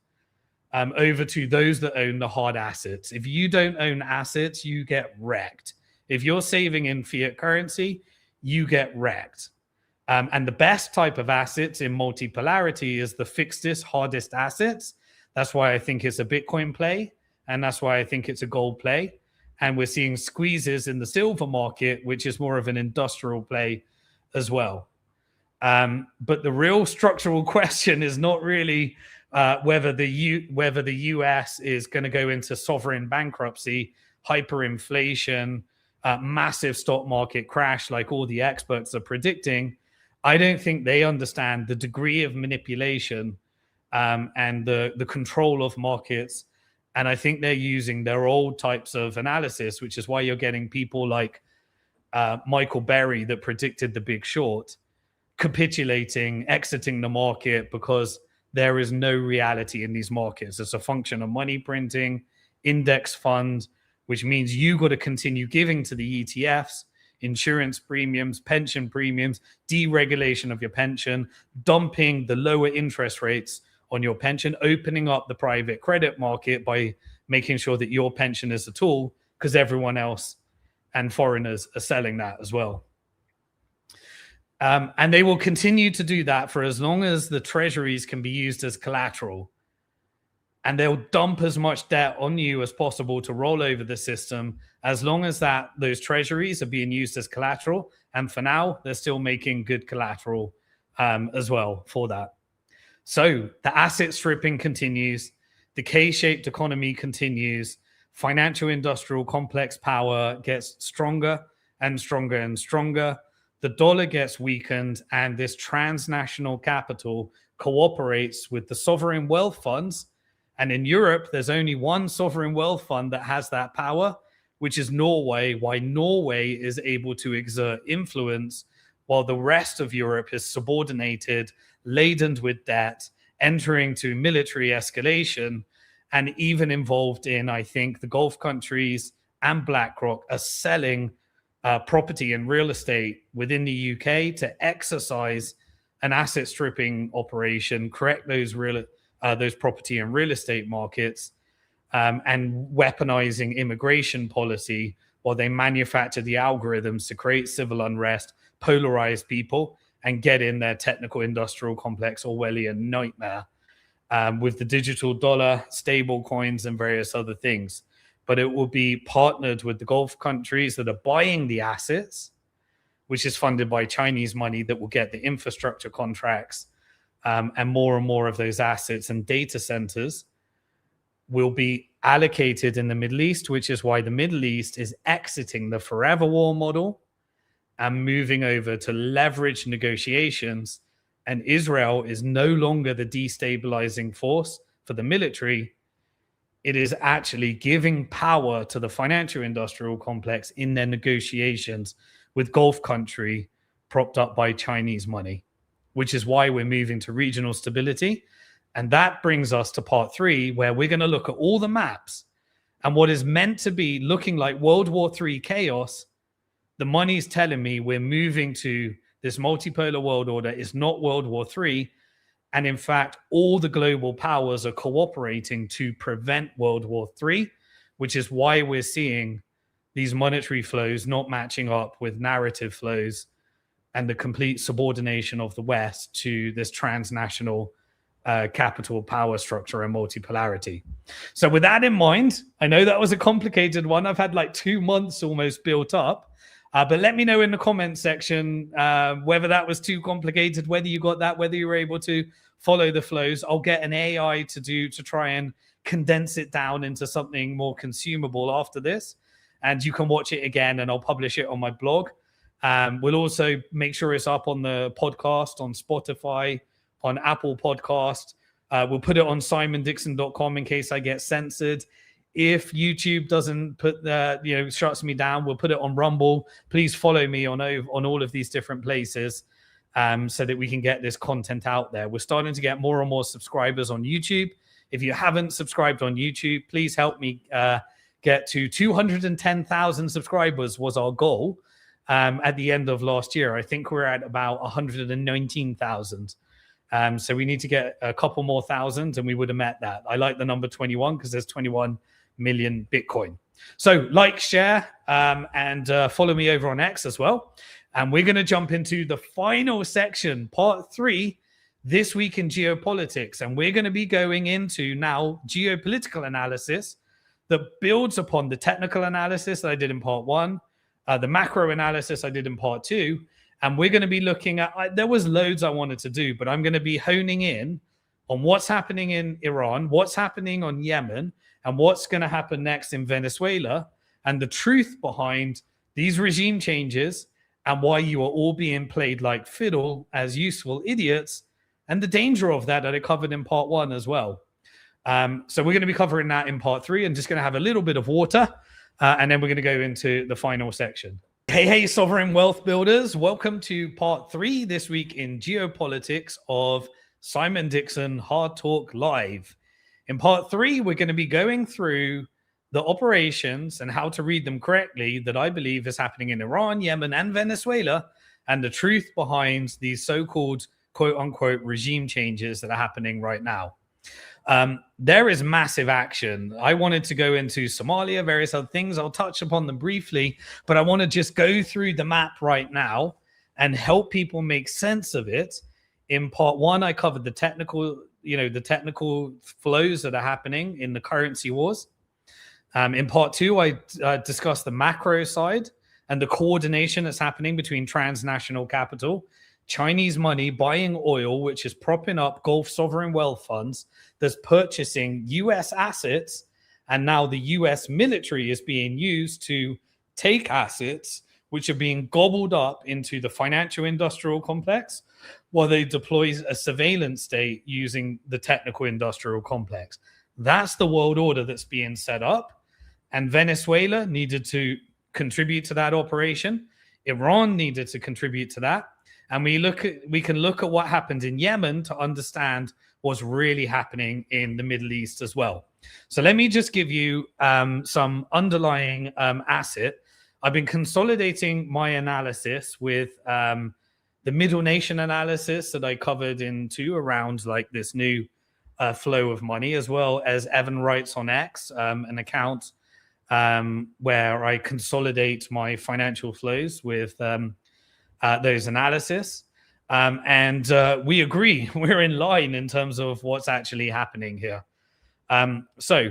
over to those that own the hard assets. If you don't own assets, you get wrecked. If you're saving in fiat currency, you get wrecked. And the best type of assets in multipolarity is the fixedest, hardest assets. That's why I think it's a Bitcoin play. And that's why I think it's a gold play. And we're seeing squeezes in the silver market, which is more of an industrial play as well. But the real structural question is not really whether the US is going to go into sovereign bankruptcy, hyperinflation, massive stock market crash like all the experts are predicting. I don't think they understand the degree of manipulation and the control of markets. And I think they're using their old types of analysis, which is why you're getting people like Michael Berry that predicted the Big Short capitulating, exiting the market because there is no reality in these markets. It's a function of money printing, index fund, which means you got to continue giving to the ETFs, insurance premiums, pension premiums, deregulation of your pension, dumping the lower interest rates on your pension, opening up the private credit market by making sure that your pension is a tool because everyone else and foreigners are selling that as well. And they will continue to do that for as long as the treasuries can be used as collateral. And they'll dump as much debt on you as possible to roll over the system, as long as those treasuries are being used as collateral. And for now, they're still making good collateral as well for that. So the asset stripping continues. The K-shaped economy continues. Financial industrial complex power gets stronger and stronger and stronger. The dollar gets weakened, and this transnational capital cooperates with the sovereign wealth funds. And in Europe, there's only one sovereign wealth fund that has that power, which is Norway. Why Norway is able to exert influence while the rest of Europe is subordinated, laden with debt, entering to military escalation, and even involved in, I think, the Gulf countries and BlackRock are selling property and real estate within the UK to exercise an asset stripping operation, correct those property and real estate markets, and weaponizing immigration policy while they manufacture the algorithms to create civil unrest, polarize people, and get in their technical industrial complex Orwellian nightmare with the digital dollar, stable coins, and various other things. But it will be partnered with the Gulf countries that are buying the assets, which is funded by Chinese money that will get the infrastructure contracts, and more of those assets and data centers will be allocated in the Middle East, which is why the Middle East is exiting the forever war model and moving over to leverage negotiations. And Israel is no longer the destabilizing force for the military. It is actually giving power to the financial industrial complex in their negotiations with Gulf country propped up by Chinese money, which is why we're moving to regional stability. And that brings us to part 3, where we're going to look at all the maps and what is meant to be looking like World War III chaos. The money's telling me we're moving to this multipolar world order. It's not World War III. And in fact, all the global powers are cooperating to prevent World War III, which is why we're seeing these monetary flows not matching up with narrative flows and the complete subordination of the West to this transnational capital power structure and multipolarity. So with that in mind, I know that was a complicated one. I've had like 2 months almost built up. But let me know in the comment section whether that was too complicated, whether you got that, whether you were able to follow the flows. I'll get an AI to try and condense it down into something more consumable after this. And you can watch it again, and I'll publish it on my blog. We'll also make sure it's up on the podcast, on Spotify, on Apple Podcast. We'll put it on SimonDixon.com in case I get censored. If YouTube doesn't put shuts me down, we'll put it on Rumble. Please follow me on all of these different places so that we can get this content out there. We're starting to get more and more subscribers on YouTube. If you haven't subscribed on YouTube, please help me get to 210,000 subscribers was our goal at the end of last year. I think we're at about 119,000. So we need to get a couple more thousand, and we would have met that. I like the number 21 because there's 21 million Bitcoin. So like, share, and follow me over on X as well. And we're going to jump into the final section, part 3, this week in geopolitics. And we're going to be going into now geopolitical analysis that builds upon the technical analysis that I did in part 1, the macro analysis I did in part 2. And we're going to be looking at, there was loads I wanted to do, but I'm going to be honing in on what's happening in Iran, what's happening on Yemen, and what's going to happen next in Venezuela, and the truth behind these regime changes and why you are all being played like fiddle as useful idiots, and the danger of that I covered in part 1 as well. So we're going to be covering that in part 3, and just going to have a little bit of water, and then we're going to go into the final section. Hey, sovereign wealth builders. Welcome to part 3 this week in geopolitics of Simon Dixon Hard Talk Live. In part 3, we're going to be going through the operations and how to read them correctly that I believe is happening in Iran, Yemen, and Venezuela, and the truth behind these so-called quote-unquote regime changes that are happening right now. There is massive action. I wanted to go into Somalia, various other things. I'll touch upon them briefly, but I want to just go through the map right now and help people make sense of it. In part 1, I covered the technical, the technical flows that are happening in the currency wars. In part 2, I discussed the macro side and the coordination that's happening between transnational capital, Chinese money buying oil, which is propping up Gulf sovereign wealth funds, that's purchasing US assets, and now the US military is being used to take assets which are being gobbled up into the financial industrial complex while they deploy a surveillance state using the technical industrial complex. That's the world order that's being set up, and Venezuela needed to contribute to that operation. Iran needed to contribute to that. And we can look at what happened in Yemen to understand what's really happening in the Middle East as well. So let me just give you some underlying asset. I've been consolidating my analysis with the middle nation analysis that I covered into around like this new flow of money, as well as Evan writes on X, an account where I consolidate my financial flows with those analysis. And we agree, we're in line in terms of what's actually happening here. So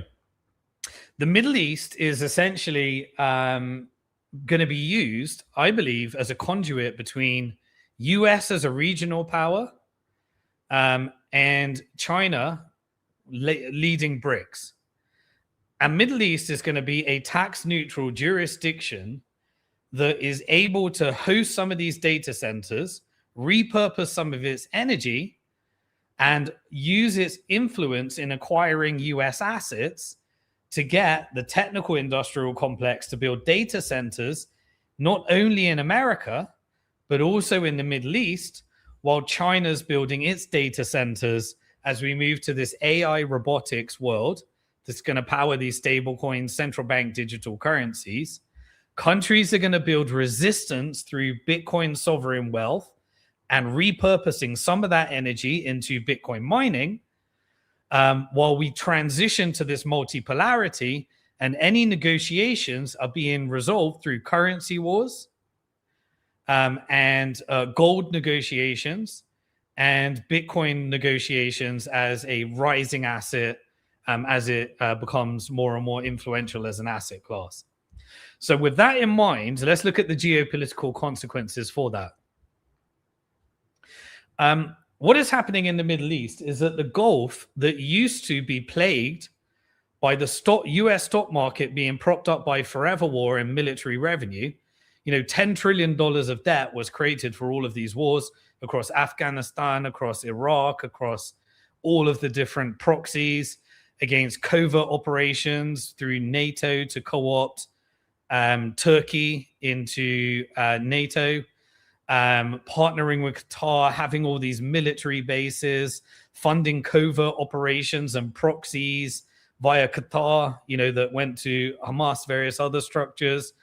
the Middle East is essentially going to be used, I believe, as a conduit between US as a regional power and China leading BRICS. And Middle East is going to be a tax-neutral jurisdiction that is able to host some of these data centers, repurpose some of its energy, and use its influence in acquiring US assets to get the technical industrial complex to build data centers, not only in America, but also in the Middle East, while China's building its data centers as we move to this AI robotics world that's going to power these stablecoins, central bank digital currencies. Countries are going to build resistance through Bitcoin sovereign wealth and repurposing some of that energy into Bitcoin mining, while we transition to this multipolarity, and any negotiations are being resolved through currency wars and gold negotiations and Bitcoin negotiations as a rising asset as it becomes more and more influential as an asset class. So with that in mind, let's look at the geopolitical consequences for that. What is happening in the Middle East is that the Gulf that used to be plagued by the US stock market being propped up by forever war and military revenue, $10 trillion of debt was created for all of these wars across Afghanistan, across Iraq, across all of the different proxies, against covert operations through NATO to co-opt Turkey into NATO, partnering with Qatar, having all these military bases, funding covert operations and proxies via Qatar, that went to Hamas, various other structures,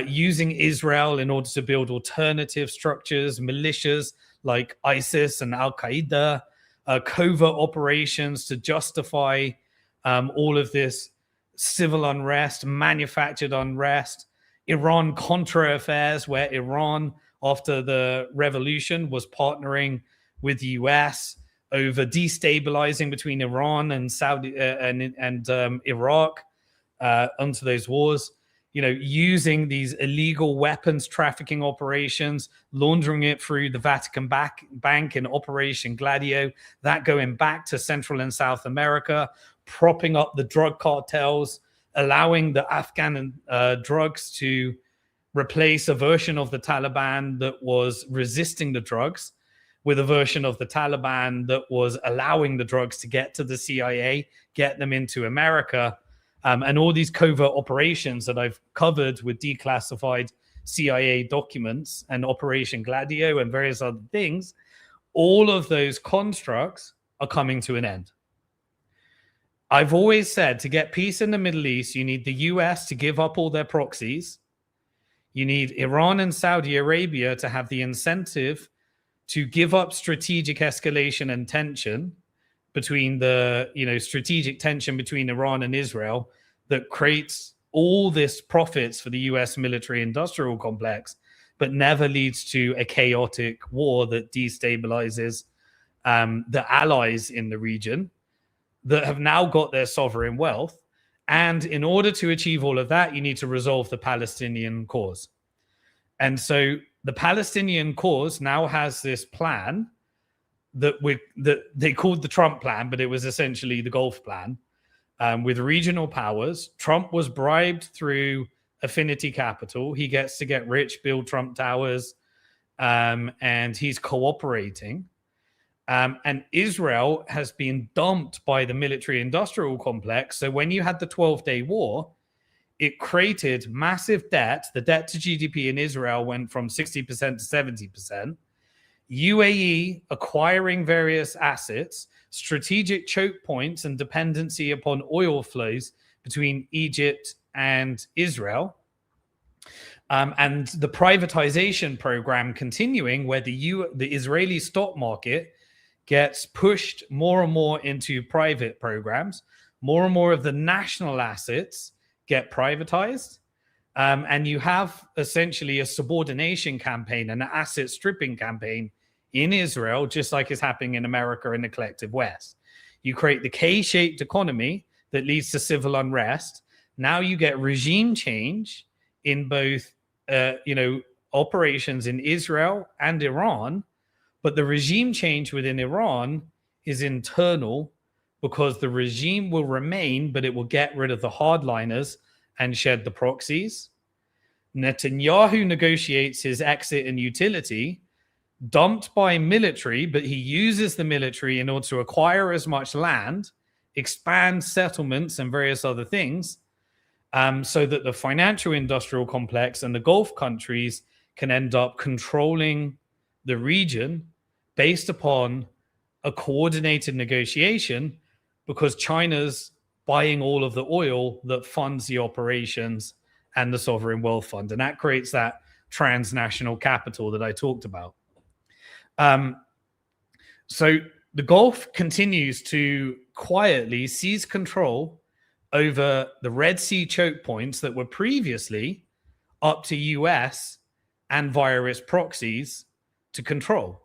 using Israel in order to build alternative structures, militias like ISIS and Al-Qaeda, covert operations to justify all of this civil unrest, manufactured unrest, Iran-Contra affairs, where Iran, after the revolution, was partnering with the US over destabilizing between Iran and Saudi and Iraq onto those wars. Using these illegal weapons trafficking operations, laundering it through the Vatican Bank in Operation Gladio, that going back to Central and South America, propping up the drug cartels, allowing the Afghan drugs to replace a version of the Taliban that was resisting the drugs with a version of the Taliban that was allowing the drugs to get to the CIA, get them into America. And all these covert operations that I've covered with declassified CIA documents and Operation Gladio and various other things, all of those constructs are coming to an end. I've always said to get peace in the Middle East, you need the US to give up all their proxies. You need Iran and Saudi Arabia to have the incentive to give up strategic escalation and tension between the, strategic tension between Iran and Israel that creates all this profits for the US military industrial complex, but never leads to a chaotic war that destabilizes the allies in the region that have now got their sovereign wealth. And in order to achieve all of that, you need to resolve the Palestinian cause. And so the Palestinian cause now has this plan that they called the Trump plan, but it was essentially the Gulf plan, with regional powers. Trump was bribed through affinity capital. He gets to get rich, build Trump towers, and he's cooperating. And Israel has been dumped by the military-industrial complex. So when you had the 12-day war, it created massive debt. The debt to GDP in Israel went from 60% to 70%. UAE acquiring various assets, strategic choke points and dependency upon oil flows between Egypt and Israel. And the privatization program continuing, where the Israeli stock market gets pushed more and more into private programs. More and more of the national assets get privatized. And you have essentially a subordination campaign, an asset stripping campaign in Israel, just like is happening in America and the collective West. You create the K-shaped economy that leads to civil unrest. Now you get regime change in both, operations in Israel and Iran. But the regime change within Iran is internal, because the regime will remain, but it will get rid of the hardliners and shed the proxies. Netanyahu negotiates his exit and utility, dumped by military, but he uses the military in order to acquire as much land, expand settlements and various other things, so that the financial industrial complex and the Gulf countries can end up controlling the region based upon a coordinated negotiation, because China's buying all of the oil that funds the operations and the sovereign wealth fund. And that creates that transnational capital that I talked about. So the Gulf continues to quietly seize control over the Red Sea choke points that were previously up to US and via its proxies to control.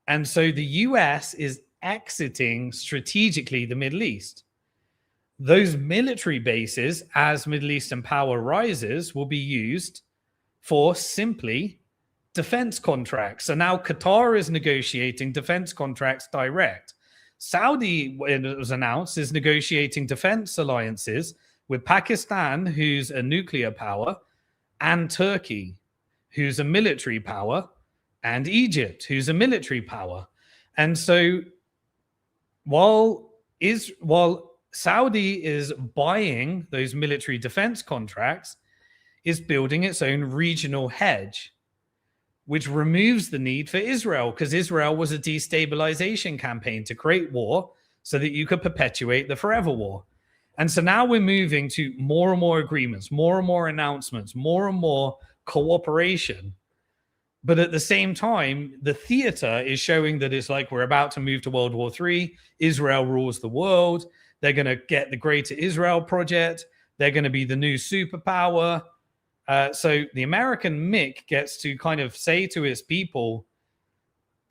And so the US is exiting strategically the Middle East. Those military bases, as Middle Eastern power rises, will be used for simply defense contracts. So now Qatar is negotiating defense contracts direct. Saudi, when it was announced, is negotiating defense alliances with Pakistan, who's a nuclear power, and Turkey, who's a military power, and Egypt, who's a military power. And so while Saudi is buying those military defense contracts, is building its own regional hedge, which removes the need for Israel, because Israel was a destabilization campaign to create war so that you could perpetuate the forever war. And so now we're moving to more and more agreements, more and more announcements, more and more cooperation. But at the same time, the theater is showing that it's like we're about to move to World War III. Israel rules the world. They're going to get the Greater Israel Project. They're going to be the new superpower. So the American MIC gets to kind of say to its people,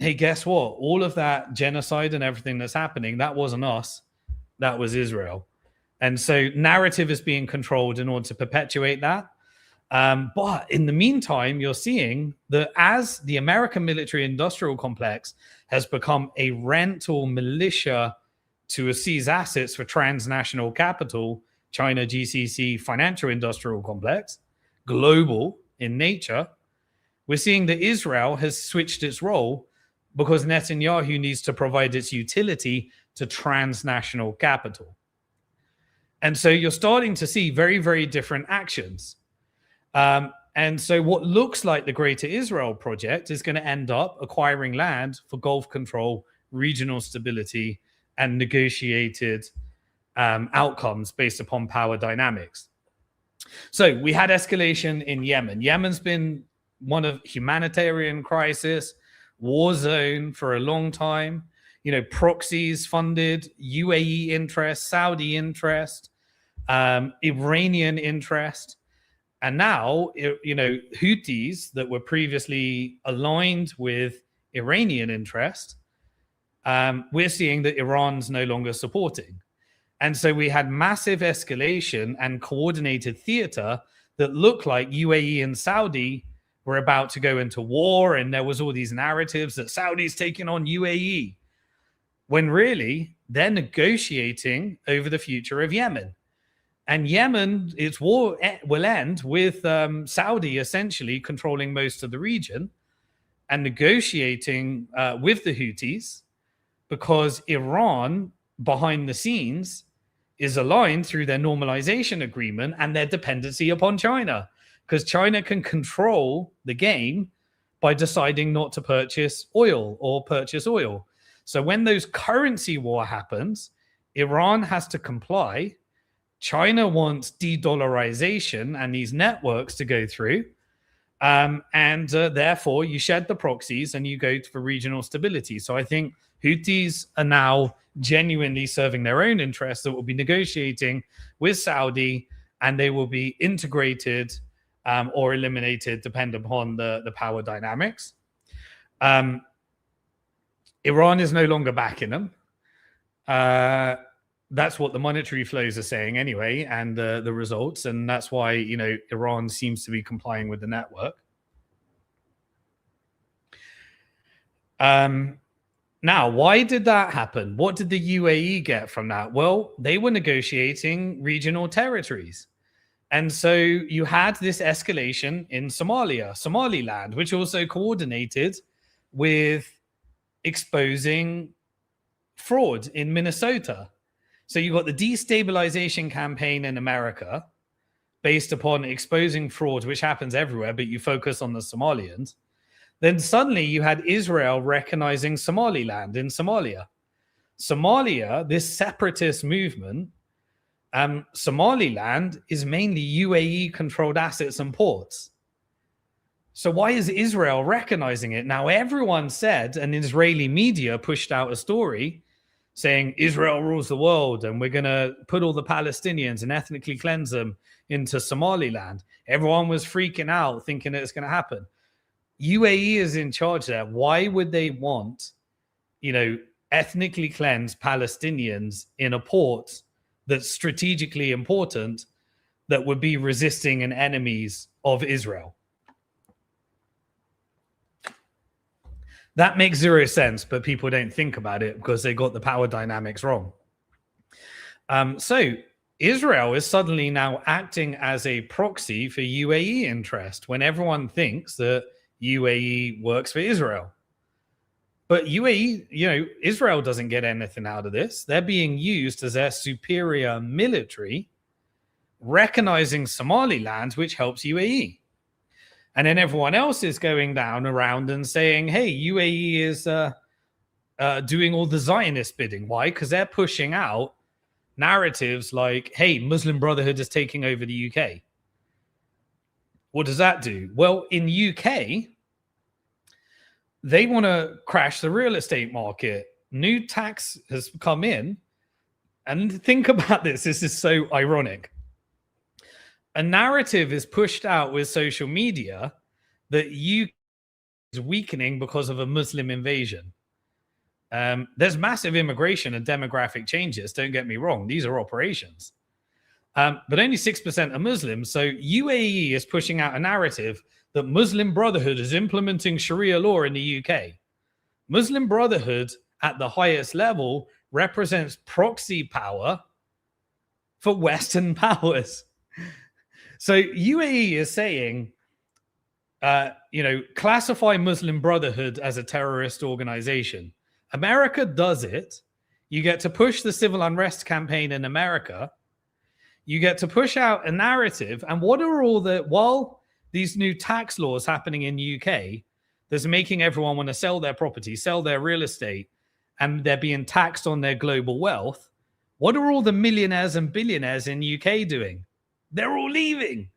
hey, guess what? All of that genocide and everything that's happening, that wasn't us. That was Israel. And so narrative is being controlled in order to perpetuate that. But in the meantime, you're seeing that as the American military industrial complex has become a rental militia to seize assets for transnational capital, China GCC financial industrial complex, global in nature, we're seeing that Israel has switched its role because Netanyahu needs to provide its utility to transnational capital. And so you're starting to see very, very different actions. And so what looks like the Greater Israel Project is going to end up acquiring land for Gulf control, regional stability, and negotiated outcomes based upon power dynamics. So we had escalation in Yemen. Yemen's been one of humanitarian crisis, war zone for a long time. You know, proxies funded, UAE interest, Saudi interest, Iranian interest. And now, you know, Houthis that were previously aligned with Iranian interest, we're seeing that Iran's no longer supporting. And so we had massive escalation and coordinated theater that looked like UAE and Saudi were about to go into war. And there was all these narratives that Saudi's taking on UAE, when really they're negotiating over the future of Yemen. And Yemen, its war will end with Saudi essentially controlling most of the region and negotiating with the Houthis, because Iran, behind the scenes, is aligned through their normalization agreement and their dependency upon China, because China can control the game by deciding not to purchase oil or purchase oil. So when those currency war happens, Iran has to comply. China wants de-dollarization and these networks to go through. Therefore, you shed the proxies and you go for regional stability. So I think Houthis are now genuinely serving their own interests, that will be negotiating with Saudi, and they will be integrated or eliminated depending upon the power dynamics. Iran is no longer backing them. That's what the monetary flows are saying anyway, and the results. And that's why, you know, Iran seems to be complying with the network. Now, why did that happen? What did the UAE get from that? Well, they were negotiating regional territories. And so you had this escalation in Somaliland, which also coordinated with exposing fraud in Minnesota. So you got the destabilization campaign in America based upon exposing fraud, which happens everywhere, but you focus on the Somalians. Then suddenly you had Israel recognizing Somaliland in Somalia. Somalia, this separatist movement, Somaliland is mainly UAE controlled assets and ports. So why is Israel recognizing it? Now, everyone said, and Israeli media pushed out a story saying Israel rules the world and we're going to put all the Palestinians and ethnically cleanse them into Somaliland. Everyone was freaking out thinking it's going to happen. UAE is in charge there. Why would they want, ethnically cleansed Palestinians in a port that's strategically important that would be resisting and enemies of Israel? That makes zero sense, but people don't think about it because they got the power dynamics wrong. So Israel is suddenly now acting as a proxy for UAE interest when everyone thinks that UAE works for Israel. But UAE, Israel doesn't get anything out of this. They're being used as their superior military, recognizing Somaliland, which helps UAE. And then everyone else is going down around and saying, hey, UAE is doing all the Zionist bidding. Why? Because they're pushing out narratives like, hey, Muslim Brotherhood is taking over the UK. What does that do? Well, in UK, they want to crash the real estate market. New tax has come in. And think about this. This is so ironic. A narrative is pushed out with social media that UK is weakening because of a Muslim invasion. There's massive immigration and demographic changes. Don't get me wrong. These are operations. But only 6% are Muslims. So UAE is pushing out a narrative that Muslim Brotherhood is implementing Sharia law in the UK. Muslim Brotherhood at the highest level represents proxy power for Western powers. So UAE is saying, classify Muslim Brotherhood as a terrorist organization. America does it. You get to push the civil unrest campaign in America. You get to push out a narrative. And what are all while these new tax laws happening in UK, that's making everyone want to sell their property, sell their real estate, and they're being taxed on their global wealth. What are all the millionaires and billionaires in UK doing? They're all leaving.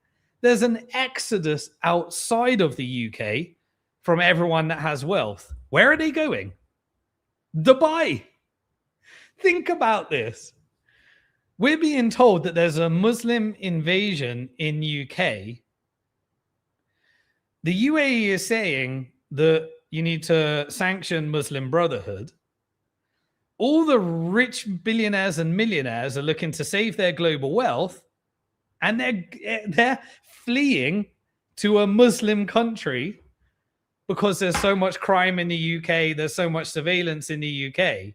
There's an exodus outside of the UK from everyone that has wealth. Where are they going? Dubai. Think about this. We're being told that there's a Muslim invasion in UK. The UAE is saying that you need to sanction Muslim Brotherhood. All the rich billionaires and millionaires are looking to save their global wealth, and they're fleeing to a Muslim country because there's so much crime in the UK, there's so much surveillance in the UK.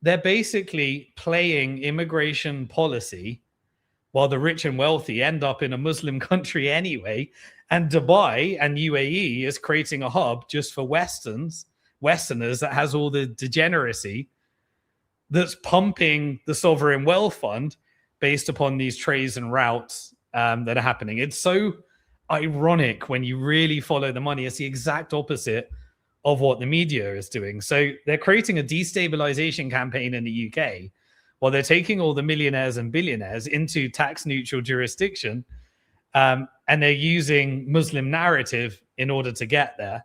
They're basically playing immigration policy while the rich and wealthy end up in a Muslim country anyway. And Dubai and UAE is creating a hub just for Westerners that has all the degeneracy that's pumping the sovereign wealth fund based upon these trades and routes that are happening. It's so ironic when you really follow the money. It's the exact opposite of what the media is doing. So they're creating a destabilization campaign in the UK while they're taking all the millionaires and billionaires into tax neutral jurisdiction. And they're using Muslim narrative in order to get there,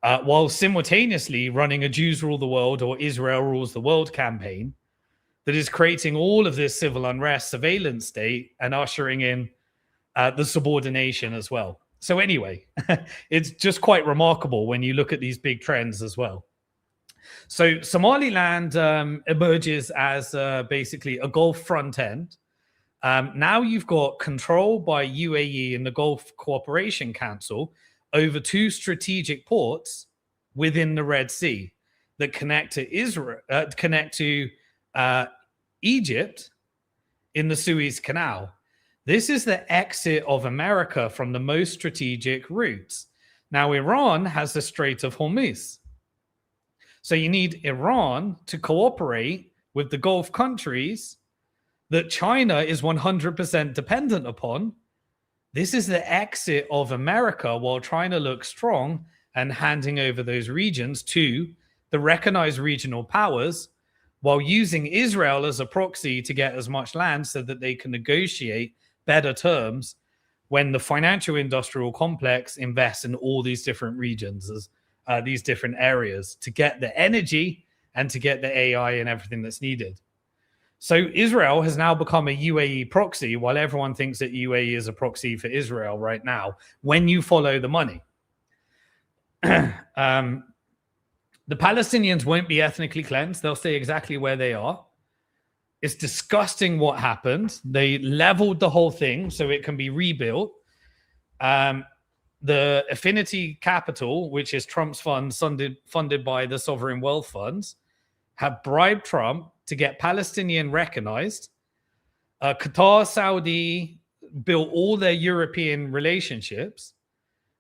while simultaneously running a Jews rule the world or Israel rules the world campaign that is creating all of this civil unrest, surveillance state, and ushering in the subordination as well. So anyway, it's just quite remarkable when you look at these big trends as well. So Somaliland emerges as basically a Gulf front end. Now you've got control by UAE and the Gulf Cooperation Council over two strategic ports within the Red Sea. that connect to Israel, connect to Egypt in the Suez Canal. This is the exit of America from the most strategic routes. Now, Iran has the Strait of Hormuz. So you need Iran to cooperate with the Gulf countries that China is 100% dependent upon. This is the exit of America while trying to look strong and handing over those regions to the recognized regional powers, while using Israel as a proxy to get as much land so that they can negotiate better terms when the financial industrial complex invests in all these different regions, these different areas, to get the energy and to get the AI and everything that's needed. So Israel has now become a UAE proxy, while everyone thinks that UAE is a proxy for Israel right now, when you follow the money. The Palestinians won't be ethnically cleansed. They'll stay exactly where they are. It's disgusting what happened. They leveled the whole thing so it can be rebuilt. The Affinity Capital, which is Trump's funds funded by the sovereign wealth funds, have bribed Trump to get Palestinian recognized. Qatar, Saudi built all their European relationships.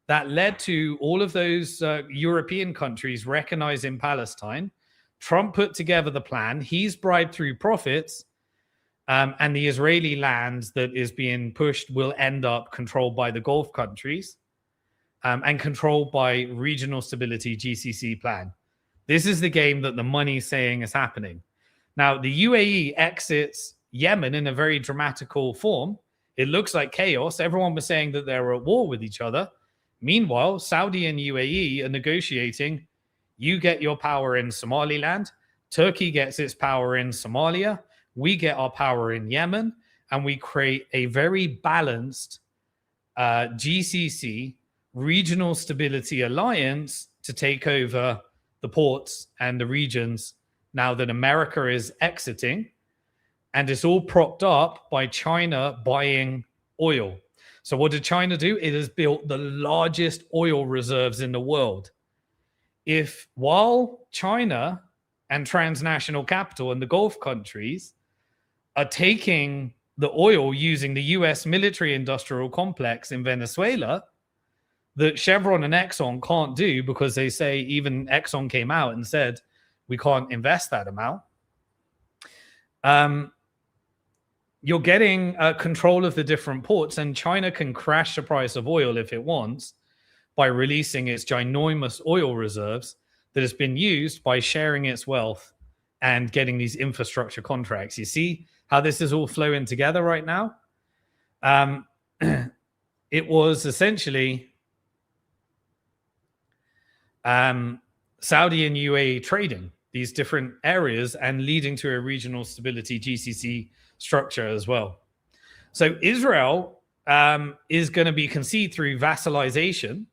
That led to all of those European countries recognizing Palestine. Trump put together the plan. He's bribed through profits. And the Israeli land that is being pushed will end up controlled by the Gulf countries and controlled by Regional Stability GCC plan. This is the game that the money's saying is happening. Now, the UAE exits Yemen in a very dramatical form. It looks like chaos. Everyone was saying that they were at war with each other. Meanwhile, Saudi and UAE are negotiating. You get your power in Somaliland. Turkey gets its power in Somalia. We get our power in Yemen. And we create a very balanced GCC, Regional Stability Alliance, to take over the ports and the regions now that America is exiting. And it's all propped up by China buying oil. So what did China do? It has built the largest oil reserves in the world. While China and transnational capital and the Gulf countries are taking the oil using the US military industrial complex in Venezuela, that Chevron and Exxon can't do, because they say, even Exxon came out and said, we can't invest that amount. You're getting control of the different ports, and China can crash the price of oil if it wants by releasing its ginormous oil reserves that has been used by sharing its wealth and getting these infrastructure contracts. You see how this is all flowing together right now? It was essentially Saudi and UAE trading these different areas and leading to a regional stability GCC structure as well. So Israel is going to be conceived through vassalization,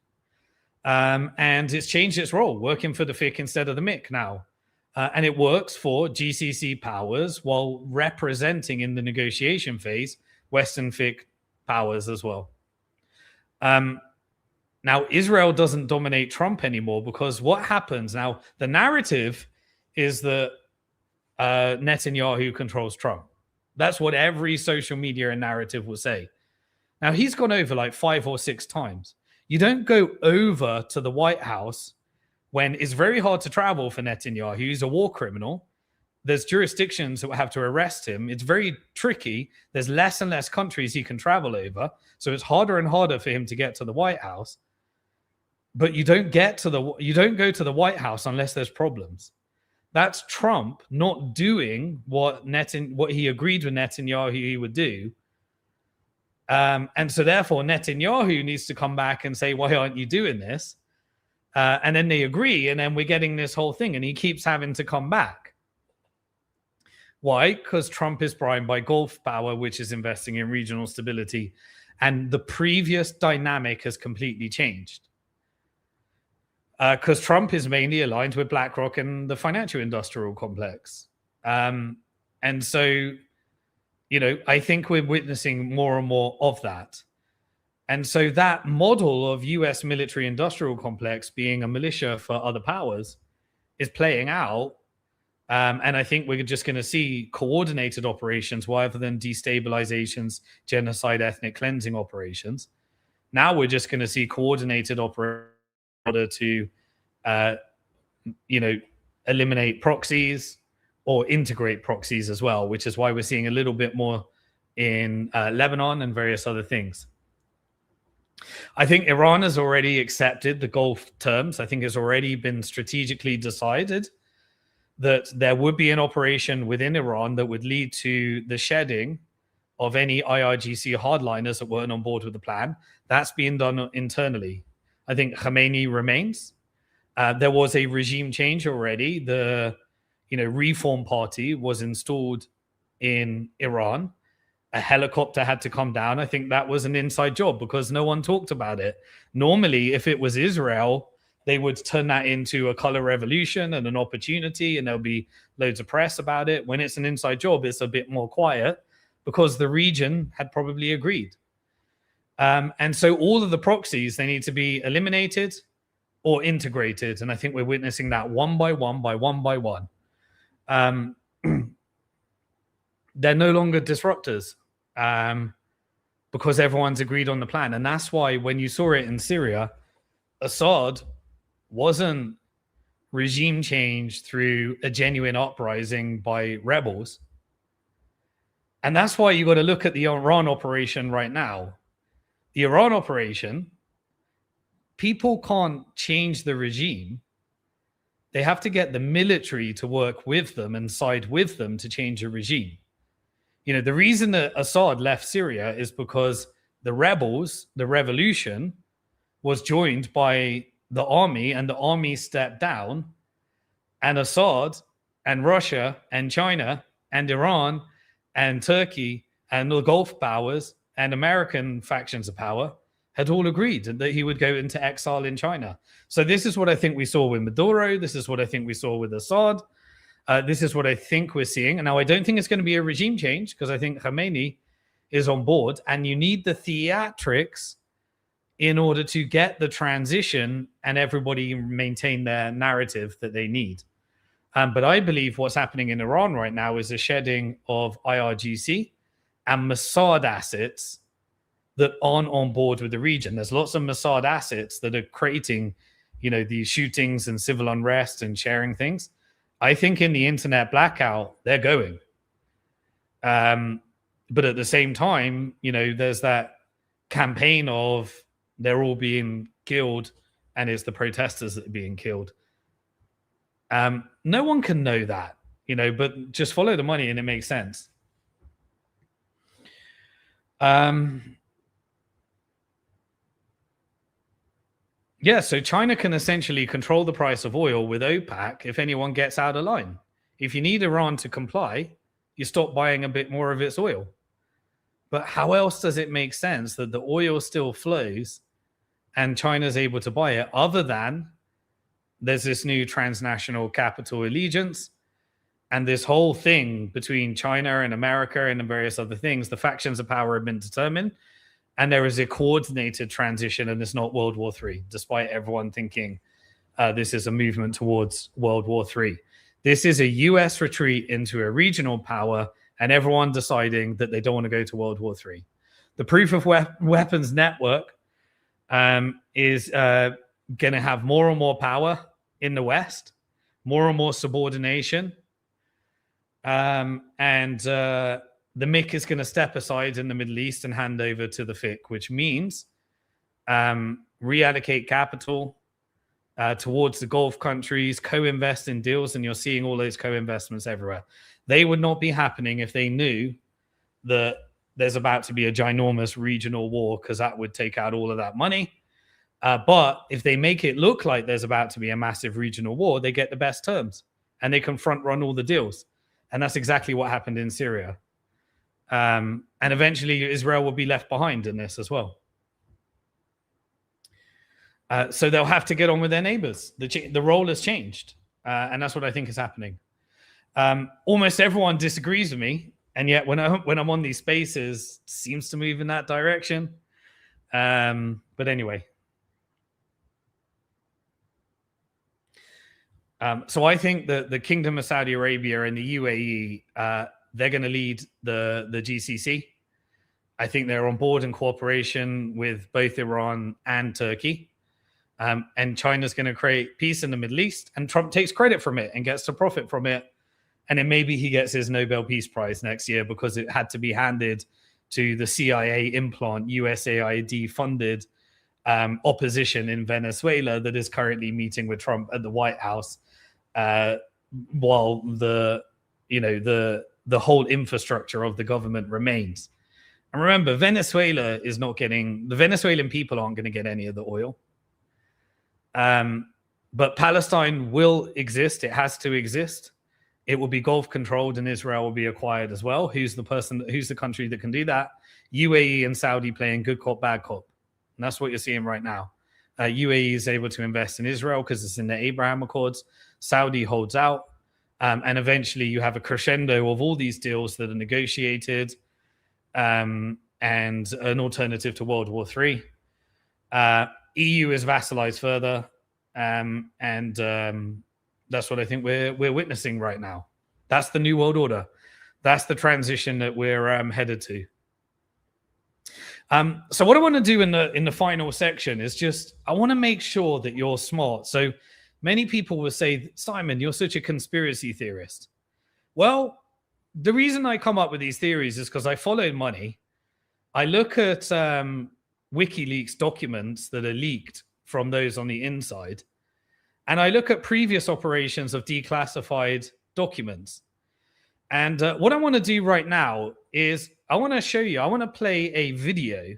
and it's changed its role, working for the FIC instead of the MIC now. And it works for GCC powers while representing in the negotiation phase Western FIC powers as well. Now, Israel doesn't dominate Trump anymore, because what happens now, the narrative is that Netanyahu controls Trump. That's what every social media and narrative will say. Now, he's gone over like 5 or 6 times. You don't go over to the White House when it's very hard to travel for Netanyahu. He's a war criminal. There's jurisdictions that will have to arrest him. It's very tricky. There's less and less countries he can travel over. So it's harder and harder for him to get to the White House. But you don't go to the White House unless there's problems. That's Trump not doing what he agreed with Netanyahu he would do. And so therefore Netanyahu needs to come back and say, why aren't you doing this? And then they agree, and then we're getting this whole thing, and he keeps having to come back. Why? Because Trump is primed by Gulf power, which is investing in regional stability. And the previous dynamic has completely changed. Because Trump is mainly aligned with BlackRock and the financial industrial complex. And so, I think we're witnessing more and more of that. And so that model of US military industrial complex being a militia for other powers is playing out. And I think we're just going to see coordinated operations rather than destabilizations, genocide, ethnic cleansing operations. Now we're just going to see coordinated operations in order to, eliminate proxies or integrate proxies as well, which is why we're seeing a little bit more in Lebanon and various other things. I think Iran has already accepted the Gulf terms. I think it's already been strategically decided that there would be an operation within Iran that would lead to the shedding of any IRGC hardliners that weren't on board with the plan. That's being done internally. I think Khamenei remains. There was a regime change already. The Reform Party was installed in Iran. A helicopter had to come down. I think that was an inside job because no one talked about it. Normally, if it was Israel, they would turn that into a color revolution and an opportunity, and there'll be loads of press about it. When it's an inside job, it's a bit more quiet because the region had probably agreed. And so all of the proxies, they need to be eliminated or integrated. And I think we're witnessing that one by one by one by one. They're no longer disruptors because everyone's agreed on the plan. And that's why when you saw it in Syria, Assad wasn't regime change through a genuine uprising by rebels. And that's why you got to look at the Iran operation right now. The Iran operation, people can't change the regime. They have to get the military to work with them and side with them to change the regime. The reason that Assad left Syria is because the rebels, the revolution, was joined by the army, and the army stepped down, and Assad and Russia and China and Iran and Turkey and the Gulf powers and American factions of power had all agreed that he would go into exile in China. So this is what I think we saw with Maduro. This is what I think we saw with Assad. This is what I think we're seeing. And now I don't think it's going to be a regime change because I think Khamenei is on board, and you need the theatrics in order to get the transition and everybody maintain their narrative that they need. But I believe what's happening in Iran right now is a shedding of IRGC and Mossad assets that aren't on board with the region. There's lots of Mossad assets that are creating, these shootings and civil unrest and sharing things. I think in the internet blackout, they're going. But at the same time, there's that campaign of they're all being killed and it's the protesters that are being killed. No one can know that, but just follow the money and it makes sense. Yeah, so China can essentially control the price of oil with OPEC if anyone gets out of line. If you need Iran to comply, you stop buying a bit more of its oil. But how else does it make sense that the oil still flows and China's able to buy it, other than there's this new transnational capital allegiance and this whole thing between China and America and various other things? The factions of power have been determined, and there is a coordinated transition, and it's not World War III, despite everyone thinking this is a movement towards World War III. This is a US retreat into a regional power, and everyone deciding that they don't want to go to World War III. The proof of weapons network is going to have more and more power in the West, more and more subordination. And the MIC is going to step aside in the Middle East and hand over to the FIC, which means reallocate capital towards the Gulf countries, co-invest in deals, and you're seeing all those co-investments everywhere. They would not be happening if they knew that there's about to be a ginormous regional war, because that would take out all of that money. But if they make it look like there's about to be a massive regional war, they get the best terms and they can front run all the deals. And that's exactly what happened in Syria. And eventually Israel will be left behind in this as well. So they'll have to get on with their neighbors. The role has changed. And that's what I think is happening. Almost everyone disagrees with me. And yet when I'm on these spaces, it seems to move in that direction. But anyway. So I think that the Kingdom of Saudi Arabia and the UAE, they're going to lead the GCC. I think they're on board in cooperation with both Iran and Turkey. And China's going to create peace in the Middle East, and Trump takes credit from it and gets to profit from it. And then maybe he gets his Nobel Peace Prize next year because it had to be handed to the CIA implant, USAID funded opposition in Venezuela that is currently meeting with Trump at the White House, while the whole infrastructure of the government remains. And remember, Venezuela is not getting, the Venezuelan people aren't going to get any of the oil. But Palestine will exist. It has to exist. It will be Gulf controlled, and Israel will be acquired as well. Who's the country that can do that? UAE and Saudi playing good cop, bad cop. And that's what you're seeing right now. UAE is able to invest in Israel because it's in the Abraham Accords. Saudi holds out. And eventually you have a crescendo of all these deals that are negotiated, and an alternative to World War III. EU is vassalized further. That's what I think we're witnessing right now. That's the new world order. That's the transition that we're headed to. So what I want to do in the final section is just, I want to make sure that you're smart. So many people will say, Simon, you're such a conspiracy theorist. Well, the reason I come up with these theories is because I follow money. I look at WikiLeaks documents that are leaked from those on the inside. And I look at previous operations of declassified documents. And what I want to do right now is I want to show you, I want to play a video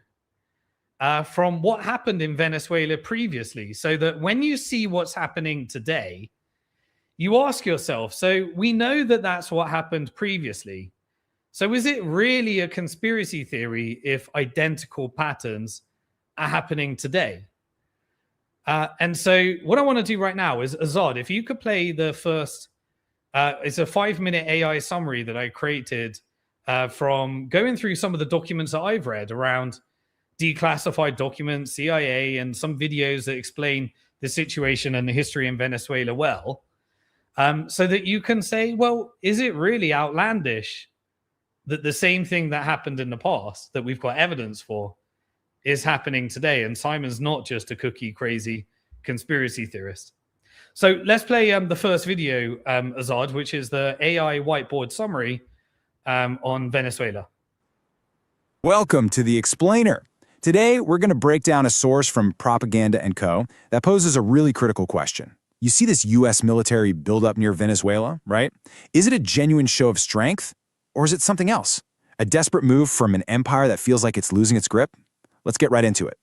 from what happened in Venezuela previously, so that when you see what's happening today, you ask yourself, so we know that that's what happened previously. So is it really a conspiracy theory if identical patterns are happening today? And so what I want to do right now is, Azad, if you could play the first, it's a 5-minute AI summary that I created from going through some of the documents that I've read around declassified documents, CIA, and some videos that explain the situation and the history in Venezuela well, so that you can say, well, is it really outlandish that the same thing that happened in the past that we've got evidence for is happening today? And Simon's not just a cookie crazy conspiracy theorist. So let's play the first video, Azad, which is the AI whiteboard summary on Venezuela. Welcome to The Explainer. Today, we're going to break down a source from Propaganda & Co. that poses a really critical question. You see this U.S. military buildup near Venezuela, right? Is it a genuine show of strength? Or is it something else? A desperate move from an empire that feels like it's losing its grip? Let's get right into it.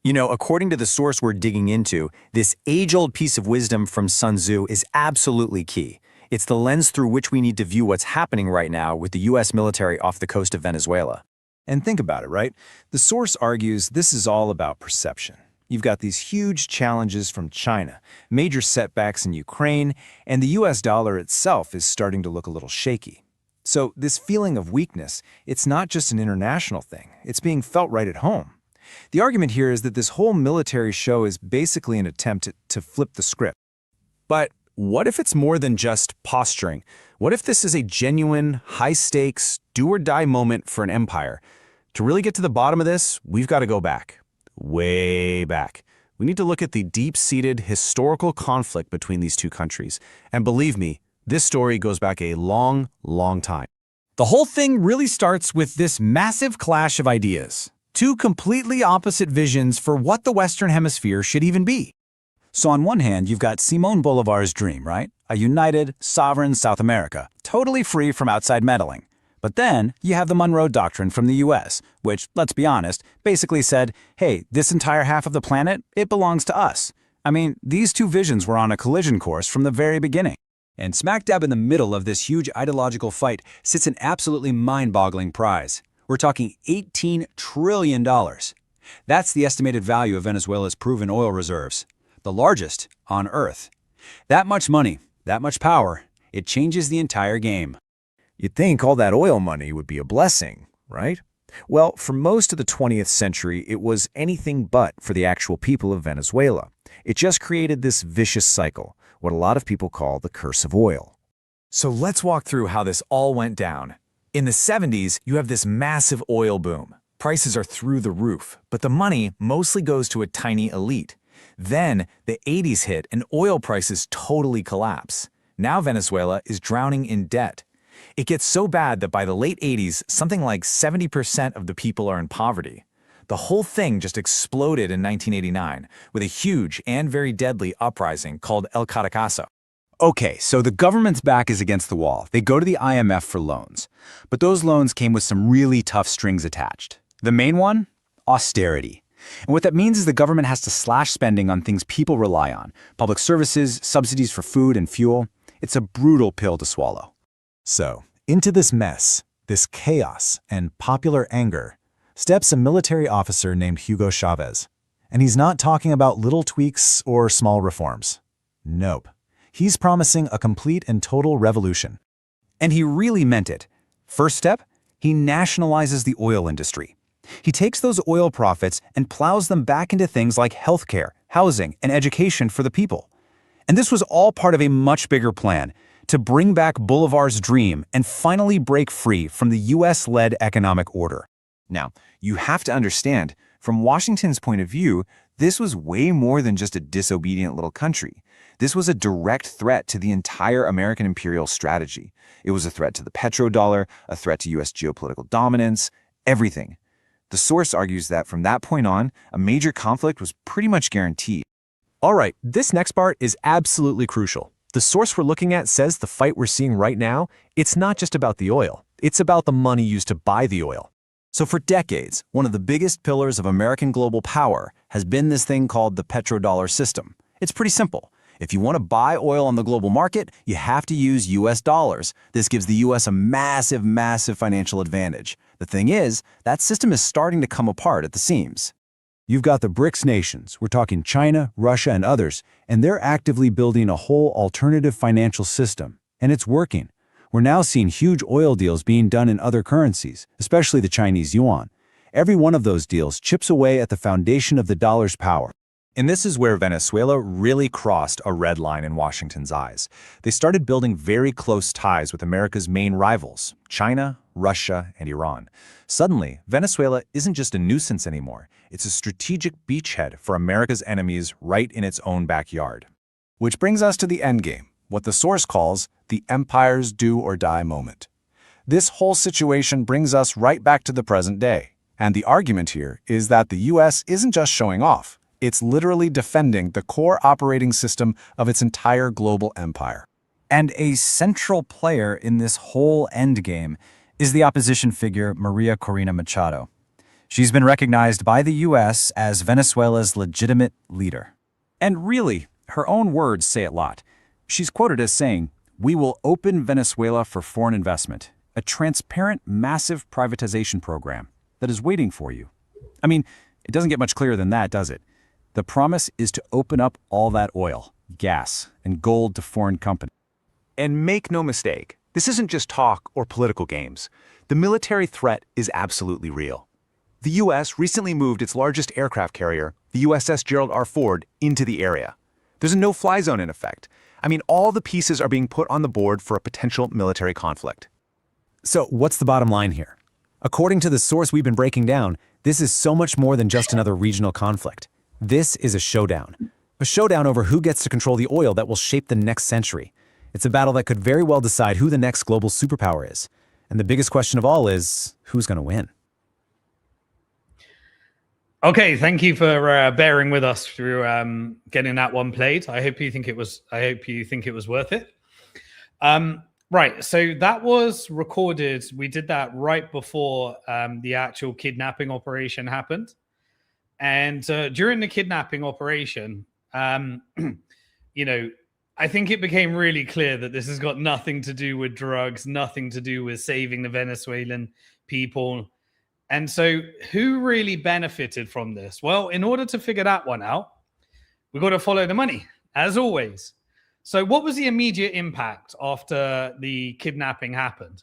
You know, according to the source we're digging into, this age-old piece of wisdom from Sun Tzu is absolutely key. It's the lens through which we need to view what's happening right now with the U.S. military off the coast of Venezuela. And think about it, right? The source argues this is all about perception. You've got these huge challenges from China, major setbacks in Ukraine, and the U.S. dollar itself is starting to look a little shaky. So this feeling of weakness, it's not just an international thing. It's being felt right at home. The argument here is that this whole military show is basically an attempt to flip the script. But what if it's more than just posturing? What if this is a genuine, high-stakes, do-or-die moment for an empire? To really get to the bottom of this, we've got to go back. Way back. We need to look at the deep-seated historical conflict between these two countries. And believe me, this story goes back a long, long time. The whole thing really starts with this massive clash of ideas. Two completely opposite visions for what the Western Hemisphere should even be. So on one hand, you've got Simón Bolívar's dream, right? A united, sovereign South America, totally free from outside meddling. But then you have the Monroe Doctrine from the US, which, let's be honest, basically said, hey, this entire half of the planet, it belongs to us. I mean, these two visions were on a collision course from the very beginning. And smack dab in the middle of this huge ideological fight sits an absolutely mind-boggling prize. We're talking $18 trillion. That's the estimated value of Venezuela's proven oil reserves, the largest on Earth. That much money, that much power, it changes the entire game. You'd think all that oil money would be a blessing, right? Well, for most of the 20th century, it was anything but for the actual people of Venezuela. It just created this vicious cycle. what a lot of people call the curse of oil. So let's walk through how this all went down. In the 70s, you have this massive oil boom. Prices are through the roof, but the money mostly goes to a tiny elite. Then the 80s hit and oil prices totally collapse. Now Venezuela is drowning in debt. It gets so bad that by the late 80s, something like 70% of the people are in poverty. The whole thing just exploded in 1989 with a huge and very deadly uprising called El Caracazo. Okay, so the government's back is against the wall. They go to the IMF for loans. But those loans came with some really tough strings attached. The main one? Austerity. And what that means is the government has to slash spending on things people rely on. Public services, subsidies for food and fuel. It's a brutal pill to swallow. So, into this mess, this chaos and popular anger, steps a military officer named Hugo Chavez. And he's not talking about little tweaks or small reforms. Nope. He's promising a complete and total revolution. And he really meant it. First step, he nationalizes the oil industry. He takes those oil profits and plows them back into things like healthcare, housing, and education for the people. And this was all part of a much bigger plan to bring back Bolivar's dream and finally break free from the US-led economic order. Now, you have to understand, from Washington's point of view, this was way more than just a disobedient little country. This was a direct threat to the entire American imperial strategy. It was a threat to the petrodollar, a threat to US geopolitical dominance, everything. The source argues that from that point on, a major conflict was pretty much guaranteed. All right, this next part is absolutely crucial. The source we're looking at says the fight we're seeing right now, it's not just about the oil. It's about the money used to buy the oil. So for decades, one of the biggest pillars of American global power has been this thing called the petrodollar system. It's pretty simple. If you want to buy oil on the global market, you have to use US dollars. This gives the US a massive, massive financial advantage. The thing is, that system is starting to come apart at the seams. You've got the BRICS nations, we're talking China, Russia, and others, and they're actively building a whole alternative financial system. And it's working. We're now seeing huge oil deals being done in other currencies, especially the Chinese yuan. Every one of those deals chips away at the foundation of the dollar's power. And this is where Venezuela really crossed a red line in Washington's eyes. They started building very close ties with America's main rivals, China, Russia, and Iran. Suddenly, Venezuela isn't just a nuisance anymore. It's a strategic beachhead for America's enemies right in its own backyard. Which brings us to the endgame, what the source calls the empire's do or die moment. This whole situation brings us right back to the present day. And the argument here is that the US isn't just showing off. It's literally defending the core operating system of its entire global empire. And a central player in this whole endgame is the opposition figure Maria Corina Machado. She's been recognized by the US as Venezuela's legitimate leader. And really, her own words say a lot. She's quoted as saying, "We will open Venezuela for foreign investment, a transparent, massive privatization program that is waiting for you." I mean, it doesn't get much clearer than that, does it? The promise is to open up all that oil, gas, and gold to foreign companies. And make no mistake, this isn't just talk or political games. The military threat is absolutely real. The US recently moved its largest aircraft carrier, the USS Gerald R. Ford, into the area. There's a no-fly zone in effect. I mean, all the pieces are being put on the board for a potential military conflict. So what's the bottom line here? According to the source we've been breaking down, this is so much more than just another regional conflict. This is a showdown over who gets to control the oil that will shape the next century. It's a battle that could very well decide who the next global superpower is. And the biggest question of all is, who's going to win? Okay, thank you for bearing with us through getting that one played. I hope you think it was worth it. Right, so that was recorded. We did that right before the actual kidnapping operation happened. And during the kidnapping operation, you know, I think it became really clear that this has got nothing to do with drugs, nothing to do with saving the Venezuelan people. And so who really benefited from this? Well, in order to figure that one out, we've got to follow the money, as always. So what was the immediate impact after the kidnapping happened?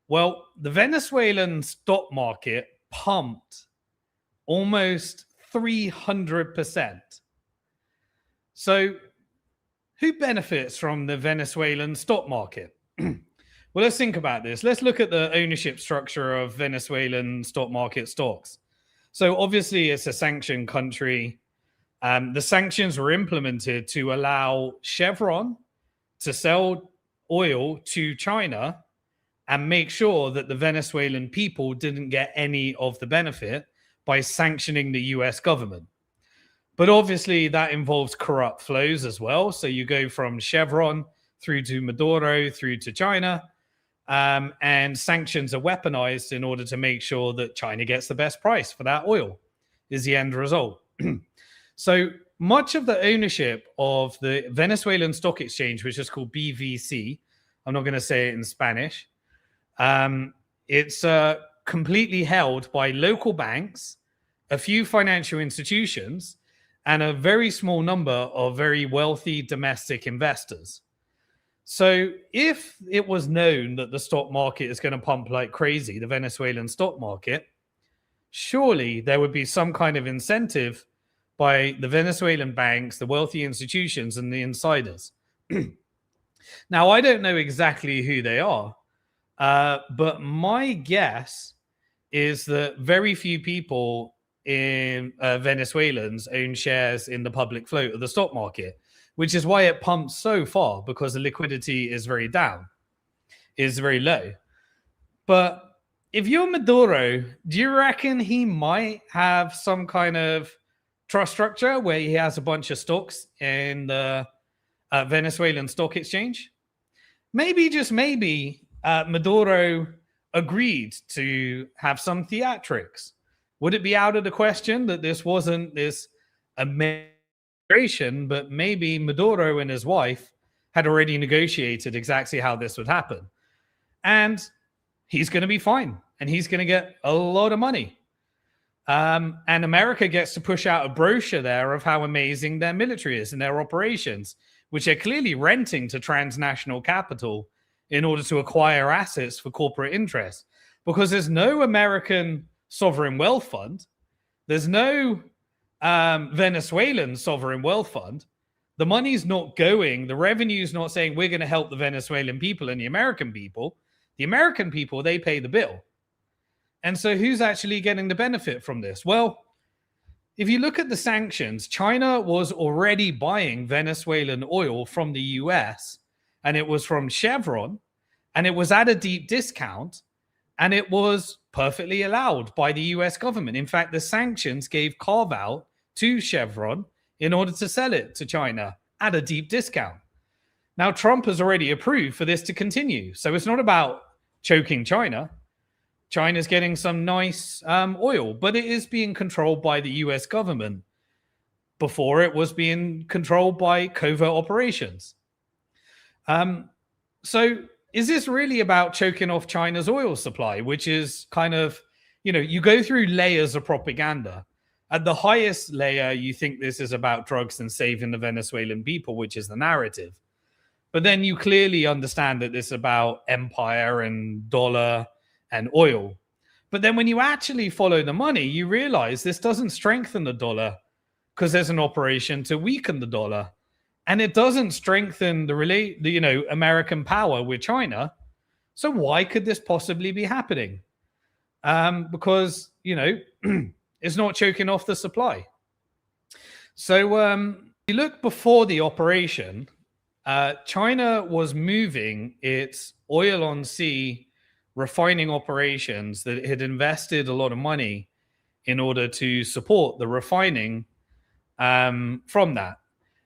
Well, the Venezuelan stock market pumped almost 300%. So who benefits from the Venezuelan stock market? Well, let's think about this. Let's look at the ownership structure of Venezuelan stock market stocks. So obviously it's a sanctioned country. The sanctions were implemented to allow Chevron to sell oil to China and make sure that the Venezuelan people didn't get any of the benefit by sanctioning the US government. But obviously that involves corrupt flows as well. So you go from Chevron through to Maduro, through to China, and sanctions are weaponized in order to make sure that China gets the best price for that oil, is the end result. So much of the ownership of the Venezuelan stock exchange, which is called BVC, I'm not going to say it in Spanish, it's completely held by local banks, a few financial institutions, and a very small number of very wealthy domestic investors. So if it was known that the stock market is going to pump like crazy, the Venezuelan stock market, surely there would be some kind of incentive by the Venezuelan banks, the wealthy institutions, and the insiders. Now, I don't know exactly who they are, but my guess is that very few people in Venezuelans own shares in the public float of the stock market, which is why it pumps so far, because the liquidity is very down, is very low. But if you're Maduro, do you reckon he might have some kind of trust structure where he has a bunch of stocks in the Venezuelan stock exchange? Maybe, just maybe, Maduro agreed to have some theatrics. Would it be out of the question that this wasn't this administration, but maybe Maduro and his wife had already negotiated exactly how this would happen? And he's going to be fine, and he's going to get a lot of money. And America gets to push out a brochure there of how amazing their military is and their operations, which they're clearly renting to transnational capital in order to acquire assets for corporate interests. Because there's no American sovereign wealth fund. There's no Venezuelan sovereign wealth fund. The money's not going. The revenue's not saying we're going to help the Venezuelan people and the American people. The American people, they pay the bill. And so who's actually getting the benefit from this? Well, if you look at the sanctions, China was already buying Venezuelan oil from the US, and it was from Chevron, and it was at a deep discount, and it was perfectly allowed by the US government. In fact, the sanctions gave carve out to Chevron in order to sell it to China at a deep discount. Now, Trump has already approved for this to continue. So it's not about choking China. China's getting some nice oil, but it is being controlled by the US government. Before, it was being controlled by covert operations. So is this really about choking off China's oil supply, which is kind of, you go through layers of propaganda. At the highest layer, you think this is about drugs and saving the Venezuelan people, which is the narrative. But then you clearly understand that this is about empire and dollar and oil. But then when you actually follow the money, you realize this doesn't strengthen the dollar because there's an operation to weaken the dollar. And it doesn't strengthen the American power with China. So why could this possibly be happening? Because, it's not choking off the supply. So you look before the operation, China was moving its oil on sea refining operations that it had invested a lot of money in order to support the refining from that.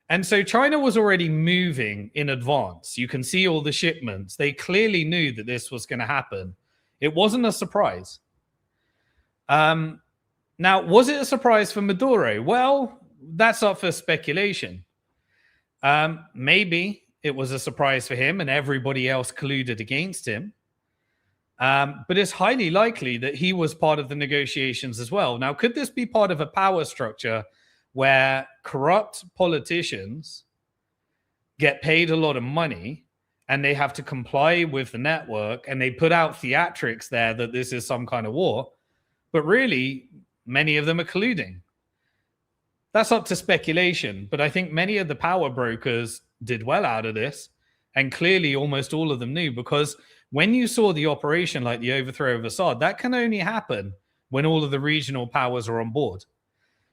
And so China was already moving in advance. You can see all the shipments. They clearly knew that this was going to happen. It wasn't a surprise. Now, was it a surprise for Maduro? Well, that's up for speculation. Maybe it was a surprise for him and everybody else colluded against him. But it's highly likely that he was part of the negotiations as well. Now, could this be part of a power structure where corrupt politicians get paid a lot of money and they have to comply with the network and they put out theatrics there that this is some kind of war, but really many of them are colluding? That's up to speculation, but I think many of the power brokers did well out of this. And clearly almost all of them knew, because when you saw the operation like the overthrow of Assad, that can only happen when all of the regional powers are on board.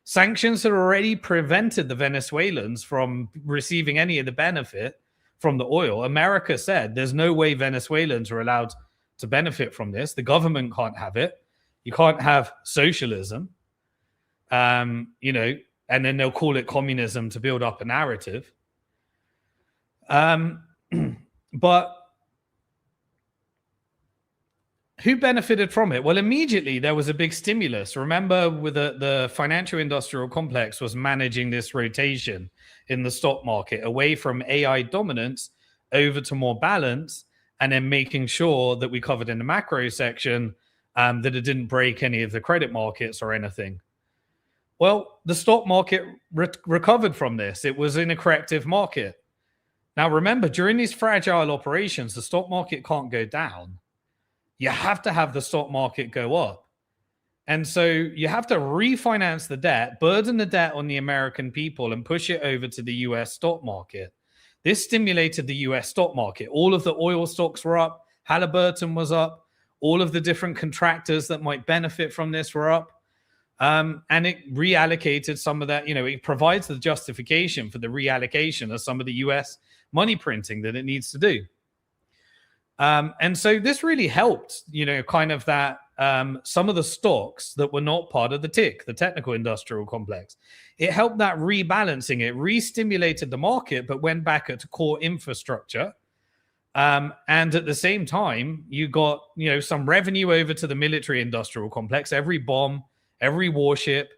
Sanctions had already prevented the Venezuelans from receiving any of the benefit from the oil. America said there's no way Venezuelans are allowed to benefit from this. The government can't have it. You can't have socialism, and then they'll call it communism to build up a narrative. But who benefited from it? Well, immediately there was a big stimulus. Remember, with the financial industrial complex was managing this rotation in the stock market away from AI dominance over to more balance, and then making sure that we covered in the macro section that it didn't break any of the credit markets or anything. Well, the stock market recovered from this. It was in a corrective market. Now, remember, during these fragile operations, the stock market can't go down. You have to have the stock market go up. And so you have to refinance the debt, burden the debt on the American people, and push it over to the US stock market. This stimulated the US stock market. All of the oil stocks were up. Halliburton was up. All of the different contractors that might benefit from this were up. And it reallocated some of that. It provides the justification for the reallocation of some of the US money printing that it needs to do. And so this really helped, kind of that some of the stocks that were not part of the TIC, the technical industrial complex. It helped that rebalancing. It re-stimulated the market, but went back at core infrastructure. And at the same time, you got, some revenue over to the military industrial complex. Every bomb, every warship,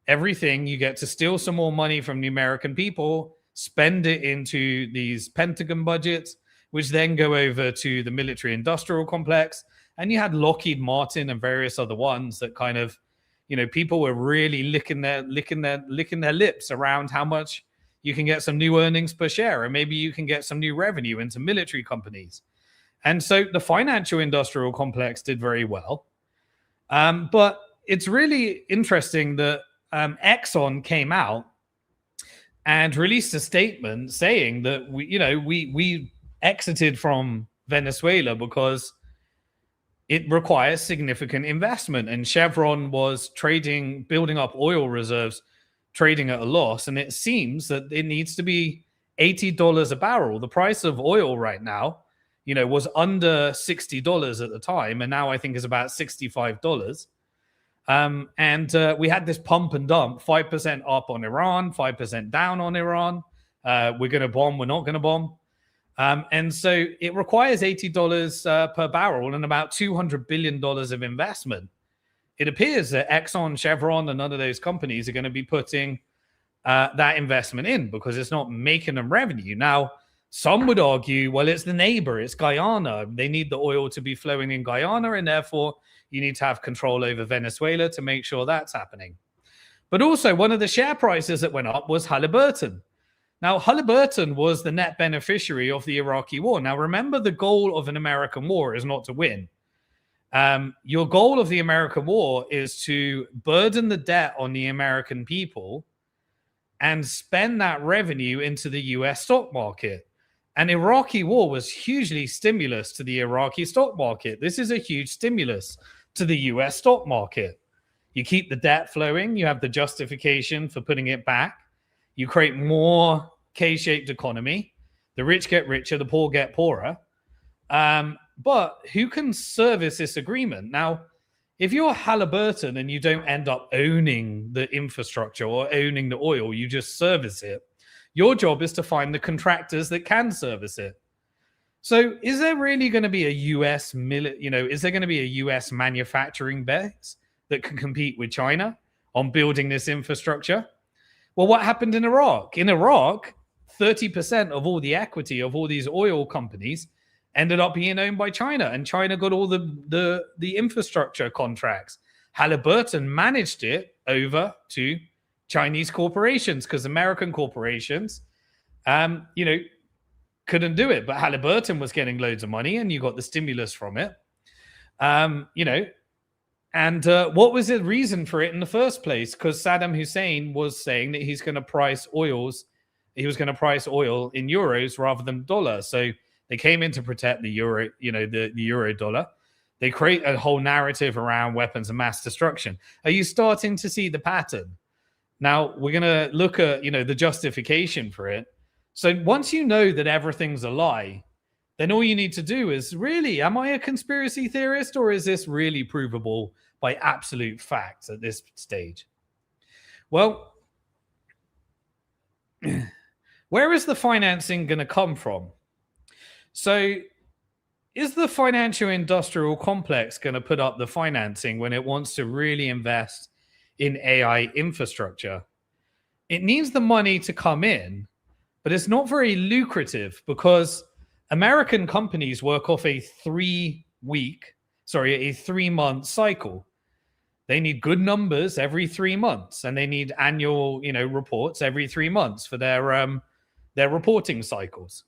everything, you get to steal some more money from the American people, spend it into these Pentagon budgets, which then go over to the military industrial complex. And you had Lockheed Martin and various other ones that kind of, people were really licking their lips around how much you can get some new earnings per share, and maybe you can get some new revenue into military companies. And so the financial industrial complex did very well. But it's really interesting that Exxon came out and released a statement saying that we exited from Venezuela because it requires significant investment, and Chevron was building up oil reserves, trading at a loss, and it seems that it needs to be $80 a barrel. The price of oil right now, was under $60 at the time, and now I think is about $65. And we had this pump and dump, 5% up on Iran, 5% down on Iran. We're going to bomb, we're not going to bomb. And so it requires $80 per barrel and about $200 billion of investment. It appears that Exxon, Chevron, and none of those companies are going to be putting that investment in because it's not making them revenue. Now, some would argue, well, it's the neighbor, it's Guyana. They need the oil to be flowing in Guyana, and therefore you need to have control over Venezuela to make sure that's happening. But also, one of the share prices that went up was Halliburton. Now, Halliburton was the net beneficiary of the Iraqi war. Now, remember, the goal of an American war is not to win. Your goal of the American war is to burden the debt on the American people and spend that revenue into the US stock market. And Iraqi war was hugely stimulus to the Iraqi stock market. This is a huge stimulus to the US stock market. You keep the debt flowing. You have the justification for putting it back. You create more K-shaped economy. The rich get richer, the poor get poorer. But who can service this agreement? Now, if you're Halliburton and you don't end up owning the infrastructure or owning the oil, you just service it. Your job is to find the contractors that can service it. So is there really going to be a US, is there going to be a US manufacturing base that can compete with China on building this infrastructure? Well, what happened in Iraq? In Iraq, 30% of all the equity of all these oil companies ended up being owned by China, and China got all the infrastructure contracts. Halliburton managed it over to Chinese corporations because American corporations, couldn't do it. But Halliburton was getting loads of money, and you got the stimulus from it. And what was the reason for it in the first place? Because Saddam Hussein was saying that he's going to price oils he was going to price oil in euros rather than dollar. So they came in to protect the euro, the euro dollar. They create a whole narrative around weapons of mass destruction. Are you starting to see the pattern? Now we're going to look at, the justification for it. So once you know that everything's a lie, then all you need to do is really, am I a conspiracy theorist, or is this really provable by absolute facts at this stage? Well, where is the financing going to come from? So is the financial industrial complex going to put up the financing when it wants to really invest in AI infrastructure? It needs the money to come in, but it's not very lucrative because American companies work off a 3-month cycle. They need good numbers every 3 months, and they need annual, reports every 3 months for their reporting cycles.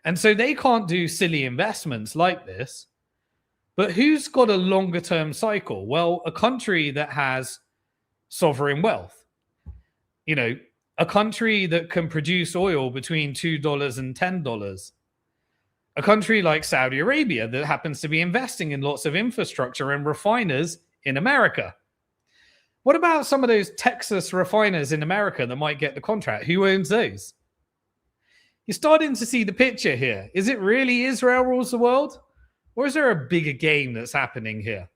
And so they can't do silly investments like this. But who's got a longer term cycle? Well, a country that has sovereign wealth. A country that can produce oil between $2 and $10. A country like Saudi Arabia that happens to be investing in lots of infrastructure and refiners in America. What about some of those Texas refiners in America that might get the contract? Who owns those? You're starting to see the picture here. Is it really Israel rules the world? Or is there a bigger game that's happening here?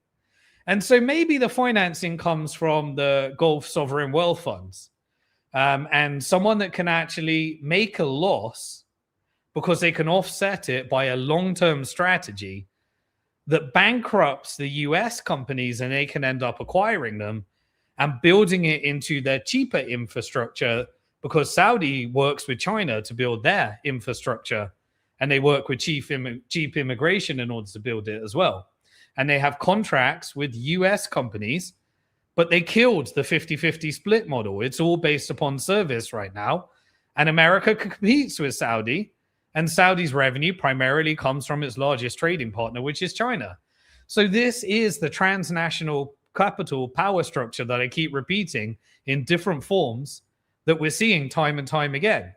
And so maybe the financing comes from the Gulf sovereign wealth funds. And someone that can actually make a loss because they can offset it by a long-term strategy that bankrupts the US companies, and they can end up acquiring them and building it into their cheaper infrastructure, because Saudi works with China to build their infrastructure, and they work with cheap immigration in order to build it as well. And they have contracts with US companies, but they killed the 50-50 split model. It's all based upon service right now. And America competes with Saudi, and Saudi's revenue primarily comes from its largest trading partner, which is China. So this is the transnational capital power structure that I keep repeating in different forms that we're seeing time and time again.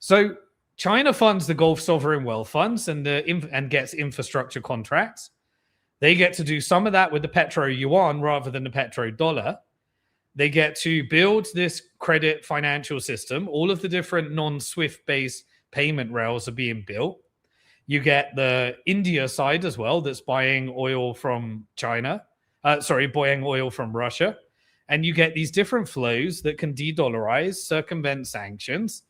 So China funds the Gulf sovereign wealth funds and gets infrastructure contracts. They get to do some of that with the petro yuan rather than the petro dollar. They get to build this credit financial system. All of the different non-SWIFT based payment rails are being built. You get the India side as well that's buying oil from buying oil from Russia. And you get these different flows that can de-dollarize, circumvent sanctions.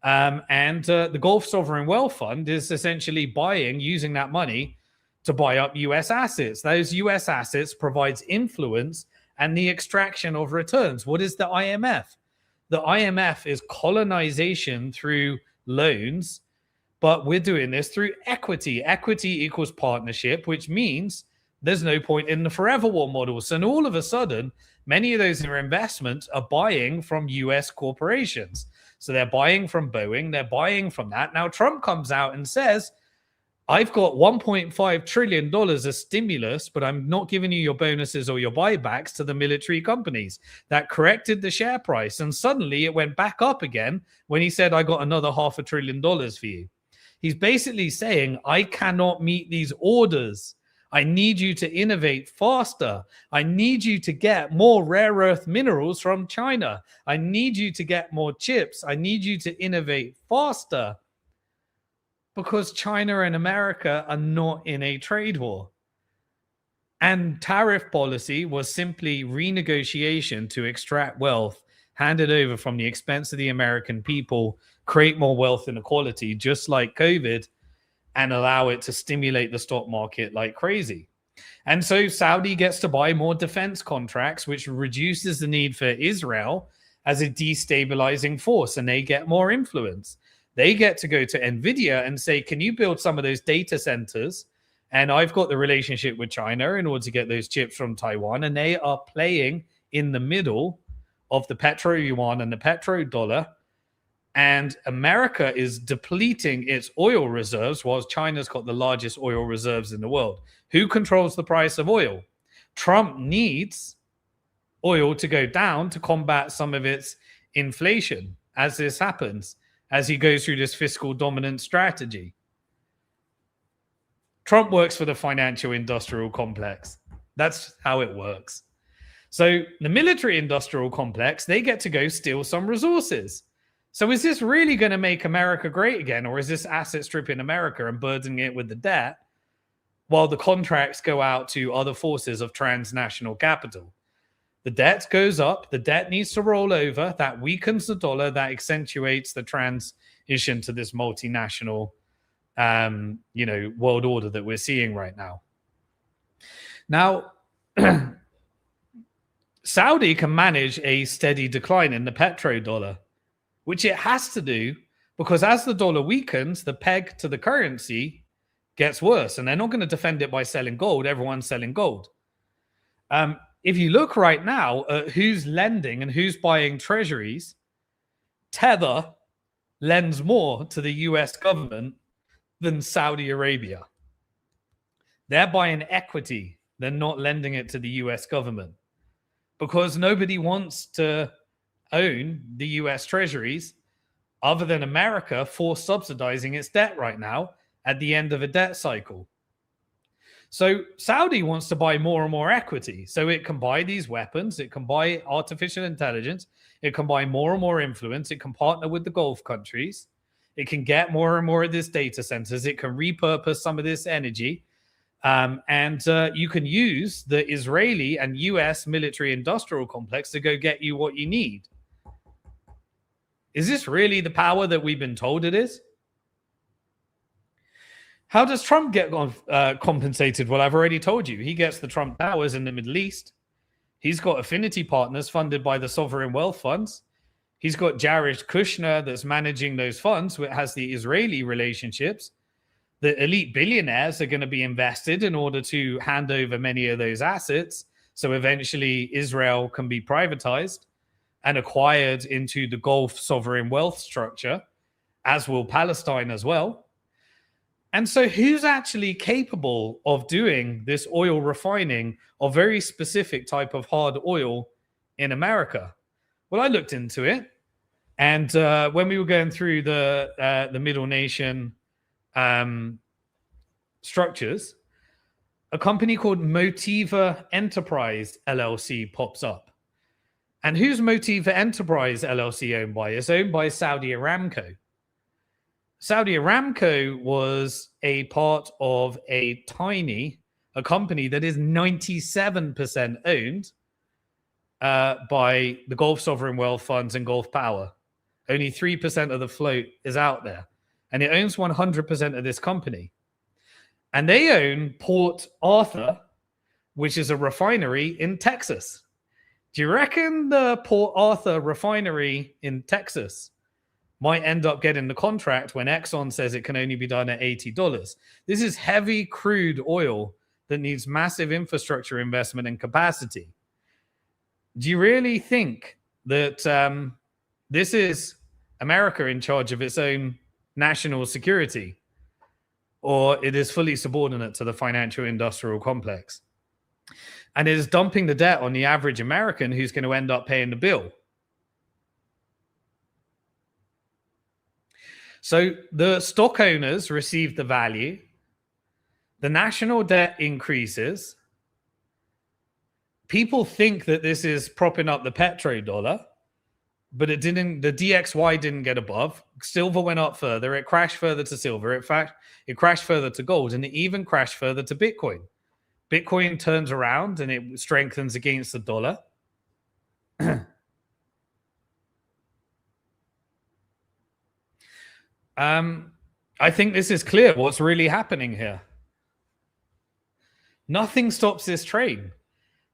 The Gulf Sovereign Wealth Fund is essentially using that money to buy up US assets. Those US assets provides influence and the extraction of returns. What is the IMF? The IMF is colonization through loans, but we're doing this through equity. Equity equals partnership, which means there's no point in the forever war models. And all of a sudden, many of those investments are buying from US corporations. So they're buying from Boeing, they're buying from that. Now Trump comes out and says, I've got $1.5 trillion of stimulus, but I'm not giving you your bonuses or your buybacks to the military companies. That corrected the share price. And suddenly it went back up again when he said, I got another $500 billion for you. He's basically saying, I cannot meet these orders. I need you to innovate faster. I need you to get more rare earth minerals from China. I need you to get more chips. I need you to innovate faster. Because China and America are not in a trade war. And tariff policy was simply renegotiation to extract wealth, hand it over from the expense of the American people, create more wealth inequality, just like COVID, and allow it to stimulate the stock market like crazy. And so Saudi gets to buy more defense contracts, which reduces the need for Israel as a destabilizing force, and they get more influence. They get to go to NVIDIA and say, can you build some of those data centers? And I've got the relationship with China in order to get those chips from Taiwan. And they are playing in the middle of the petro yuan and the petro dollar. And America is depleting its oil reserves, whilst China's got the largest oil reserves in the world. Who controls the price of oil? Trump needs oil to go down to combat some of its inflation. as this happens, as he goes through this fiscal dominant strategy. Trump works for the financial industrial complex. That's how it works. So the military industrial complex, they get to go steal some resources. So is this really going to make America great again, or is this asset stripping America and burdening it with the debt while the contracts go out to other forces of transnational capital? The debt goes up. The debt needs to roll over. That weakens the dollar. That accentuates the transition to this multinational, world order that we're seeing right now. Now, Saudi can manage a steady decline in the petrodollar, which it has to do because as the dollar weakens, the peg to the currency gets worse, and they're not going to defend it by selling gold. Everyone's selling gold. If you look right now at who's lending and who's buying treasuries, Tether lends more to the US government than Saudi Arabia. They're buying equity. They're not lending it to the US government because nobody wants to own the US treasuries other than America for subsidizing its debt right now at the end of a debt cycle. So Saudi wants to buy more and more equity so it can buy these weapons, it can buy artificial intelligence, it can buy more and more influence, it can partner with the Gulf countries, it can get more and more of these data centers, it can repurpose some of this energy, and you can use the Israeli and US military industrial complex to go get you what you need. Is this really the power that we've been told it is? How does Trump get compensated? Well, I've already told you. He gets the Trump Towers in the Middle East. He's got affinity partners funded by the sovereign wealth funds. He's got Jared Kushner that's managing those funds, which has the Israeli relationships. The elite billionaires are going to be invested in order to hand over many of those assets. So eventually Israel can be privatized and acquired into the Gulf sovereign wealth structure, as will Palestine as well. And so who's actually capable of doing this oil refining of very specific type of hard oil in America? Well, I looked into it. And when we were going through the Middle Nation structures, a company called Motiva Enterprise LLC pops up. And who's Motiva Enterprise LLC owned by? It's owned by Saudi Aramco. Saudi Aramco was a part of a company that is 97% owned by the Gulf Sovereign Wealth Funds and Gulf Power. Only 3% of the float is out there. And it owns 100% of this company. And they own Port Arthur, which is a refinery in Texas. Do you reckon the Port Arthur refinery in Texas might end up getting the contract when Exxon says it can only be done at $80? This is heavy crude oil that needs massive infrastructure investment and capacity. Do you really think that this is America in charge of its own national security, or it is fully subordinate to the financial industrial complex? And it is dumping the debt on the average American who's going to end up paying the bill. So the stock owners receive the value, the national debt increases. People think that this is propping up the petrodollar, but it didn't. The DXY didn't get above. Silver went up further. It crashed further to silver. In fact, it crashed further to gold, and it even crashed further to Bitcoin. Bitcoin turns around and it strengthens against the dollar. I think this is clear what's really happening here. Nothing stops this train.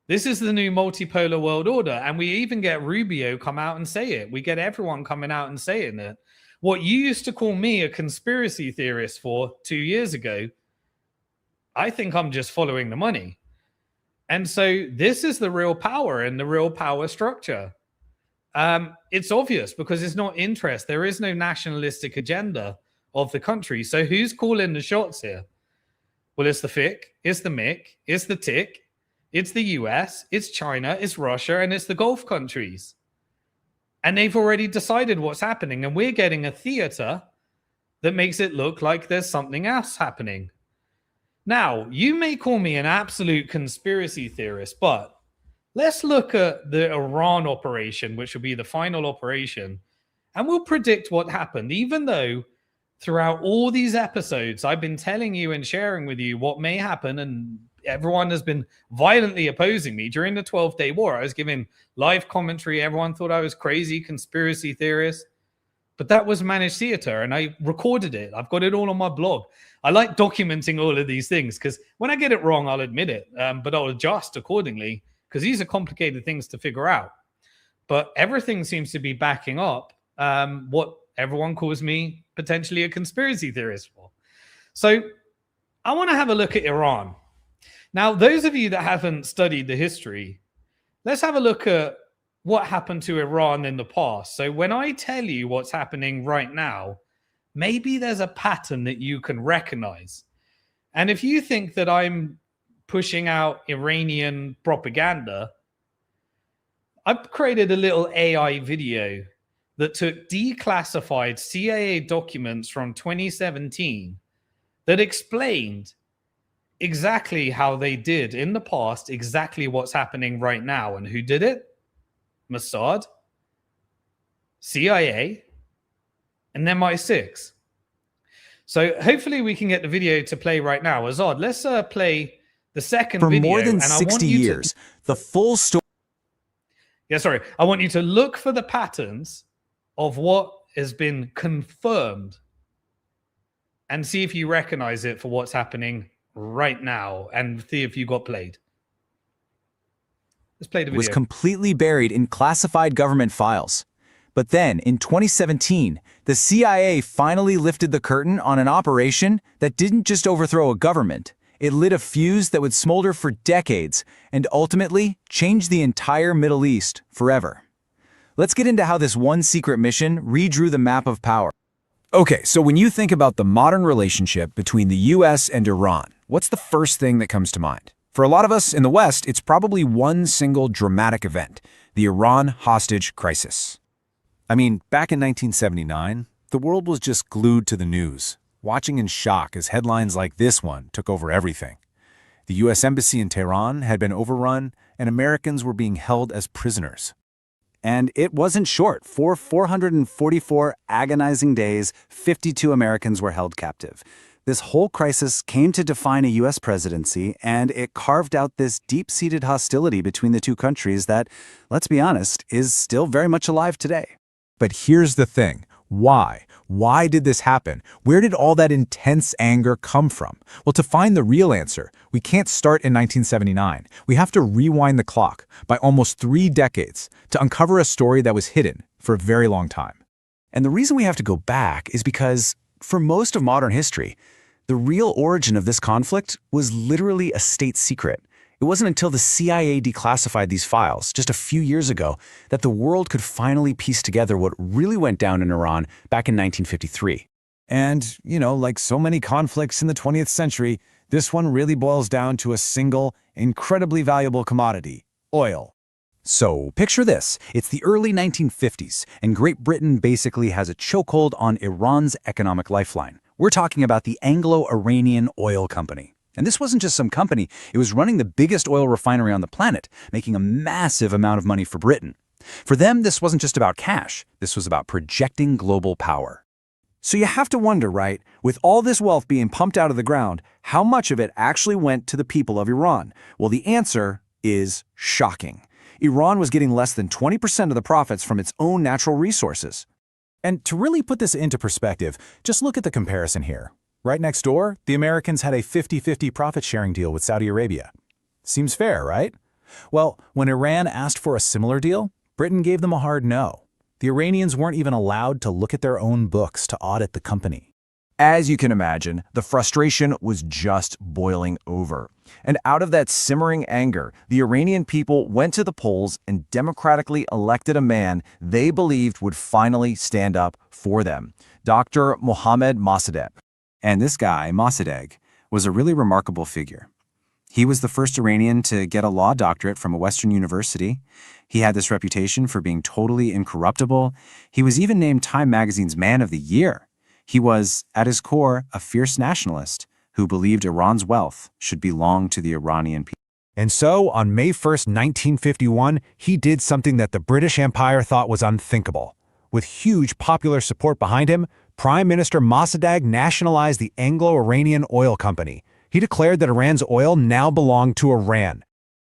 This is the new multipolar world order. And we even get Rubio come out and say it. We get everyone coming out and saying it. What you used to call me a conspiracy theorist for 2 years ago, I think I'm just following the money. And so this is the real power and the real power structure. It's obvious because it's not interest. There is no nationalistic agenda of the country. So who's calling the shots here? Well, it's the FIC, it's the MIC, it's the TIC, it's the US, it's China, it's Russia, and it's the Gulf countries. And they've already decided what's happening. And we're getting a theater that makes it look like there's something else happening. Now, you may call me an absolute conspiracy theorist, but let's look at the Iran operation, which will be the final operation, and we'll predict what happened, even though throughout all these episodes, I've been telling you and sharing with you what may happen, and everyone has been violently opposing me. During the 12-day war, I was giving live commentary. Everyone thought I was crazy, conspiracy theorist. But that was managed theater, and I recorded it. I've got it all on my blog. I like documenting all of these things because when I get it wrong, I'll admit it, but I'll adjust accordingly because these are complicated things to figure out. But everything seems to be backing up what everyone calls me potentially a conspiracy theorist for. So I want to have a look at Iran. Now, those of you that haven't studied the history, let's have a look at what happened to Iran in the past. So when I tell you what's happening right now, maybe there's a pattern that you can recognize. And if you think that I'm pushing out Iranian propaganda, I've created a little AI video that took declassified CIA documents from 2017 that explained exactly how they did in the past, exactly what's happening right now. And who did it? Mossad, CIA, and MI6. So hopefully we can get the video to play right now. Azad, let's play the second video. For more than and 60 years, the full story. I want you to look for the patterns of what has been confirmed and see if you recognize it for what's happening right now and see if you got played. Let's play the video. Was completely buried in classified government files. But then, in 2017, the CIA finally lifted the curtain on an operation that didn't just overthrow a government. It lit a fuse that would smolder for decades and ultimately change the entire Middle East forever. Let's get into how this one secret mission redrew the map of power. Okay, so when you think about the modern relationship between the US and Iran, what's the first thing that comes to mind? For a lot of us in the West, it's probably one single dramatic event, the Iran hostage crisis. I mean, back in 1979, the world was just glued to the news, watching in shock as headlines like this one took over everything. The U.S. Embassy in Tehran had been overrun, and Americans were being held as prisoners. And it wasn't short. For 444 agonizing days, 52 Americans were held captive. This whole crisis came to define a U.S. presidency, and it carved out this deep-seated hostility between the two countries that, let's be honest, is still very much alive today. But here's the thing. Why? Why did this happen? Where did all that intense anger come from? Well, to find the real answer, we can't start in 1979. We have to rewind the clock by almost 3 decades to uncover a story that was hidden for a very long time. And the reason we have to go back is because, for most of modern history, the real origin of this conflict was literally a state secret. It wasn't until the CIA declassified these files just a few years ago that the world could finally piece together what really went down in Iran back in 1953. And, like so many conflicts in the 20th century, this one really boils down to a single, incredibly valuable commodity: oil. So, picture this. It's the early 1950s, and Great Britain basically has a chokehold on Iran's economic lifeline. We're talking about the Anglo-Iranian Oil Company. And this wasn't just some company, it was running the biggest oil refinery on the planet, making a massive amount of money for Britain. For them, this wasn't just about cash, this was about projecting global power. So you have to wonder, right, with all this wealth being pumped out of the ground, how much of it actually went to the people of Iran? Well, the answer is shocking. Iran was getting less than 20% of the profits from its own natural resources. And to really put this into perspective, just look at the comparison here. Right next door, the Americans had a 50-50 profit-sharing deal with Saudi Arabia. Seems fair, right? Well, when Iran asked for a similar deal, Britain gave them a hard no. The Iranians weren't even allowed to look at their own books to audit the company. As you can imagine, the frustration was just boiling over. And out of that simmering anger, the Iranian people went to the polls and democratically elected a man they believed would finally stand up for them, Dr. Mohammad Mossadegh. And this guy, Mossadegh, was a really remarkable figure. He was the first Iranian to get a law doctorate from a Western university. He had this reputation for being totally incorruptible. He was even named Time magazine's Man of the Year. He was, at his core, a fierce nationalist who believed Iran's wealth should belong to the Iranian people. And so, on May 1st, 1951, he did something that the British Empire thought was unthinkable. With huge popular support behind him, Prime Minister Mossadegh nationalized the Anglo-Iranian Oil Company. He declared that Iran's oil now belonged to Iran.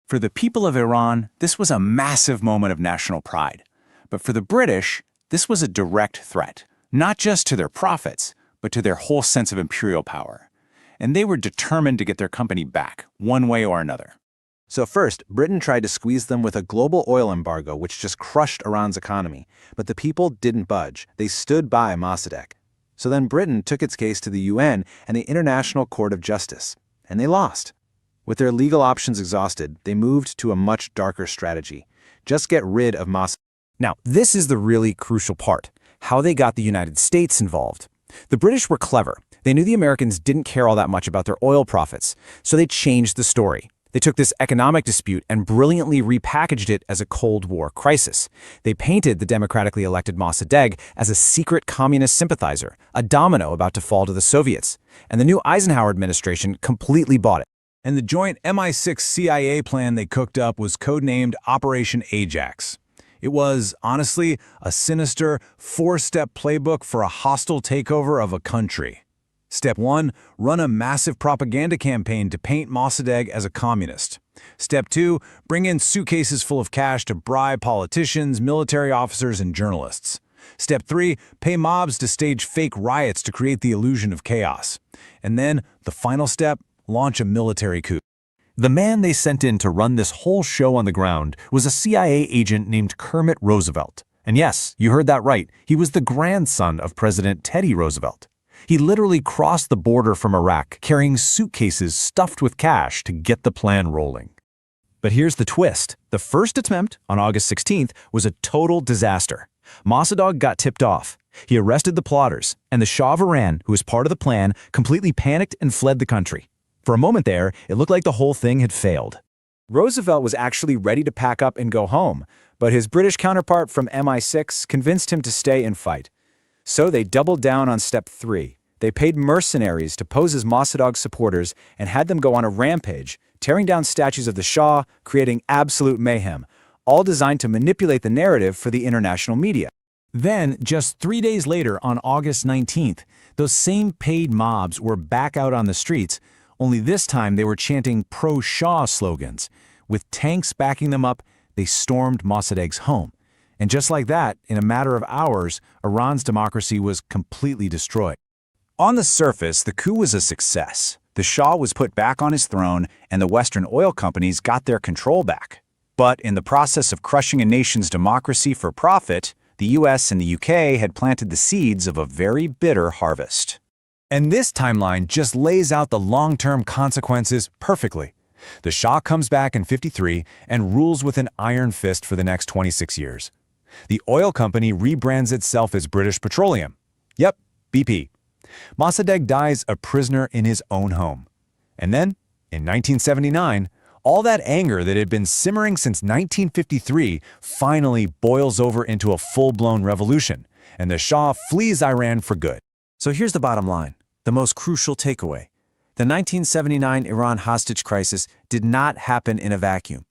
For the people of Iran, this was a massive moment of national pride. But for the British, this was a direct threat, not just to their profits, but to their whole sense of imperial power. And they were determined to get their company back, one way or another. So first, Britain tried to squeeze them with a global oil embargo which just crushed Iran's economy. But the people didn't budge. They stood by Mossadegh. So then Britain took its case to the UN and the International Court of Justice. And they lost. With their legal options exhausted, they moved to a much darker strategy. Just get rid of Mossadegh. Now, this is the really crucial part. How they got the United States involved. The British were clever. They knew the Americans didn't care all that much about their oil profits. So they changed the story. They took this economic dispute and brilliantly repackaged it as a Cold War crisis. They painted the democratically elected Mossadegh as a secret communist sympathizer, a domino about to fall to the Soviets. And the new Eisenhower administration completely bought it. And the joint MI6 CIA plan they cooked up was codenamed Operation Ajax. It was, honestly, a sinister, four-step playbook for a hostile takeover of a country. Step 1, run a massive propaganda campaign to paint Mossadegh as a communist. Step 2, bring in suitcases full of cash to bribe politicians, military officers, and journalists. Step 3, pay mobs to stage fake riots to create the illusion of chaos. And then, the final step, launch a military coup. The man they sent in to run this whole show on the ground was a CIA agent named Kermit Roosevelt. And yes, you heard that right, he was the grandson of President Teddy Roosevelt. He literally crossed the border from Iraq, carrying suitcases stuffed with cash to get the plan rolling. But here's the twist. The first attempt, on August 16th, was a total disaster. Mossadegh got tipped off. He arrested the plotters, and the Shah of Iran, who was part of the plan, completely panicked and fled the country. For a moment there, it looked like the whole thing had failed. Roosevelt was actually ready to pack up and go home, but his British counterpart from MI6 convinced him to stay and fight. So they doubled down on step 3. They paid mercenaries to pose as Mossadegh's supporters and had them go on a rampage, tearing down statues of the Shah, creating absolute mayhem, all designed to manipulate the narrative for the international media. Then, just 3 days later, on August 19th, those same paid mobs were back out on the streets, only this time they were chanting pro-Shah slogans. With tanks backing them up, they stormed Mossadegh's home. And just like that, in a matter of hours, Iran's democracy was completely destroyed. On the surface, the coup was a success. The Shah was put back on his throne, and the Western oil companies got their control back. But in the process of crushing a nation's democracy for profit, the US and the UK had planted the seeds of a very bitter harvest. And this timeline just lays out the long-term consequences perfectly. The Shah comes back in '53 and rules with an iron fist for the next 26 years. The oil company rebrands itself as British Petroleum. Yep, BP. Mossadegh dies a prisoner in his own home. And then, in 1979, all that anger that had been simmering since 1953 finally boils over into a full-blown revolution, and the Shah flees Iran for good. So here's the bottom line, the most crucial takeaway. The 1979 Iran hostage crisis did not happen in a vacuum.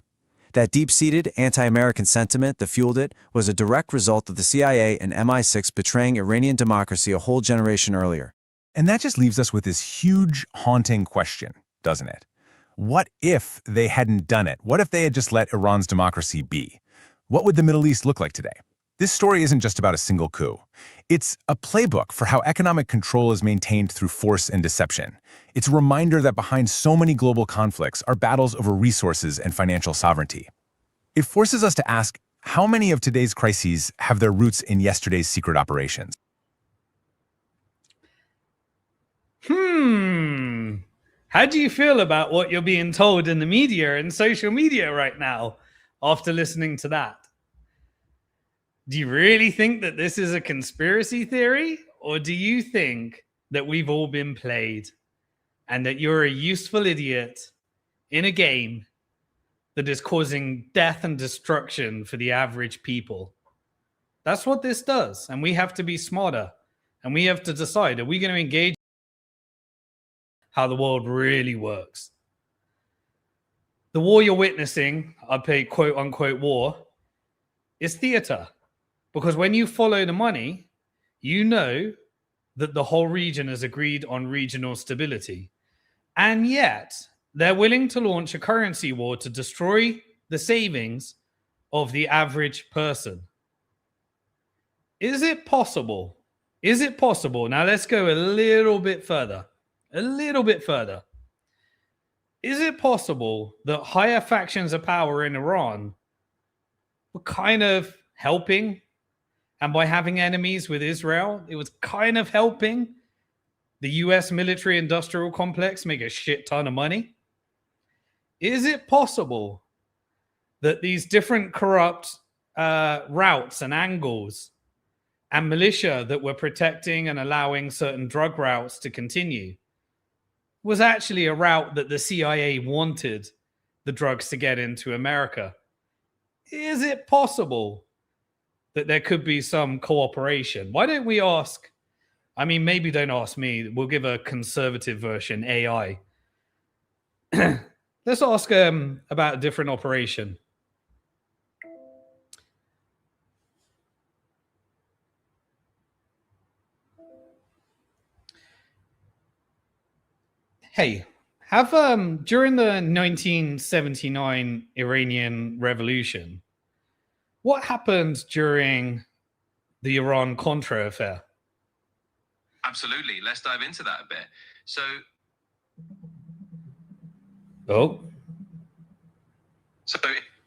That deep-seated anti-American sentiment that fueled it was a direct result of the CIA and MI6 betraying Iranian democracy a whole generation earlier. And that just leaves us with this huge, haunting question, doesn't it? What if they hadn't done it? What if they had just let Iran's democracy be? What would the Middle East look like today? This story isn't just about a single coup. It's a playbook for how economic control is maintained through force and deception. It's a reminder that behind so many global conflicts are battles over resources and financial sovereignty. It forces us to ask, how many of today's crises have their roots in yesterday's secret operations? How do you feel about what you're being told in the media and social media right now after listening to that? Do you really think that this is a conspiracy theory? Or do you think that we've all been played and that you're a useful idiot in a game that is causing death and destruction for the average people. That's what this does. And we have to be smarter. And we have to decide, are we going to engage how the world really works? The war you're witnessing, I pay quote unquote war, is theater. Because when you follow the money, you know that the whole region has agreed on regional stability. And yet, they're willing to launch a currency war to destroy the savings of the average person. Is it possible? Is it possible? Now, let's go a little bit further. A little bit further. Is it possible that higher factions of power in Iran were kind of helping? And by having enemies with Israel, it was kind of helping the US military industrial complex make a shit ton of money? Is it possible that these different corrupt routes and angles and militia that were protecting and allowing certain drug routes to continue was actually a route that the CIA wanted the drugs to get into America? Is it possible that there could be some cooperation? Why don't we ask, I mean, maybe don't ask me, we'll give a conservative version, AI. Let's ask about a different operation. Hey, have during the 1979 Iranian Revolution, what happened during the Iran-Contra affair? Absolutely. Let's dive into that a bit. So,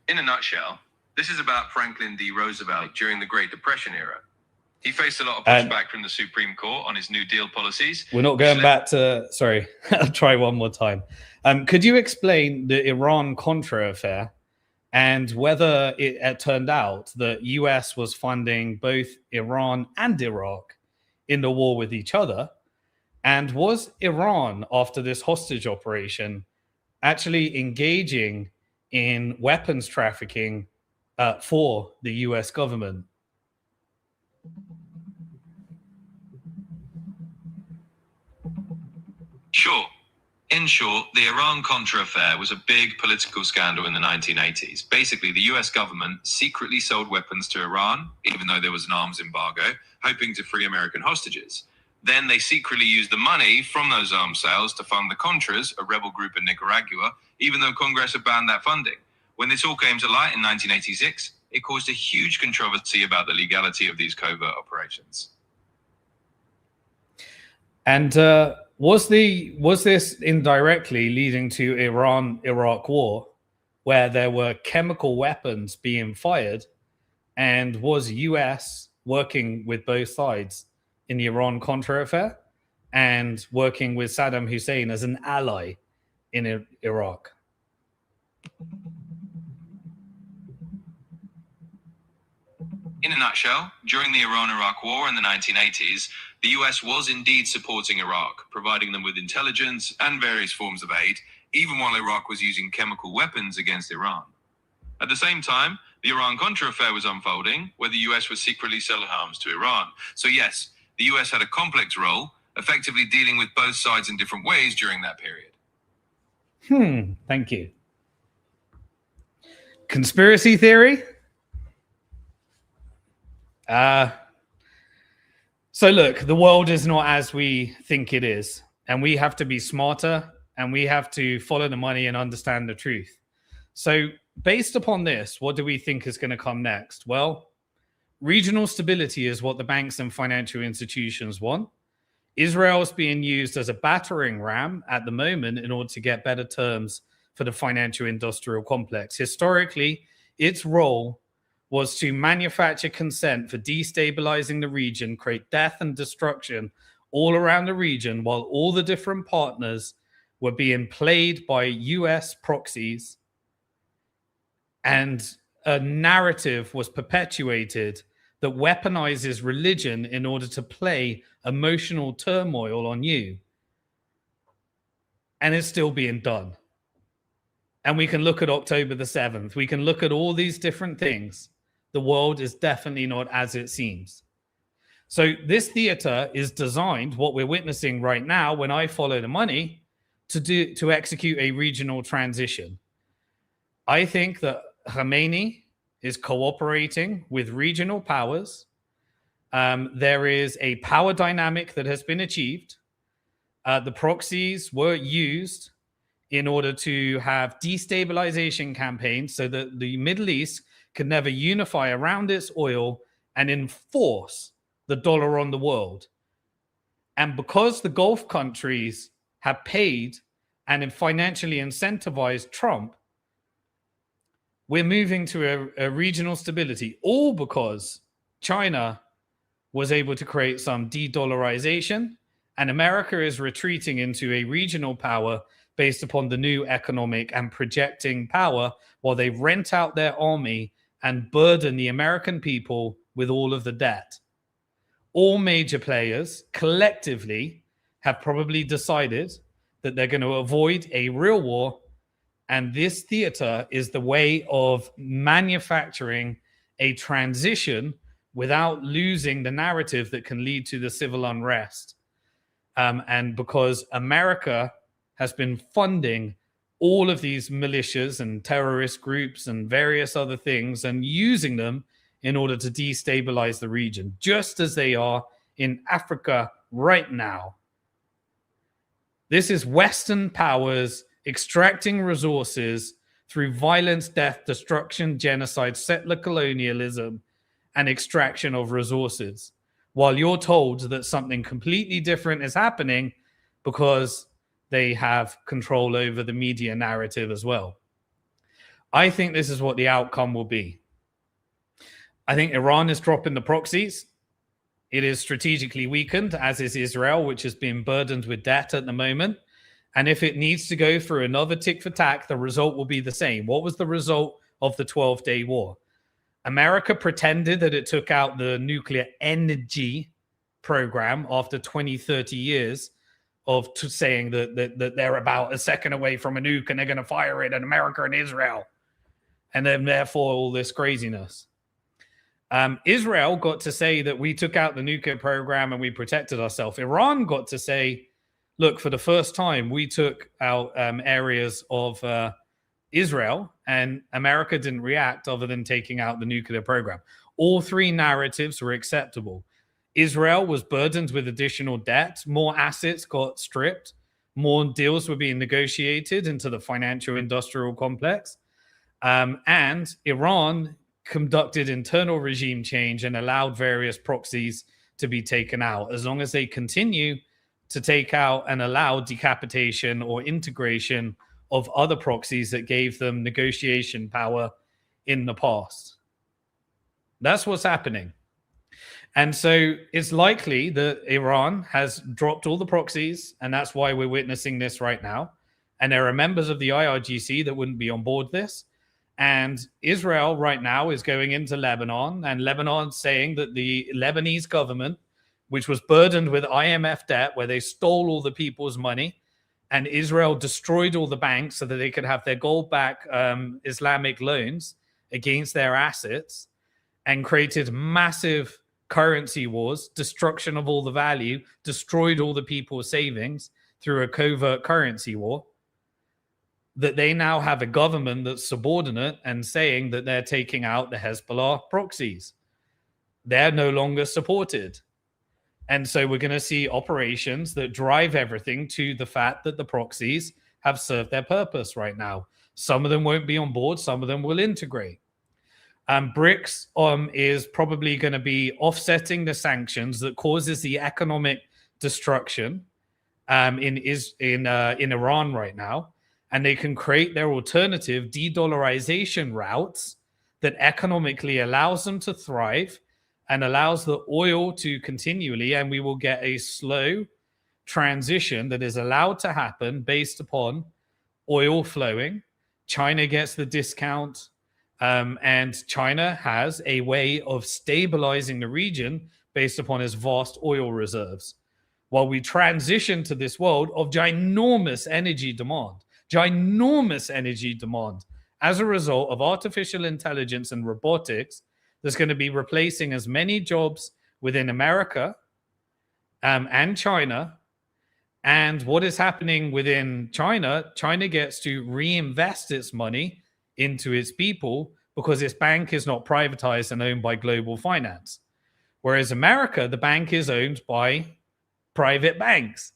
in a nutshell, this is about Franklin D. Roosevelt during the Great Depression era. He faced a lot of pushback from the Supreme Court on his New Deal policies. We're not going back to, sorry, I'll try one more time. Could you explain the Iran-Contra affair and whether it turned out that US was funding both Iran and Iraq in the war with each other? And was Iran, after this hostage operation, actually engaging in weapons trafficking for the US government? Sure. In short, the Iran-Contra affair was a big political scandal in the 1980s. Basically, the US government secretly sold weapons to Iran, even though there was an arms embargo, hoping to free American hostages. Then they secretly used the money from those arms sales to fund the Contras, a rebel group in Nicaragua, even though Congress had banned that funding. When this all came to light in 1986, it caused a huge controversy about the legality of these covert operations. And was this indirectly leading to Iran-Iraq war, where there were chemical weapons being fired, and was US working with both sides in the Iran-Contra affair and working with Saddam Hussein as an ally in Iraq? In a nutshell, during the Iran-Iraq War in the 1980s, the US was indeed supporting Iraq, providing them with intelligence and various forms of aid, even while Iraq was using chemical weapons against Iran. At the same time, the Iran-Contra affair was unfolding, where the US was secretly selling arms to Iran. So yes, the US had a complex role, effectively dealing with both sides in different ways during that period. Thank you. Conspiracy theory? So look, the world is not as we think it is, and we have to be smarter, and we have to follow the money and understand the truth. So based upon this, what do we think is going to come next? Well, regional stability is what the banks and financial institutions want. Israel is being used as a battering ram at the moment in order to get better terms for the financial industrial complex. Historically, its role was to manufacture consent for destabilizing the region, create death and destruction all around the region, while all the different partners were being played by US proxies, and a narrative was perpetuated that weaponizes religion in order to play emotional turmoil on you. And it's still being done. and we can look at October the 7th. We can look at all these different things. The world is definitely not as it seems. So this theater is designed, what we're witnessing right now when I follow the money, to execute a regional transition. I think that Khamenei is cooperating with regional powers. There is a power dynamic that has been achieved. The proxies were used in order to have destabilization campaigns so that the Middle East could never unify around its oil and enforce the dollar on the world. And because the Gulf countries have paid and financially incentivized Trump, we're moving to a regional stability, all because China was able to create some de-dollarization, and America is retreating into a regional power based upon the new economic and projecting power while they rent out their army and burden the American people with all of the debt. All major players collectively have probably decided that they're going to avoid a real war, and this theater is the way of manufacturing a transition without losing the narrative that can lead to the civil unrest. And because America has been funding all of these militias and terrorist groups and various other things and using them in order to destabilize the region, just as they are in Africa right now. This is Western powers extracting resources through violence, death, destruction, genocide, settler colonialism, and extraction of resources, while you're told that something completely different is happening because they have control over the media narrative as well. I think this is what the outcome will be. I think Iran is dropping the proxies. It is strategically weakened, as is Israel, which has been burdened with debt at the moment. And if it needs to go through another tick for tack, the result will be the same. What was the result of the 12-day war? America pretended that it took out the nuclear energy program after 20, 30 years of saying that they're about a second away from a nuke and they're going to fire it at America and Israel. And then therefore all this craziness. Israel got to say that we took out the nuclear program and we protected ourselves. Iran got to say, look, for the first time, we took out areas of Israel, and America didn't react other than taking out the nuclear program. All three narratives were acceptable. Israel was burdened with additional debt. More assets got stripped. More deals were being negotiated into the financial industrial complex. And Iran conducted internal regime change and allowed various proxies to be taken out. As long as they continue to take out and allow decapitation or integration of other proxies that gave them negotiation power in the past. That's what's happening. And so it's likely that Iran has dropped all the proxies, and that's why we're witnessing this right now. And there are members of the IRGC that wouldn't be on board this. And Israel right now is going into Lebanon, and Lebanon's saying that the Lebanese government, which was burdened with IMF debt, where they stole all the people's money, and Israel destroyed all the banks so that they could have their gold-backed Islamic loans against their assets, and created massive currency wars, destruction of all the value, destroyed all the people's savings through a covert currency war, that they now have a government that's subordinate and saying that they're taking out the Hezbollah proxies. They're no longer supported. And so we're going to see operations that drive everything to the fact that the proxies have served their purpose right now. Some of them won't be on board. Some of them will integrate. BRICS is probably going to be offsetting the sanctions that causes the economic destruction in Iran right now. And they can create their alternative de-dollarization routes that economically allows them to thrive and allows the oil to continually, and we will get a slow transition that is allowed to happen based upon oil flowing. China gets the discount, and China has a way of stabilizing the region based upon its vast oil reserves. While we transition to this world of ginormous energy demand, ginormous energy demand as a result of artificial intelligence and robotics that's going to be replacing as many jobs within America and China. And what is happening within China, China gets to reinvest its money into its people because its bank is not privatized and owned by global finance. Whereas America, the bank is owned by private banks,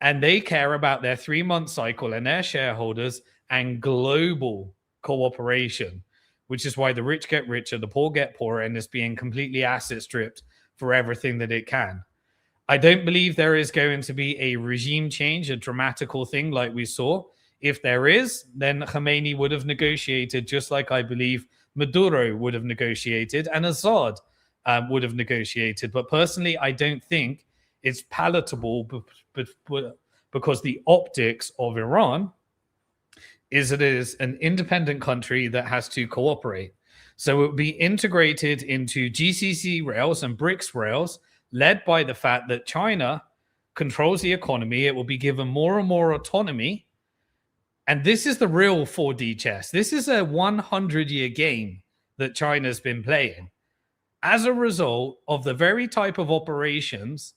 and they care about their 3-month cycle and their shareholders and global cooperation, which is why the rich get richer, the poor get poorer, and it's being completely asset stripped for everything that it can. I don't believe there is going to be a regime change, a dramatical thing like we saw. If there is, then Khamenei would have negotiated just like I believe Maduro would have negotiated and Assad would have negotiated. But personally, I don't think it's palatable because the optics of Iran is it is an independent country that has to cooperate. So it would be integrated into GCC rails and BRICS rails, led by the fact that China controls the economy. It will be given more and more autonomy. And this is the real 4D chess. This is a 100-year game that China's been playing as a result of the very type of operations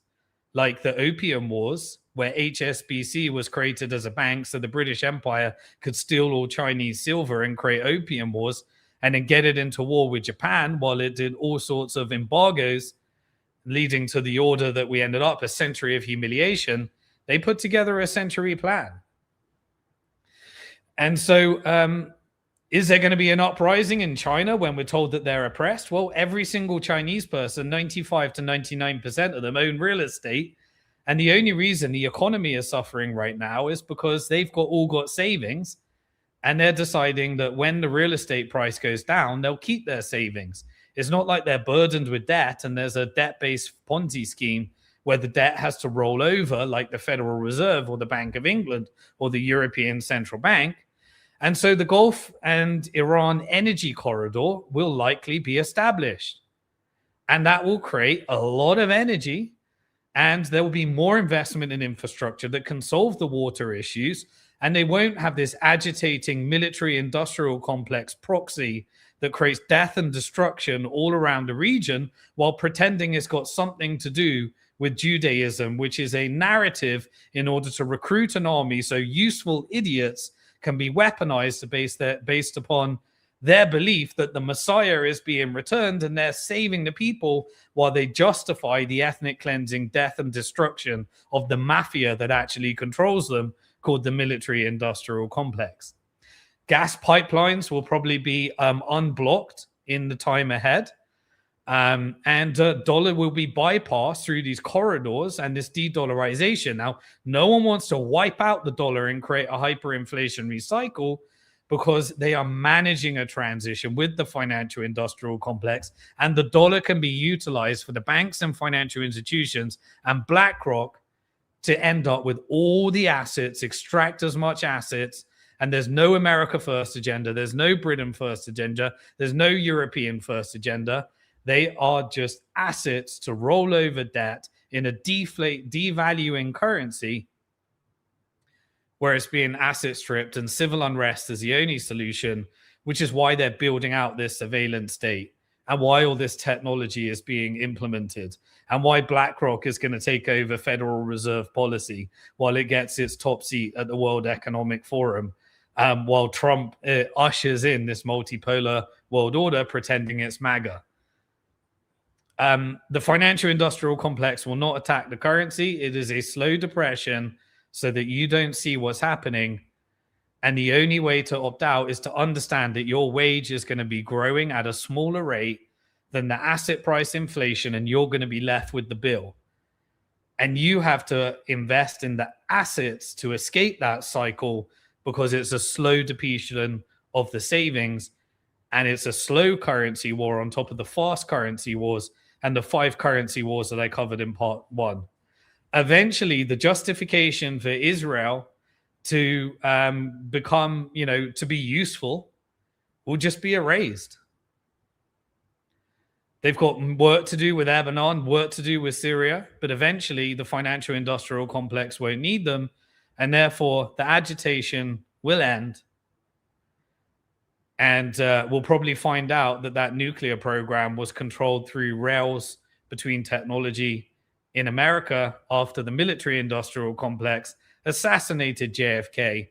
like the Opium Wars, where HSBC was created as a bank so the British Empire could steal all Chinese silver and create opium wars and then get it into war with Japan while it did all sorts of embargoes leading to the order that we ended up, a century of humiliation. They put together a century plan. And so is there going to be an uprising in China when we're told that they're oppressed? Well, every single Chinese person, 95 to 99% of them own real estate. And the only reason the economy is suffering right now is because they've all got savings, and they're deciding that when the real estate price goes down, they'll keep their savings. It's not like they're burdened with debt and there's a debt-based Ponzi scheme where the debt has to roll over like the Federal Reserve or the Bank of England or the European Central Bank. And so the Gulf and Iran energy corridor will likely be established. And that will create a lot of energy, and there will be more investment in infrastructure that can solve the water issues. And they won't have this agitating military-industrial complex proxy that creates death and destruction all around the region while pretending it's got something to do with Judaism, which is a narrative in order to recruit an army so useful idiots can be weaponized based upon their belief that the Messiah is being returned and they're saving the people while they justify the ethnic cleansing, death, and destruction of the mafia that actually controls them, called the military-industrial complex. Gas pipelines will probably be unblocked in the time ahead. And dollar will be bypassed through these corridors and this de-dollarization. Now, no one wants to wipe out the dollar and create a hyperinflationary cycle because they are managing a transition with the financial industrial complex, and the dollar can be utilized for the banks and financial institutions and BlackRock to end up with all the assets, extract as much assets. And there's no America first agenda. There's no Britain first agenda. There's no European first agenda. They are just assets to roll over debt in a devaluing currency where it's being asset stripped, and civil unrest is the only solution, which is why they're building out this surveillance state and why all this technology is being implemented and why BlackRock is going to take over Federal Reserve policy while it gets its top seat at the World Economic Forum, while Trump ushers in this multipolar world order pretending it's MAGA. The financial industrial complex will not attack the currency. It is a slow depression so that you don't see what's happening. And the only way to opt out is to understand that your wage is going to be growing at a smaller rate than the asset price inflation, and you're going to be left with the bill. And you have to invest in the assets to escape that cycle because it's a slow depletion of the savings, and it's a slow currency war on top of the fast currency wars and the 5 currency wars that I covered in part 1. Eventually, the justification for Israel to become, to be useful will just be erased. They've got work to do with Lebanon, work to do with Syria, but eventually the financial industrial complex won't need them. And therefore, the agitation will end. And we'll probably find out that that nuclear program was controlled through rails between technology in America after the military industrial complex assassinated JFK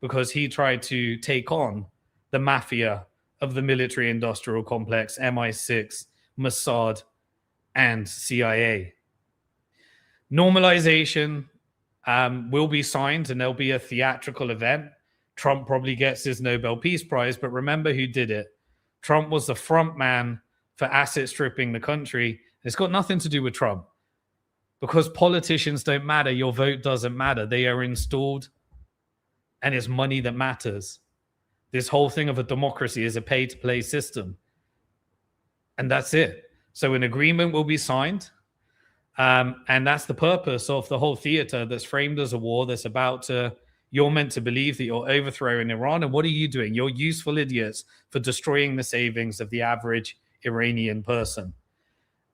because he tried to take on the mafia of the military industrial complex, MI6, Mossad, and CIA. Normalization will be signed and there'll be a theatrical event. Trump probably gets his Nobel Peace Prize, but remember who did it. Trump was the front man for asset stripping the country. It's got nothing to do with Trump. Because politicians don't matter, your vote doesn't matter. They are installed, and it's money that matters. This whole thing of a democracy is a pay-to-play system. And that's it. So an agreement will be signed. And that's the purpose of the whole theater that's framed as a war that's about to... You're meant to believe that you're overthrowing Iran. And what are you doing? You're useful idiots for destroying the savings of the average Iranian person.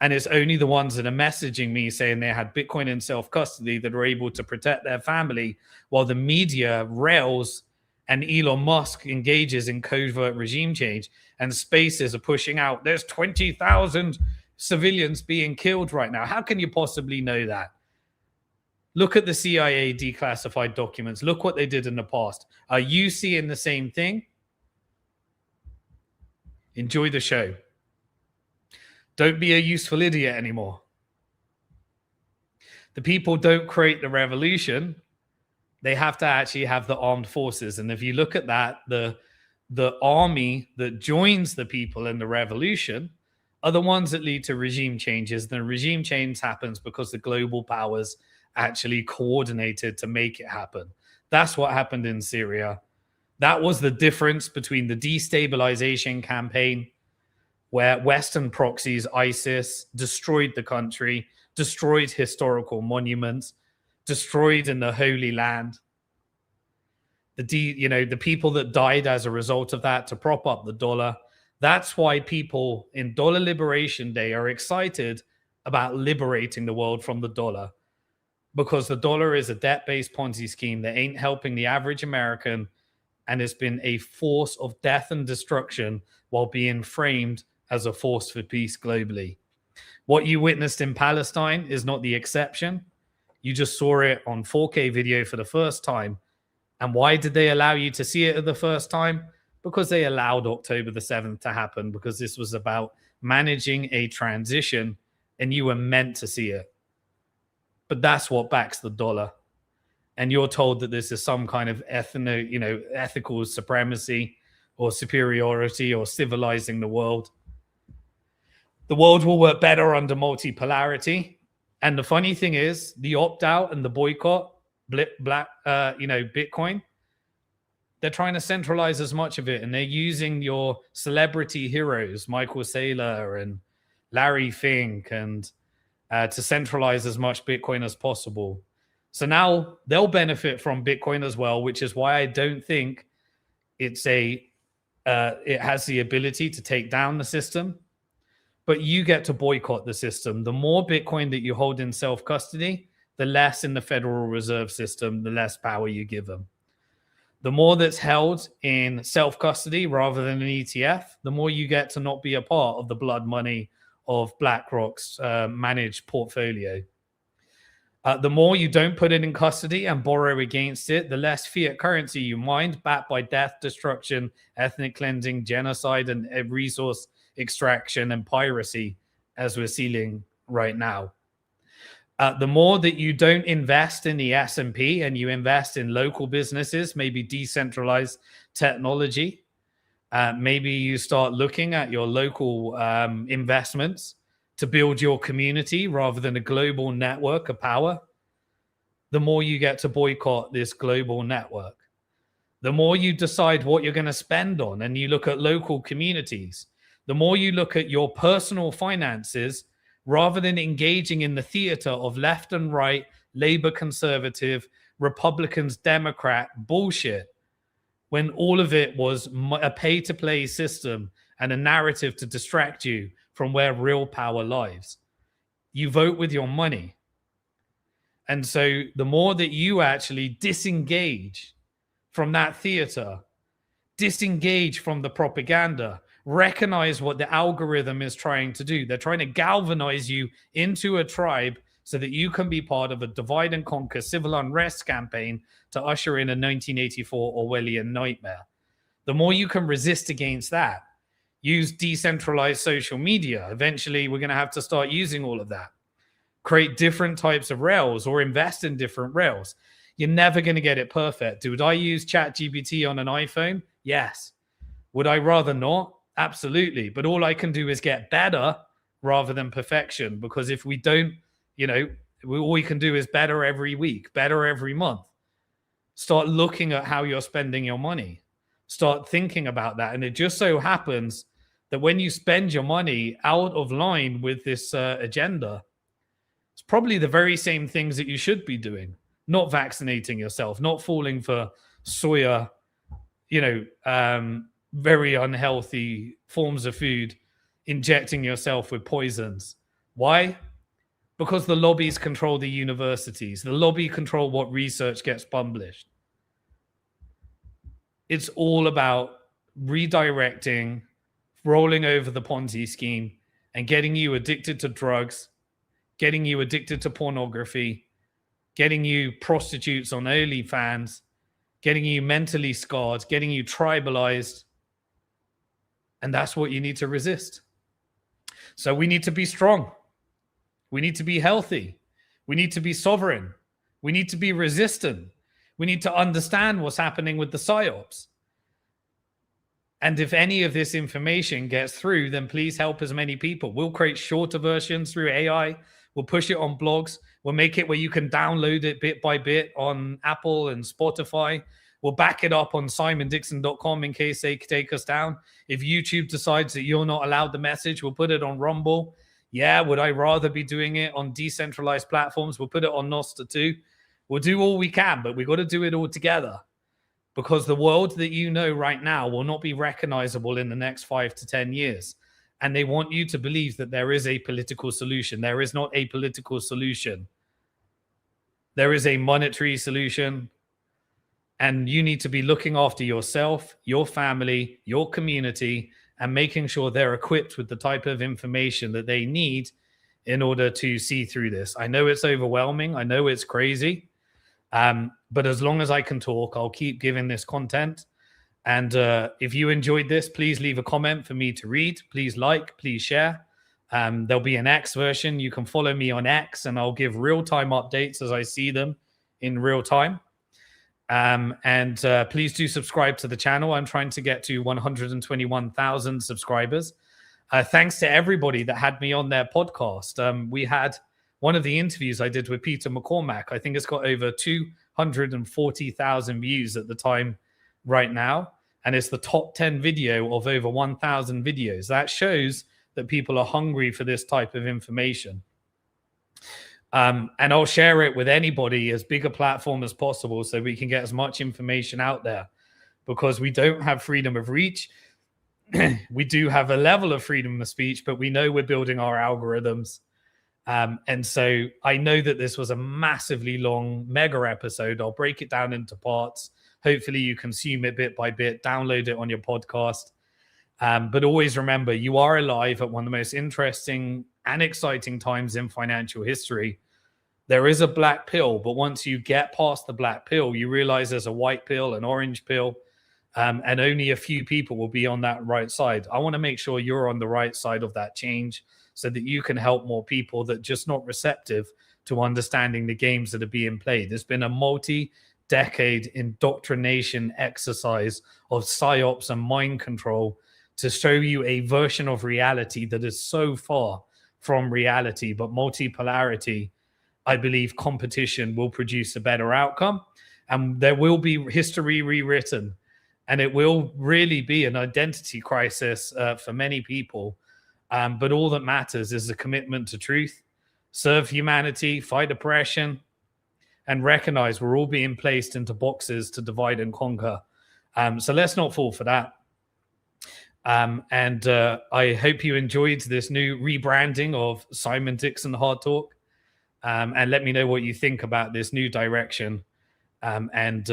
And it's only the ones that are messaging me saying they had Bitcoin in self-custody that are able to protect their family, while the media rails and Elon Musk engages in covert regime change, and spaces are pushing out. There's 20,000 civilians being killed right now. How can you possibly know that? Look at the CIA declassified documents. Look what they did in the past. Are you seeing the same thing? Enjoy the show. Don't be a useful idiot anymore. The people don't create the revolution. They have to actually have the armed forces. And if you look at that, the army that joins the people in the revolution are the ones that lead to regime changes. The regime change happens because the global powers actually coordinated to make it happen. That's what happened in Syria. That was the difference between the destabilization campaign, where Western proxies, ISIS, destroyed the country, destroyed historical monuments, destroyed in the Holy Land. The people that died as a result of that to prop up the dollar. That's why people in Dollar Liberation Day are excited about liberating the world from the dollar. Because the dollar is a debt-based Ponzi scheme that ain't helping the average American, and it's been a force of death and destruction while being framed as a force for peace globally. What you witnessed in Palestine is not the exception. You just saw it on 4K video for the first time. And why did they allow you to see it at the first time? Because they allowed October the 7th to happen, because this was about managing a transition and you were meant to see it. But that's what backs the dollar. And you're told that this is some kind of ethical supremacy or superiority or civilizing the world. The world will work better under multipolarity. And the funny thing is, the opt-out and the boycott, Bitcoin, they're trying to centralize as much of it. And they're using your celebrity heroes, Michael Saylor and Larry Fink, and to centralize as much Bitcoin as possible. So now they'll benefit from Bitcoin as well, which is why I don't think it has the ability to take down the system. But you get to boycott the system. The more Bitcoin that you hold in self-custody, the less in the Federal Reserve System, the less power you give them. The more that's held in self-custody rather than an ETF, the more you get to not be a part of the blood money of BlackRock's managed portfolio. The more you don't put it in custody and borrow against it, the less fiat currency you mind, backed by death, destruction, ethnic cleansing, genocide, and resource extraction and piracy, as we're seeing right now. The more that you don't invest in the S&P and you invest in local businesses, maybe decentralized technology, maybe you start looking at your local investments to build your community rather than a global network of power, the more you get to boycott this global network. The more you decide what you're going to spend on and you look at local communities, the more you look at your personal finances rather than engaging in the theater of left and right, Labor, Conservative, Republicans, Democrat bullshit, when all of it was a pay-to-play system and a narrative to distract you from where real power lies. You vote with your money. And so the more that you actually disengage from that theater. Disengage from the propaganda. Recognize what the algorithm is trying to do. They're trying to galvanize you into a tribe so that you can be part of a divide and conquer civil unrest campaign to usher in a 1984 Orwellian nightmare. The more you can resist against that, use decentralized social media. Eventually, we're going to have to start using all of that. Create different types of rails or invest in different rails. You're never going to get it perfect. Would I use ChatGPT on an iPhone? Yes. Would I rather not? Absolutely. But all I can do is get better rather than perfection. Because if we don't, all we can do is better every week, better every month. Start looking at how you're spending your money. Start thinking about that. And it just so happens that when you spend your money out of line with this agenda, it's probably the very same things that you should be doing. Not vaccinating yourself, not falling for soya, very unhealthy forms of food, injecting yourself with poisons. Why? Because the lobbies control the universities. The lobby control what research gets published. It's all about redirecting, rolling over the Ponzi scheme, and getting you addicted to drugs, getting you addicted to pornography, getting you prostitutes on OnlyFans, getting you mentally scarred, getting you tribalized. And that's what you need to resist. So we need to be strong. We need to be healthy. We need to be sovereign. We need to be resistant. We need to understand what's happening with the psyops. And if any of this information gets through, then please help as many people. We'll create shorter versions through AI. We'll push it on blogs. We'll make it where you can download it bit by bit on Apple and Spotify. We'll back it up on SimonDixon.com in case they take us down. If YouTube decides that you're not allowed the message, we'll put it on Rumble. Yeah, would I rather be doing it on decentralized platforms? We'll put it on Nostr too. We'll do all we can, but we've got to do it all together, because the world that you know right now will not be recognizable in the next 5 to 10 years. And they want you to believe that there is a political solution. There is not a political solution. There is a monetary solution. And you need to be looking after yourself, your family, your community, and making sure they're equipped with the type of information that they need in order to see through this. I know it's overwhelming. I know it's crazy. But as long as I can talk, I'll keep giving this content. And if you enjoyed this, please leave a comment for me to read. Please like, please share. There'll be an X version. You can follow me on X, and I'll give real-time updates as I see them in real time. And please do subscribe to the channel. I'm trying to get to 121,000 subscribers. Thanks to everybody that had me on their podcast. We had one of the interviews I did with Peter McCormack. I think it's got over 240,000 views at the time right now. And it's the top 10 video of over 1,000 videos. That shows that people are hungry for this type of information. And I'll share it with anybody, as big a platform as possible, so we can get as much information out there, because we don't have freedom of reach. We do have a level of freedom of speech, but we know we're building our algorithms. And so I know that this was a massively long mega episode. I'll break it down into parts. Hopefully you consume it bit by bit, download it on your podcast. But always remember, you are alive at one of the most interesting and exciting times in financial history. There is a black pill, but once you get past the black pill, you realize there's a white pill, an orange pill, and only a few people will be on that right side. I want to make sure you're on the right side of that change, so that you can help more people that are just not receptive to understanding the games that are being played. There's been a multi-decade indoctrination exercise of psyops and mind control to show you a version of reality that is so far from reality. But multipolarity, I believe competition will produce a better outcome, and there will be history rewritten, and it will really be an identity crisis for many people. But all that matters is a commitment to truth, serve humanity, fight oppression, and recognize we're all being placed into boxes to divide and conquer. So let's not fall for that. And I hope you enjoyed this new rebranding of Simon Dixon Hard Talk. And let me know what you think about this new direction. And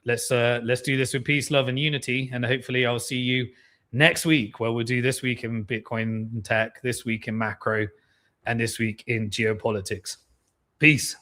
let's do this with peace, love, and unity. And hopefully I'll see you next week, where we'll do this week in Bitcoin and tech, this week in macro, and this week in geopolitics. Peace.